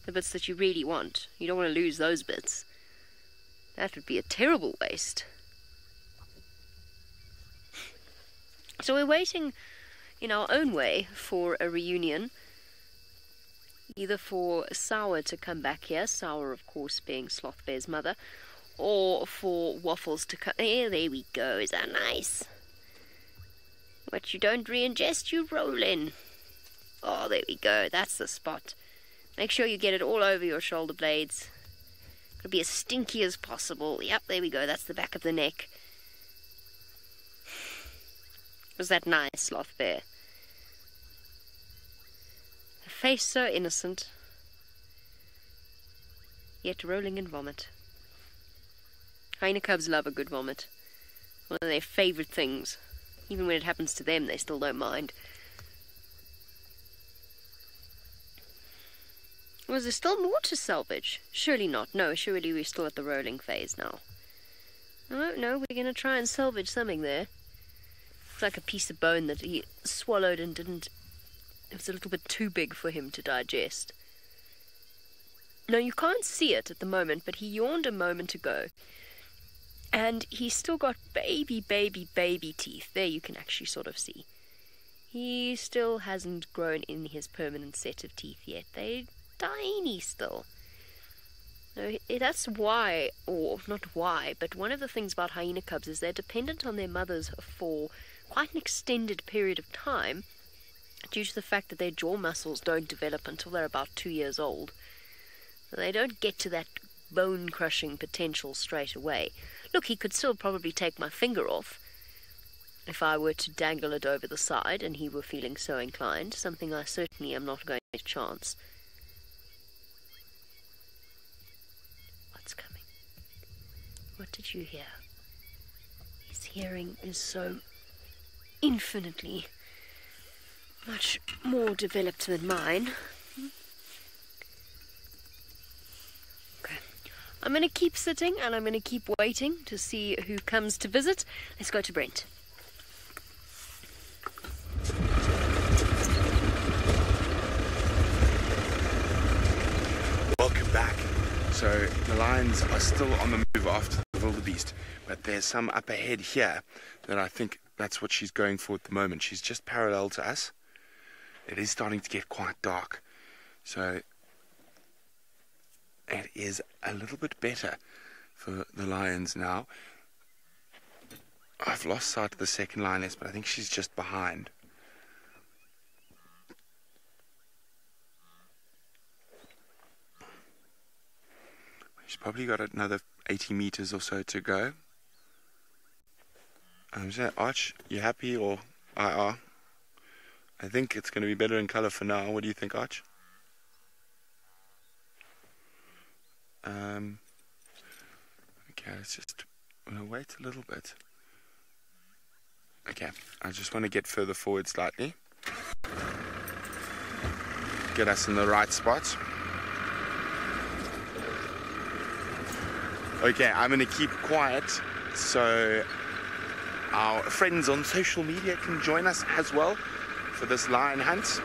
Speaker 5: The bits that you really want. You don't want to lose those bits. That would be a terrible waste. So we're waiting in our own way for a reunion. Either for Sour to come back here, Sour of course being Sloth Bear's mother, or for Waffles to come. There we go. Is that nice? What you don't re-ingest, you roll in. Oh, there we go. That's the spot. Make sure you get it all over your shoulder blades. Gotta be as stinky as possible. Yep, there we go. That's the back of the neck. Was that nice, sloth bear? Her face so innocent, yet rolling in vomit. Hyena cubs love a good vomit. One of their favourite things. Even when it happens to them, they still don't mind. Was there still more to salvage? Surely not. No, surely we're still at the rolling phase now. Oh, no, we're going to try and salvage something there. It's like a piece of bone that he swallowed and didn't... It was a little bit too big for him to digest. No, you can't see it at the moment, but he yawned a moment ago. And he's still got baby teeth. There you can actually sort of see. He still hasn't grown in his permanent set of teeth yet. They're tiny still. No, that's why, or not why, but one of the things about hyena cubs is they're dependent on their mothers for quite an extended period of time due to the fact that their jaw muscles don't develop until they're about 2 years old. They don't get to that bone-crushing potential straight away. Look, he could still probably take my finger off if I were to dangle it over the side and he were feeling so inclined, something I certainly am not going to chance. What's coming? What did you hear? His hearing is so infinitely much more developed than mine. I'm going to keep sitting and I'm going to keep waiting to see who comes to visit. Let's go to Brent.
Speaker 2: Welcome back. So the lions are still on the move after the wildebeest, but there's some up ahead here that I think that's what she's going for at the moment. She's just parallel to us. It is starting to get quite dark, so it is a little bit better for the lions now. I've lost sight of the second lioness, but I think she's just behind. She's probably got another 80 meters or so to go. I'm saying, Arch, you happy or I think it's going to be better in color for now. What do you think, Arch? Okay, let's just wait a little bit. Okay, I just want to get further forward slightly. Get us in the right spot. Okay, I'm going to keep quiet so our friends on social media can join us as well for this lion hunt.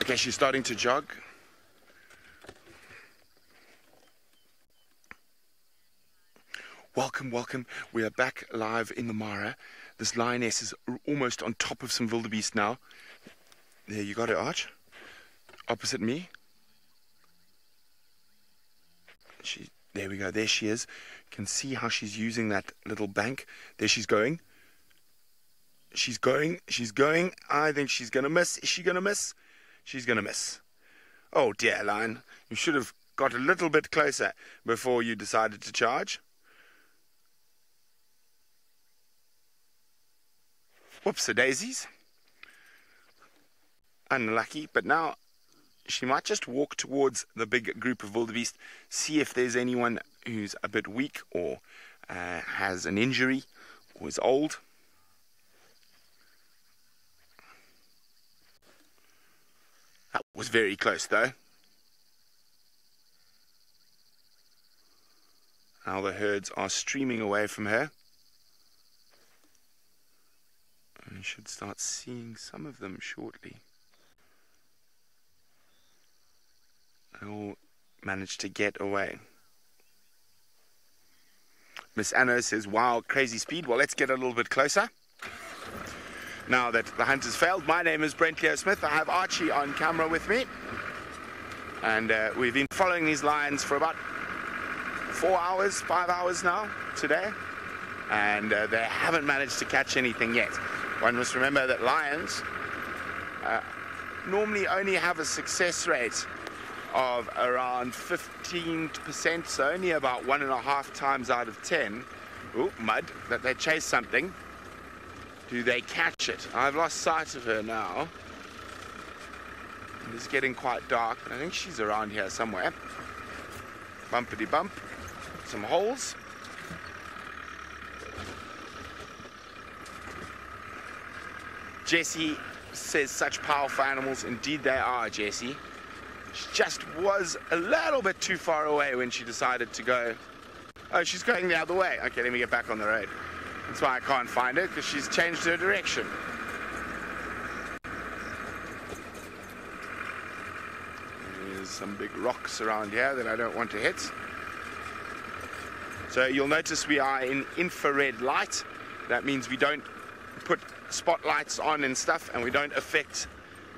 Speaker 2: Okay, she's starting to jog. Welcome, welcome. We are back live in the Mara. This lioness is almost on top of some wildebeest now. There, you got it, Arch. Opposite me. There we go. There she is. You can see how she's using that little bank. There she's going. She's going. She's going. I think she's going to miss. Is she going to miss? She's going to miss. Oh dear, lion. You should have got a little bit closer before you decided to charge. Whoops-a-daisies. Unlucky, but now she might just walk towards the big group of wildebeest, see if there's anyone who's a bit weak or has an injury or is old. That was very close, though. Now the herds are streaming away from her. And we should start seeing some of them shortly. They all managed to get away. Miss Anna says, wow, crazy speed. Well, let's get a little bit closer. Now that the hunt has failed, my name is Brent Smith. I have Archie on camera with me. And we've been following these lions for about 4 hours, 5 hours now today. and they haven't managed to catch anything yet. One must remember that lions normally only have a success rate of around 15%, so only about 1.5 times out of 10, mud, that they chase something. Do they catch it? I've lost sight of her now. It's getting quite dark, but I think she's around here somewhere. Bumpity bump, some holes. Jessie says such powerful animals. Indeed they are, Jessie. She just was a little bit too far away when she decided to go. Oh, she's going the other way. Okay, let me get back on the road. That's why I can't find her, because she's changed her direction. There's some big rocks around here that I don't want to hit. So you'll notice we are in infrared light. That means we don't put spotlights on and stuff, and we don't affect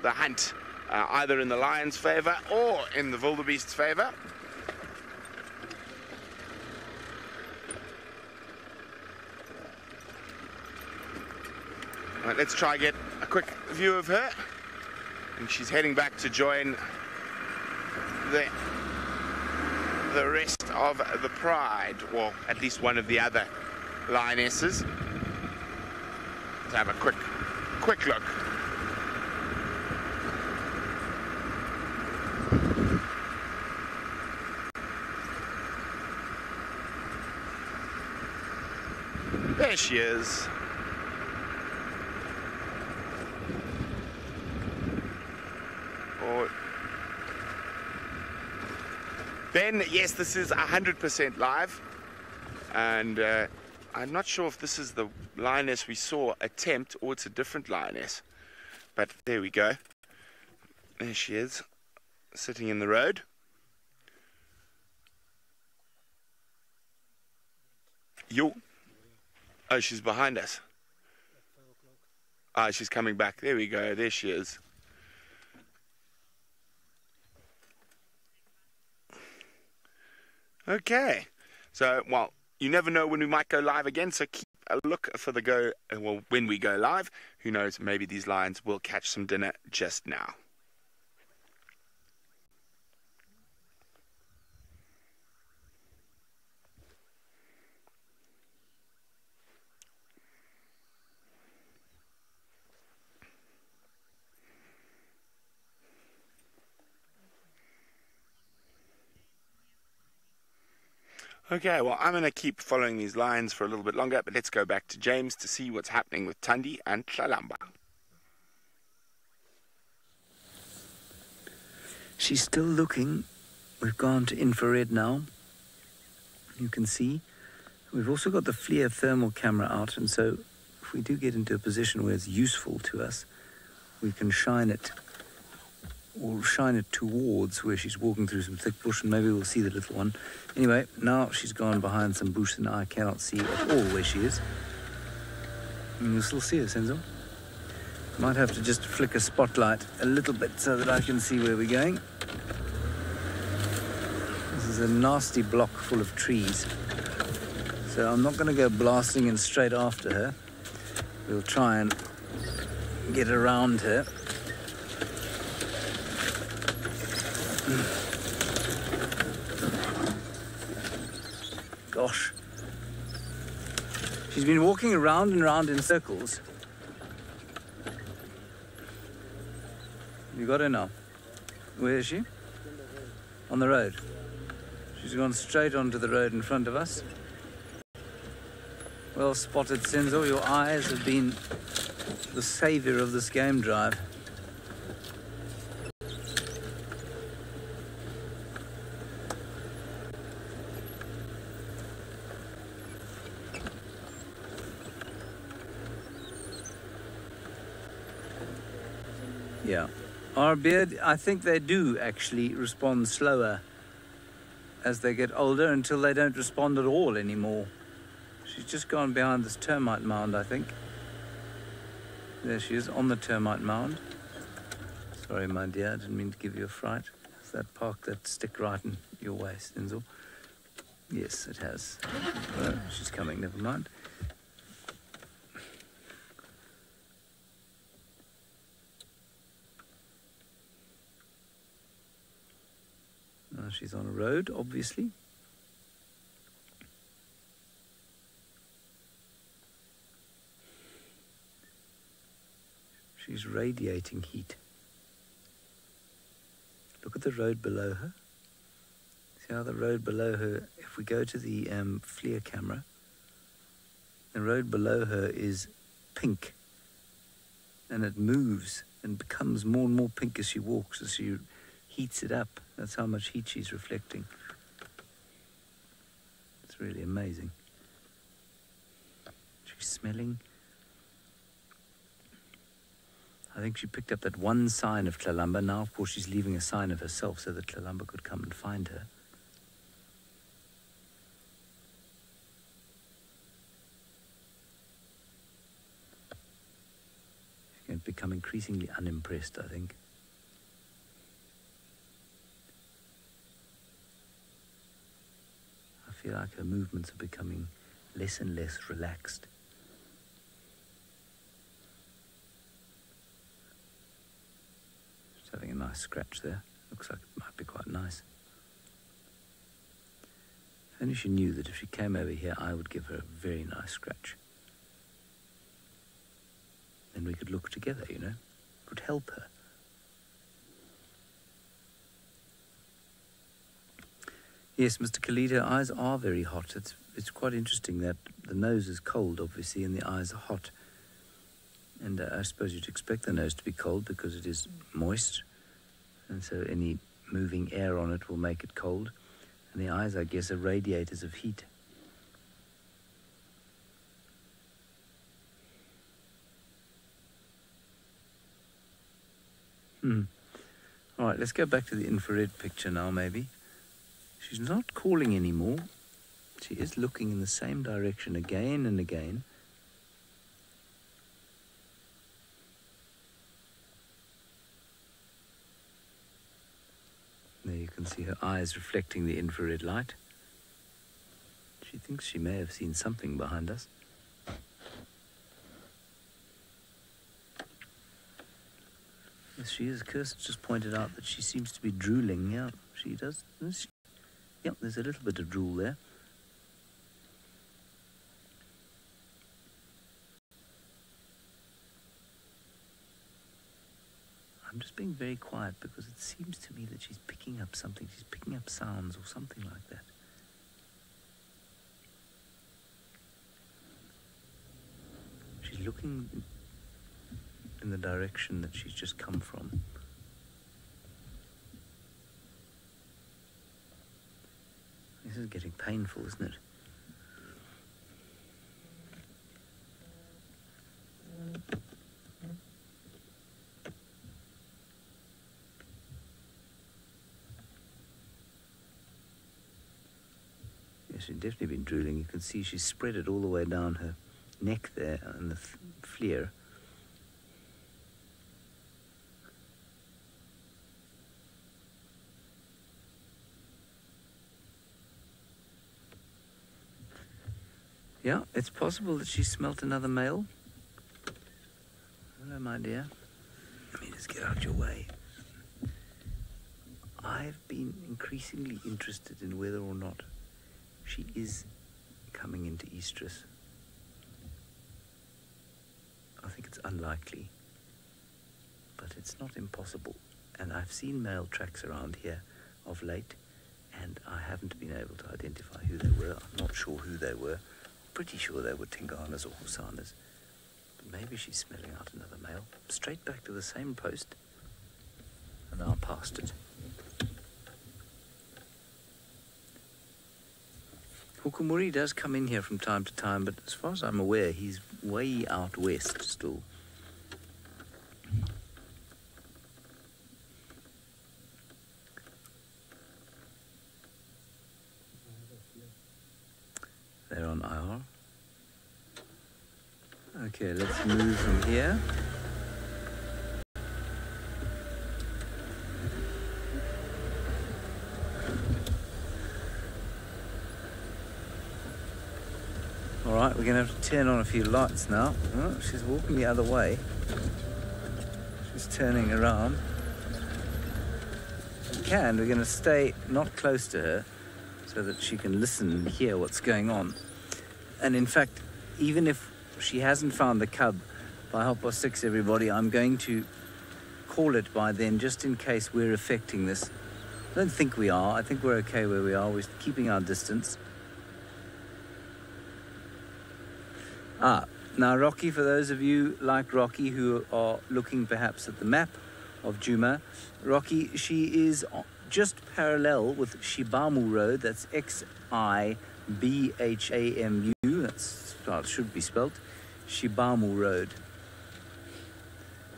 Speaker 2: the hunt either in the lion's favor or in the wildebeest's favor. Right, let's try and get a quick view of her. And she's heading back to join the rest of the pride, or at least one of the other lionesses. Let's have a quick look. There she is. Ben, yes, this is 100% live, and I'm not sure if this is the lioness we saw attempt or it's a different lioness, but there we go. There she is, sitting in the road. Oh, she's behind us. Ah, she's coming back. There we go. There she is. Okay. So, well, you never know when we might go live again, so keep a look for the when we go live. Who knows, maybe these lions will catch some dinner just now. Okay, well, I'm going to keep following these lines for a little bit longer, but let's go back to James to see what's happening with Thandi and Tlalamba.
Speaker 3: She's still looking. We've gone to infrared now. You can see. We've also got the FLIR thermal camera out, and so if we do get into a position where it's useful to us, we can shine it, or shine it towards where she's walking through some thick bush, and maybe we'll see the little one. Anyway, now she's gone behind some bush and I cannot see at all where she is. And you'll still see her, Senzo. Might have to just flick a spotlight a little bit so that I can see where we're going. This is a nasty block full of trees. So I'm not going to go blasting in straight after her. We'll try and get around her. Gosh. She's been walking around and around in circles. You got her now? Where is she? On the road. She's gone straight onto the road in front of us. Well spotted, Senzo. Your eyes have been the saviour of this game drive. Yeah. Our beard, I think they do actually respond slower as they get older until they don't respond at all anymore. She's just gone behind this termite mound, I think. There she is, on the termite mound. Sorry, my dear, I didn't mean to give you a fright. Has that parked that stick right in your way, Stenzel? Yes, it has. She's coming, never mind. She's on a road, obviously. She's radiating heat. Look at the road below her. See how the road below her, if we go to the FLIR camera, the road below her is pink. And it moves and becomes more and more pink as she walks, as she heats it up. That's how much heat she's reflecting. It's really amazing. She's smelling. I think she picked up that one sign of Tlalamba. Now, of course, she's leaving a sign of herself so that Tlalamba could come and find her. She's going to become increasingly unimpressed, I think. I feel like her movements are becoming less and less relaxed. She's having a nice scratch there. Looks like it might be quite nice. If only she knew that if she came over here, I would give her a very nice scratch. Then we could look together, you know. It would help her. Yes, Mr. Khalid, her eyes are very hot. It's quite interesting that the nose is cold, obviously, and the eyes are hot. And I suppose you'd expect the nose to be cold because it is moist. And so any moving air on it will make it cold. And the eyes, I guess, are radiators of heat. All right, let's go back to the infrared picture now, maybe. She's not calling anymore. She is looking in the same direction again and again. There you can see her eyes reflecting the infrared light. She thinks she may have seen something behind us. Yes, she is. Kirsten just pointed out that she seems to be drooling. Yeah, she does. Yep, there's a little bit of drool there. I'm just being very quiet because it seems to me that she's picking up something. She's picking up sounds or something like that. She's looking in the direction that she's just come from. This is getting painful, isn't it? Yes, she's definitely been drooling. You can see she's spread it all the way down her neck there and the FLIR. Yeah, it's possible that she smelt another male. Hello, my dear. Let me just get out your way. I've been increasingly interested in whether or not she is coming into estrus. I think it's unlikely, but it's not impossible. And I've seen male tracks around here of late, and I haven't been able to identify who they were. I'm not sure who they were. Pretty sure they were Tinganas or Husanas. But maybe she's smelling out another male. Straight back to the same post, and now past it. Hukumuri does come in here from time to time, but as far as I'm aware, he's way out west still. They're on IR. Okay, let's move from here. All right, we're going to have to turn on a few lights now. Oh, she's walking the other way. She's turning around. can, we're going to stay not close to her so that she can listen and hear what's going on. And in fact, even if she hasn't found the cub by 6:30, everybody, I'm going to call it by then, just in case we're affecting this. I don't think we are. I think we're okay where we are. We're keeping our distance. Now Rocky, for those of you like Rocky who are looking perhaps at the map of Djuma, Rocky, she is just parallel with Shibamu Road. That's Xibhamu. That's how it should be spelt. Shibamu Road,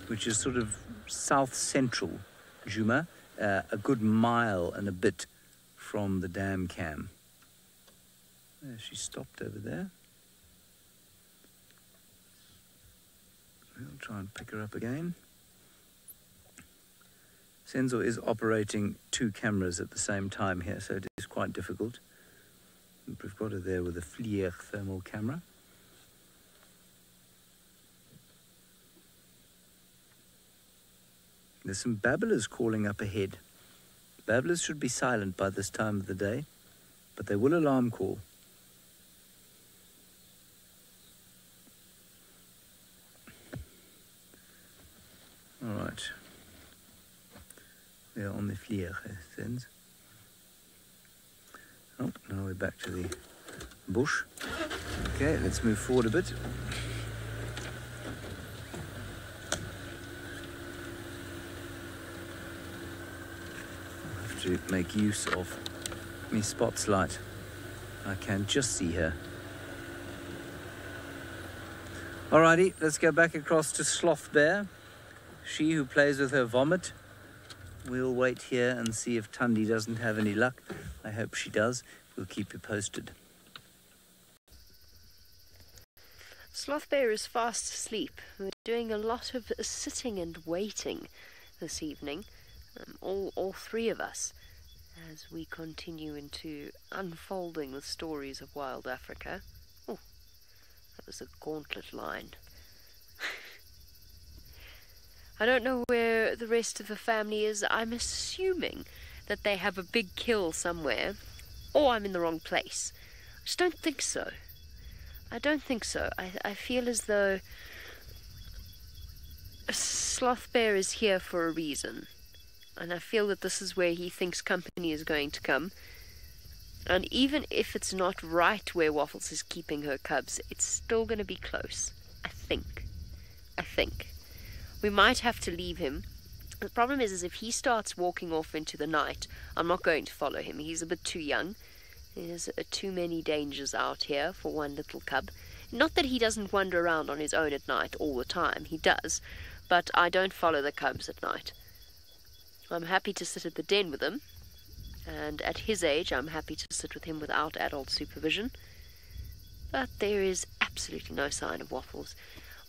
Speaker 3: which is sort of south central Djuma, a good mile and a bit from the dam cam. She stopped over there. We'll try and pick her up again. Senzo is operating 2 cameras at the same time here, so it is quite difficult. We've got her there with a FLIR thermal camera. There's some babblers calling up ahead. Babblers should be silent by this time of the day, but they will alarm call. All right. We are on the FLIR, then. Oh, now we're back to the bush. Okay, let's move forward a bit. I'll have to make use of my spotlight. I can just see her. Alrighty, let's go back across to Sloth Bear. She who plays with her vomit. We'll wait here and see if Tundi doesn't have any luck. I hope she does. We'll keep you posted.
Speaker 5: Sloth Bear is fast asleep. We're doing a lot of sitting and waiting this evening, all 3 of us, as we continue into unfolding the stories of wild Africa. Oh, that was a gauntlet line. I don't know where the rest of the family is. I'm assuming that they have a big kill somewhere, or I'm in the wrong place. I just don't think so. I don't think so. I feel as though Sloth Bear is here for a reason, and I feel that this is where he thinks company is going to come. And even if it's not right where Waffles is keeping her cubs, it's still going to be close. I think. We might have to leave him. The problem is if he starts walking off into the night, I'm not going to follow him. He's a bit too young. There's too many dangers out here for one little cub. Not that he doesn't wander around on his own at night all the time. He does. But I don't follow the cubs at night. I'm happy to sit at the den with him. And at his age, I'm happy to sit with him without adult supervision. But there is absolutely no sign of Waffles.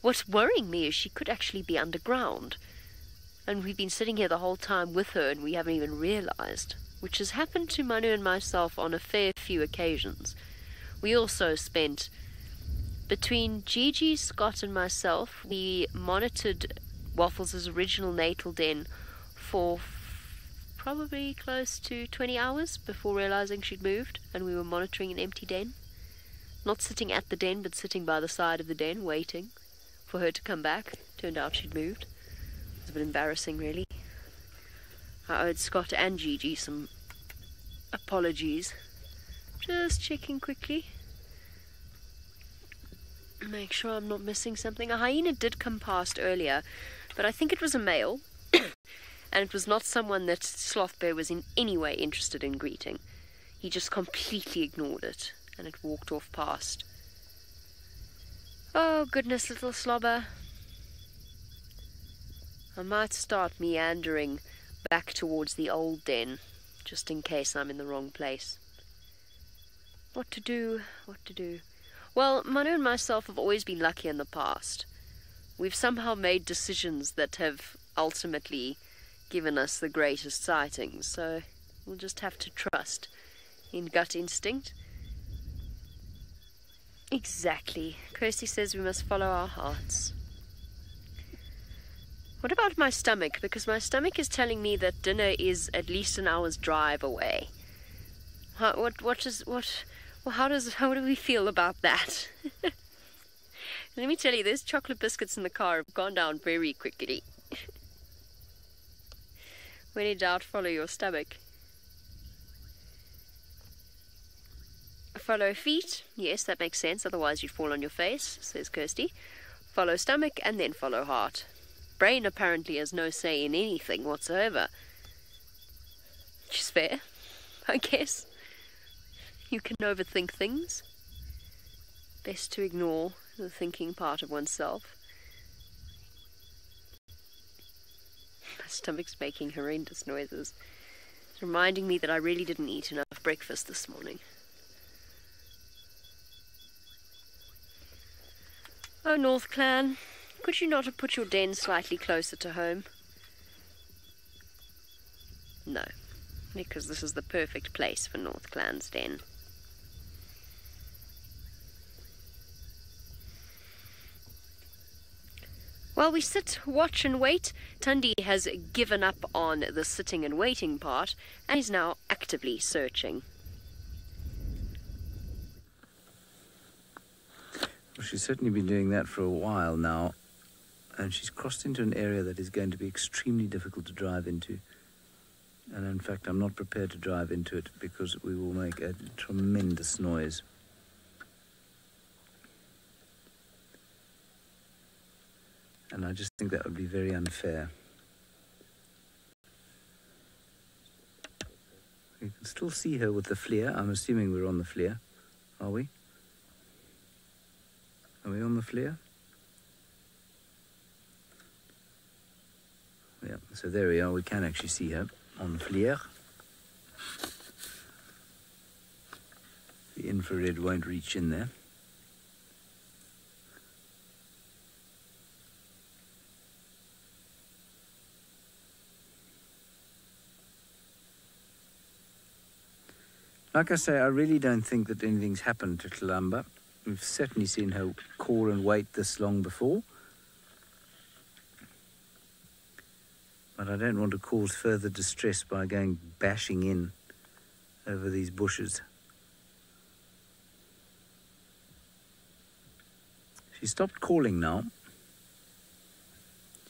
Speaker 5: What's worrying me is she could actually be underground. And we've been sitting here the whole time with her and we haven't even realized. Which has happened to Manu and myself on a fair few occasions. We also spent, between Gigi, Scott and myself, we monitored Waffles' original natal den for probably close to 20 hours before realizing she'd moved, and we were monitoring an empty den. Not sitting at the den, but sitting by the side of the den, waiting for her to come back. Turned out she'd moved. It was a bit embarrassing, really. I owed Scott and Gigi some apologies. Just checking quickly. Make sure I'm not missing something. A hyena did come past earlier, but I think it was a male. And it was not someone that Sloth Bear was in any way interested in greeting. He just completely ignored it, and it walked off past. Oh, goodness, little slobber. I might start meandering back towards the old den, just in case I'm in the wrong place. What to do? Well, Manu and myself have always been lucky in the past. We've somehow made decisions that have ultimately given us the greatest sightings, so we'll just have to trust in gut instinct. Exactly. Kirsty says we must follow our hearts. What about my stomach? Because my stomach is telling me that dinner is at least an hour's drive away. How do we feel about that? Let me tell you, those chocolate biscuits in the car have gone down very quickly. When in doubt, follow your stomach. Follow feet. Yes, that makes sense. Otherwise you'd fall on your face, says Kirsty. Follow stomach and then follow heart. Brain apparently has no say in anything whatsoever. Which is fair, I guess. You can overthink things. Best to ignore the thinking part of oneself. My stomach's making horrendous noises. It's reminding me that I really didn't eat enough breakfast this morning. Oh, North Clan, could you not have put your den slightly closer to home? No, because this is the perfect place for North Clan's den. While we sit, watch and wait, Tundi has given up on the sitting and waiting part and is now actively searching.
Speaker 3: Well, she's certainly been doing that for a while now, and she's crossed into an area that is going to be extremely difficult to drive into. And in fact, I'm not prepared to drive into it because we will make a tremendous noise. And I just think that would be very unfair. You can still see her with the flare. I'm assuming we're on the flare, are we? Are we on the flare? Yeah, so there we are. We can actually see her on the flare. The infrared won't reach in there. Like I say, I really don't think that anything's happened to Kalamba. We've certainly seen her call and wait this long before. But I don't want to cause further distress by going bashing in over these bushes. She stopped calling now.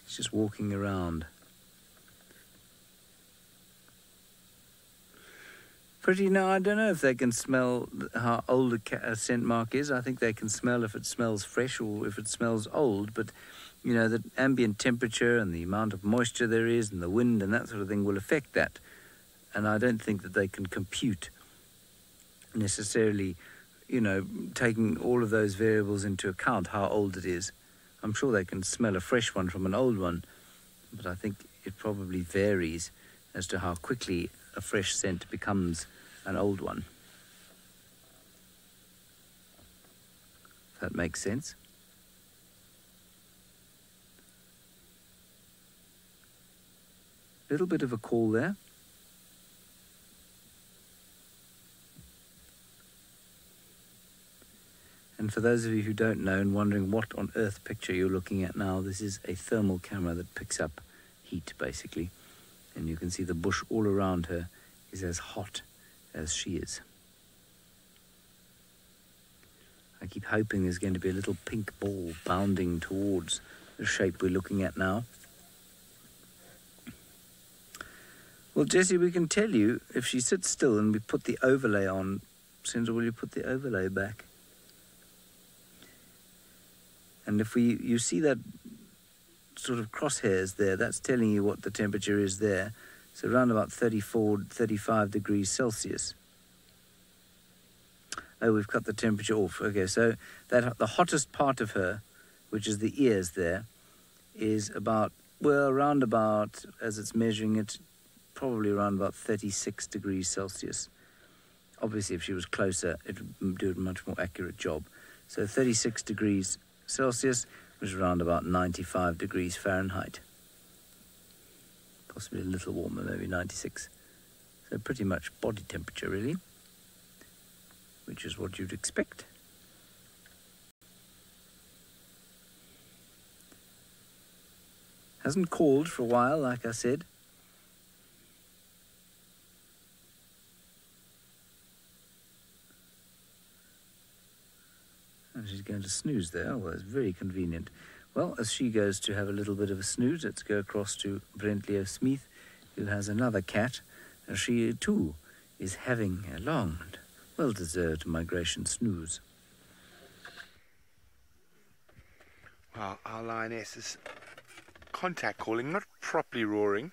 Speaker 3: She's just walking around. Now, I don't know if they can smell how old a scent mark is. I think they can smell if it smells fresh or if it smells old. But, you know, the ambient temperature and the amount of moisture there is and the wind and that sort of thing will affect that. And I don't think that they can compute necessarily, you know, taking all of those variables into account, how old it is. I'm sure they can smell a fresh one from an old one, but I think it probably varies as to how quickly a fresh scent becomes an old one. If that makes sense. Little bit of a call there. And for those of you who don't know and wondering what on earth picture you're looking at now, this is a thermal camera that picks up heat, basically. And you can see the bush all around her is as hot as she is. I keep hoping there's going to be a little pink ball bounding towards the shape we're looking at now. Well, Jessie, we can tell you if she sits still and we put the overlay on. Sandra, will you put the overlay back? And if you see that sort of crosshairs there, that's telling you what the temperature is there. So around about 34, 35 degrees Celsius. Oh, we've cut the temperature off. Okay, so that the hottest part of her, which is the ears there, is about, well, around about, as it's measuring it, probably around about 36 degrees Celsius. Obviously, if she was closer, it would do a much more accurate job. So 36 degrees Celsius, which is around about 95 degrees Fahrenheit. Possibly a little warmer, maybe 96. So pretty much body temperature, really, which is what you'd expect. Hasn't called for a while, like I said. And she's going to snooze there. Well, it's very convenient. Well, as she goes to have a little bit of a snooze, let's go across to Brentley Smith, who has another cat. And she, too, is having a long and well-deserved migration snooze.
Speaker 2: Well, our lioness is contact calling, not properly roaring.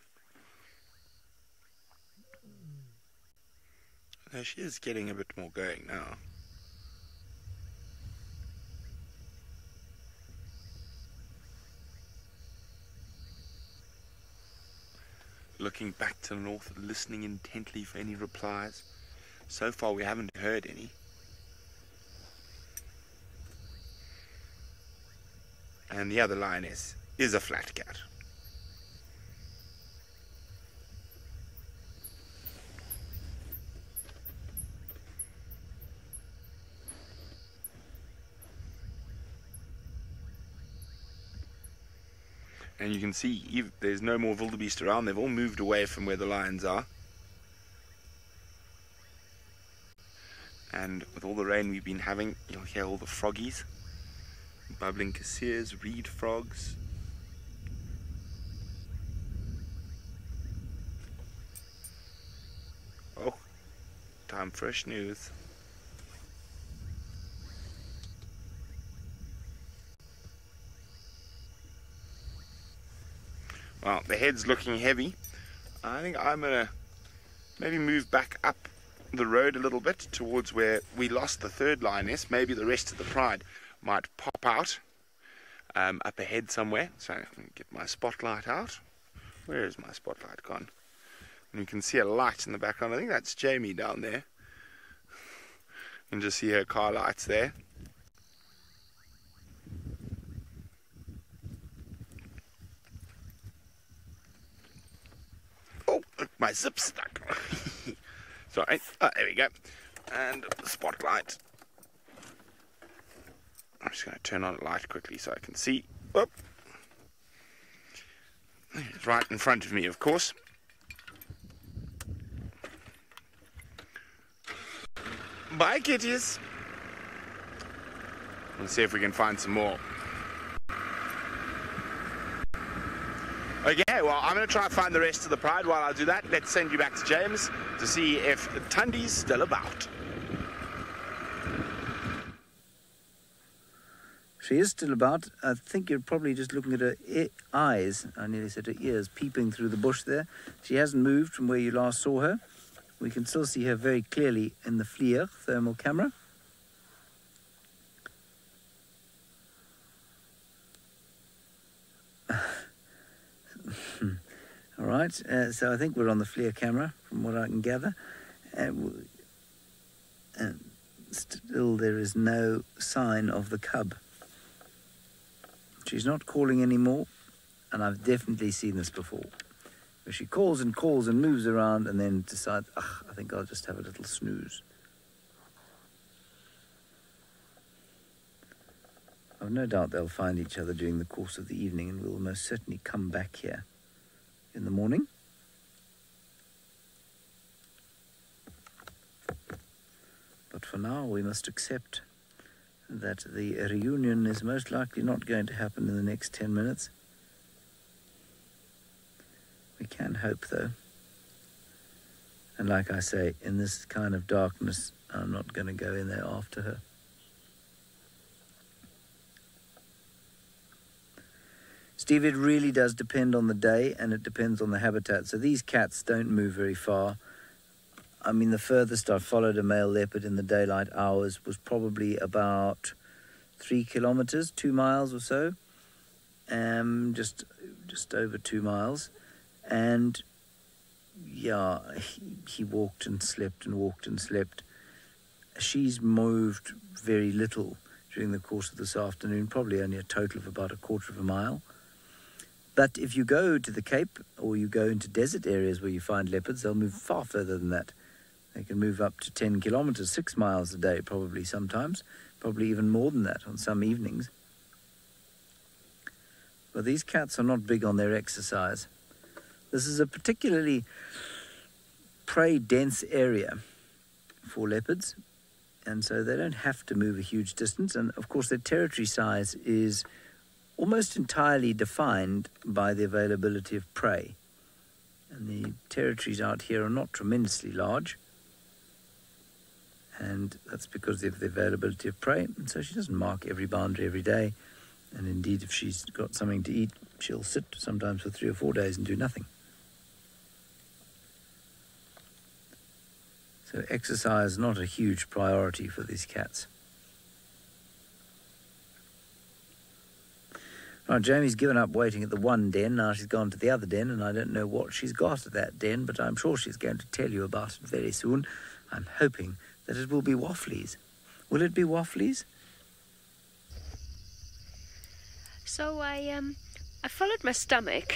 Speaker 2: Though she is getting a bit more going now. Looking back to the north, listening intently for any replies. So far we haven't heard any. And the other lioness is a flat cat. And you can see there's no more wildebeest around. They've all moved away from where the lions are. And with all the rain we've been having, you'll hear all the froggies. Bubbling kasirs, reed frogs. Oh, time for a snooze. Well, the head's looking heavy. I think I'm gonna maybe move back up the road a little bit towards where we lost the third lioness. Maybe the rest of the pride might pop out up ahead somewhere. So I'm gonna get my spotlight out. Where is my spotlight gone? And you can see a light in the background. I think that's Jamie down there. You can just see her car lights there. Oh, my zip stuck. Sorry. There we go. And the spotlight. I'm just going to turn on the light quickly so I can see. Oh. It's right in front of me, of course. Bye, kitties. Let's see if we can find some more. Okay, well, I'm going to try and find the rest of the pride. While I do that, let's send you back to James to see if Tundi's still about.
Speaker 3: She is still about. I think you're probably just looking at her eyes. I nearly said her ears, peeping through the bush there. She hasn't moved from where you last saw her. We can still see her very clearly in the FLIR thermal camera. All right, so I think we're on the FLIR camera, from what I can gather. And still there is no sign of the cub. She's not calling anymore, and I've definitely seen this before. Where she calls and moves around and then decides, I think I'll just have a little snooze. I've no doubt they'll find each other during the course of the evening, and we'll most certainly come back here in the morning. But for now, we must accept that the reunion is most likely not going to happen in the next 10 minutes. We can hope, though. And like I say, in this kind of darkness, I'm not going to go in there after her. Steve, it really does depend on the day, and it depends on the habitat. So these cats don't move very far. I mean, the furthest I followed a male leopard in the daylight hours was probably about 3 kilometers, 2 miles or so. Just over 2 miles. And yeah, he walked and slept and walked and slept. She's moved very little during the course of this afternoon, probably only a total of about 1/4 of a mile. But if you go to the Cape or you go into desert areas where you find leopards, they'll move far further than that. They can move up to 10 kilometers, 6 miles a day, probably sometimes, probably even more than that on some evenings. Well, these cats are not big on their exercise. This is a particularly prey-dense area for leopards, and so they don't have to move a huge distance. And, of course, their territory size is almost entirely defined by the availability of prey. And the territories out here are not tremendously large, and that's because of the availability of prey. And so she doesn't mark every boundary every day. And indeed, if she's got something to eat, she'll sit sometimes for 3 or 4 days and do nothing. So exercise is not a huge priority for these cats. Right, Jamie's given up waiting at the one den. Now she's gone to the other den, and I don't know what she's got at that den, but I'm sure she's going to tell you about it very soon. I'm hoping that it will be wafflies. Will it be wafflies?
Speaker 5: So I followed my stomach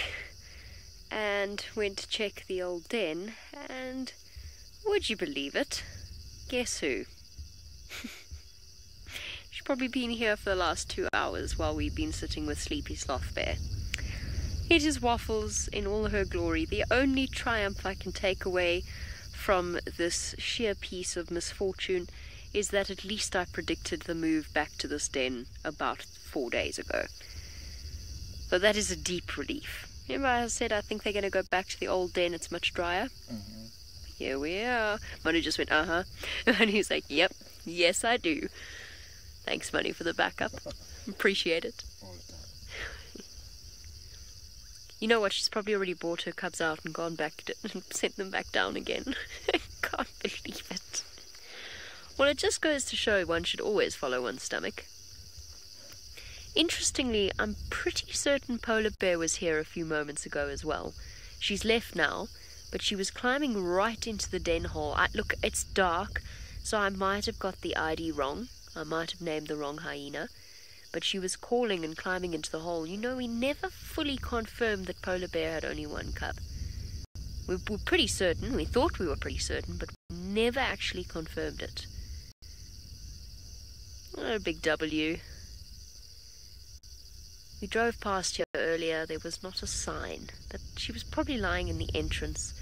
Speaker 5: and went to check the old den, and would you believe it? Guess who? She's probably been here for the last 2 hours while we've been sitting with Sleepy Sloth Bear. It is Waffles in all her glory, the only triumph I can take away from this sheer piece of misfortune is that at least I predicted the move back to this den about 4 days ago. So that is a deep relief. Remember I said I think they're going to go back to the old den, it's much drier? Mm-hmm. Here we are. Manu just went, uh-huh. And he's like, yep, yes I do. Thanks, Manu, for the backup. Appreciate it. You know what, she's probably already brought her cubs out and gone back and sent them back down again. Can't believe it. Well, it just goes to show one should always follow one's stomach. Interestingly, I'm pretty certain Polar Bear was here a few moments ago as well. She's left now, but she was climbing right into the den hole. Look, it's dark, so I might have got the ID wrong. I might have named the wrong hyena. But she was calling and climbing into the hole. You know, we never fully confirmed that Polar Bear had only one cub. We were pretty certain. We thought we were pretty certain, but we never actually confirmed it. What a big W. We drove past here earlier. There was not a sign, but she was probably lying in the entrance,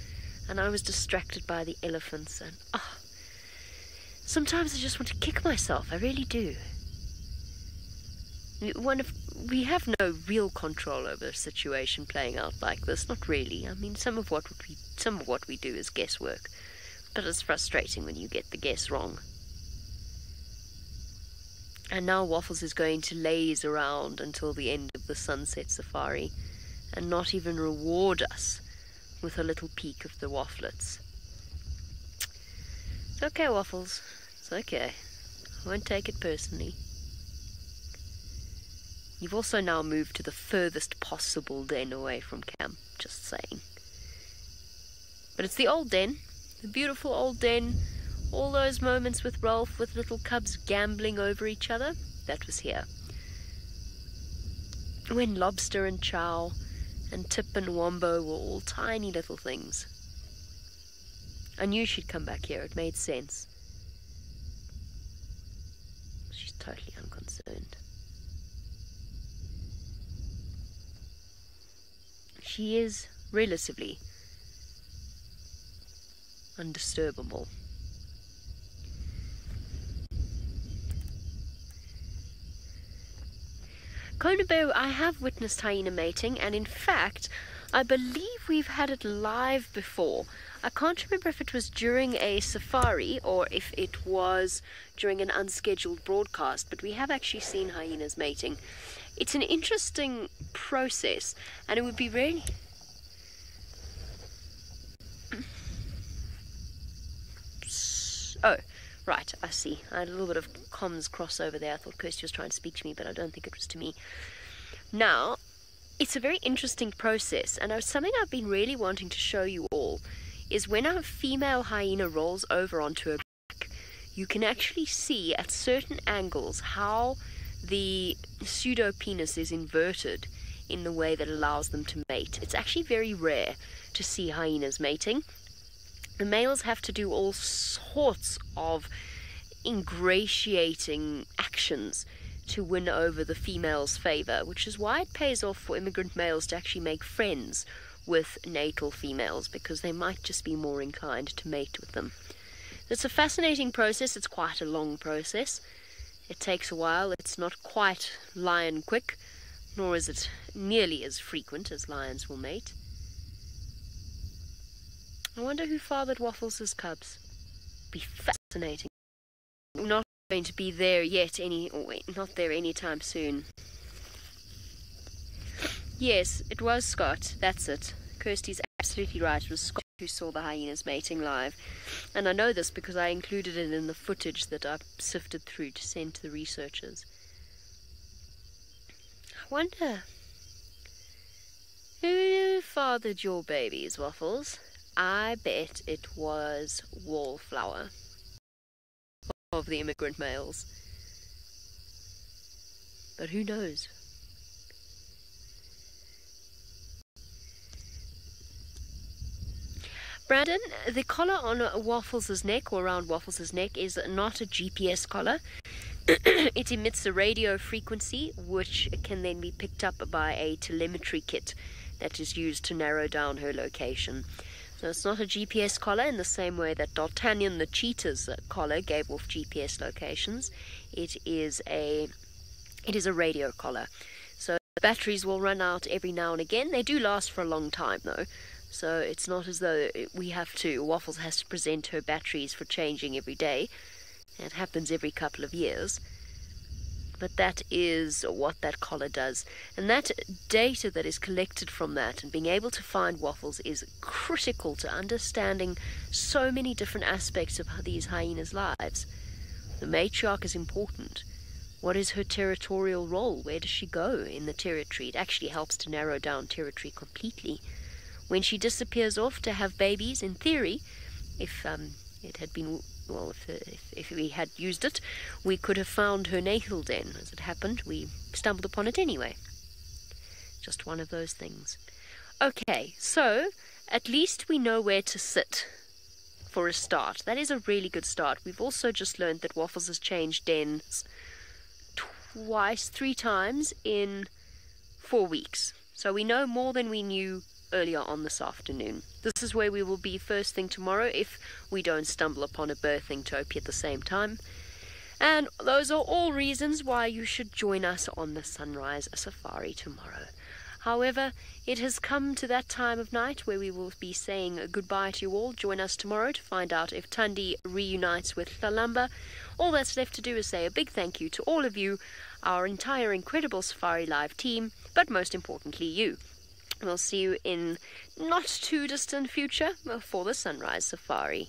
Speaker 5: and I was distracted by the elephants, and sometimes I just want to kick myself. I really do. We have no real control over the situation playing out like this. Not really. I mean, some of what we do is guesswork, but it's frustrating when you get the guess wrong. And now Waffles is going to laze around until the end of the sunset safari, and not even reward us with a little peek of the wafflets. It's okay, Waffles. It's okay. I won't take it personally. You've also now moved to the furthest possible den away from camp, just saying. But it's the old den, the beautiful old den. All those moments with Rolf, with little cubs gambling over each other, that was here. When Lobster and Chow and Tip and Wombo were all tiny little things. I knew she'd come back here, it made sense. She's totally unconcerned. She is relatively undisturbable. Kona Bear, I have witnessed hyena mating, and in fact, I believe we've had it live before. I can't remember if it was during a safari or if it was during an unscheduled broadcast, but we have actually seen hyenas mating. It's an interesting process, and it would be really... Oh, right, I see. I had a little bit of comms crossover there. I thought Kirsty was trying to speak to me, but I don't think it was to me. Now, it's a very interesting process, and something I've been really wanting to show you all is when a female hyena rolls over onto her back, you can actually see at certain angles how the pseudopenis is inverted in the way that allows them to mate. It's actually very rare to see hyenas mating. The males have to do all sorts of ingratiating actions to win over the female's favor, which is why it pays off for immigrant males to actually make friends with natal females, because they might just be more inclined to mate with them. It's a fascinating process. It's quite a long process. It takes a while. It's not quite lion quick, nor is it nearly as frequent as lions will mate. I wonder who fathered Waffles' cubs. Be fascinating. Not going to be there yet not there anytime soon. Yes, it was Scott. That's it. Kirsty's absolutely right. It was Scott who saw the hyenas mating live. And I know this because I included it in the footage that I sifted through to send to the researchers. I wonder who fathered your babies, Waffles? I bet it was Wallflower of the immigrant males. But who knows? Brandon, the collar on Waffles' neck, or around Waffles' neck, is not a GPS collar. It emits a radio frequency, which can then be picked up by a telemetry kit that is used to narrow down her location. So it's not a GPS collar in the same way that D'Artagnan the cheetah's collar gave off GPS locations. It is a radio collar. So the batteries will run out every now and again. They do last for a long time though. So it's not as though Waffles has to present her batteries for changing every day. It happens every couple of years. But that is what that collar does. And that data that is collected from that and being able to find Waffles is critical to understanding so many different aspects of these hyenas' lives. The matriarch is important. What is her territorial role? Where does she go in the territory? It actually helps to narrow down territory completely. When she disappears off to have babies, in theory, if we had used it, we could have found her natal den. As it happened, we stumbled upon it anyway. Just one of those things. Okay, so at least we know where to sit for a start. That is a really good start. We've also just learned that Waffles has changed dens three times in 4 weeks. So we know more than we knew earlier on this afternoon. This is where we will be first thing tomorrow if we don't stumble upon a birthing Topi at the same time. And those are all reasons why you should join us on the sunrise safari tomorrow. However, it has come to that time of night where we will be saying goodbye to you all. Join us tomorrow to find out if Tundi reunites with Thalamba. All that's left to do is say a big thank you to all of you, our entire incredible SafariLive team, but most importantly you. We'll see you in not too distant future for the sunrise safari.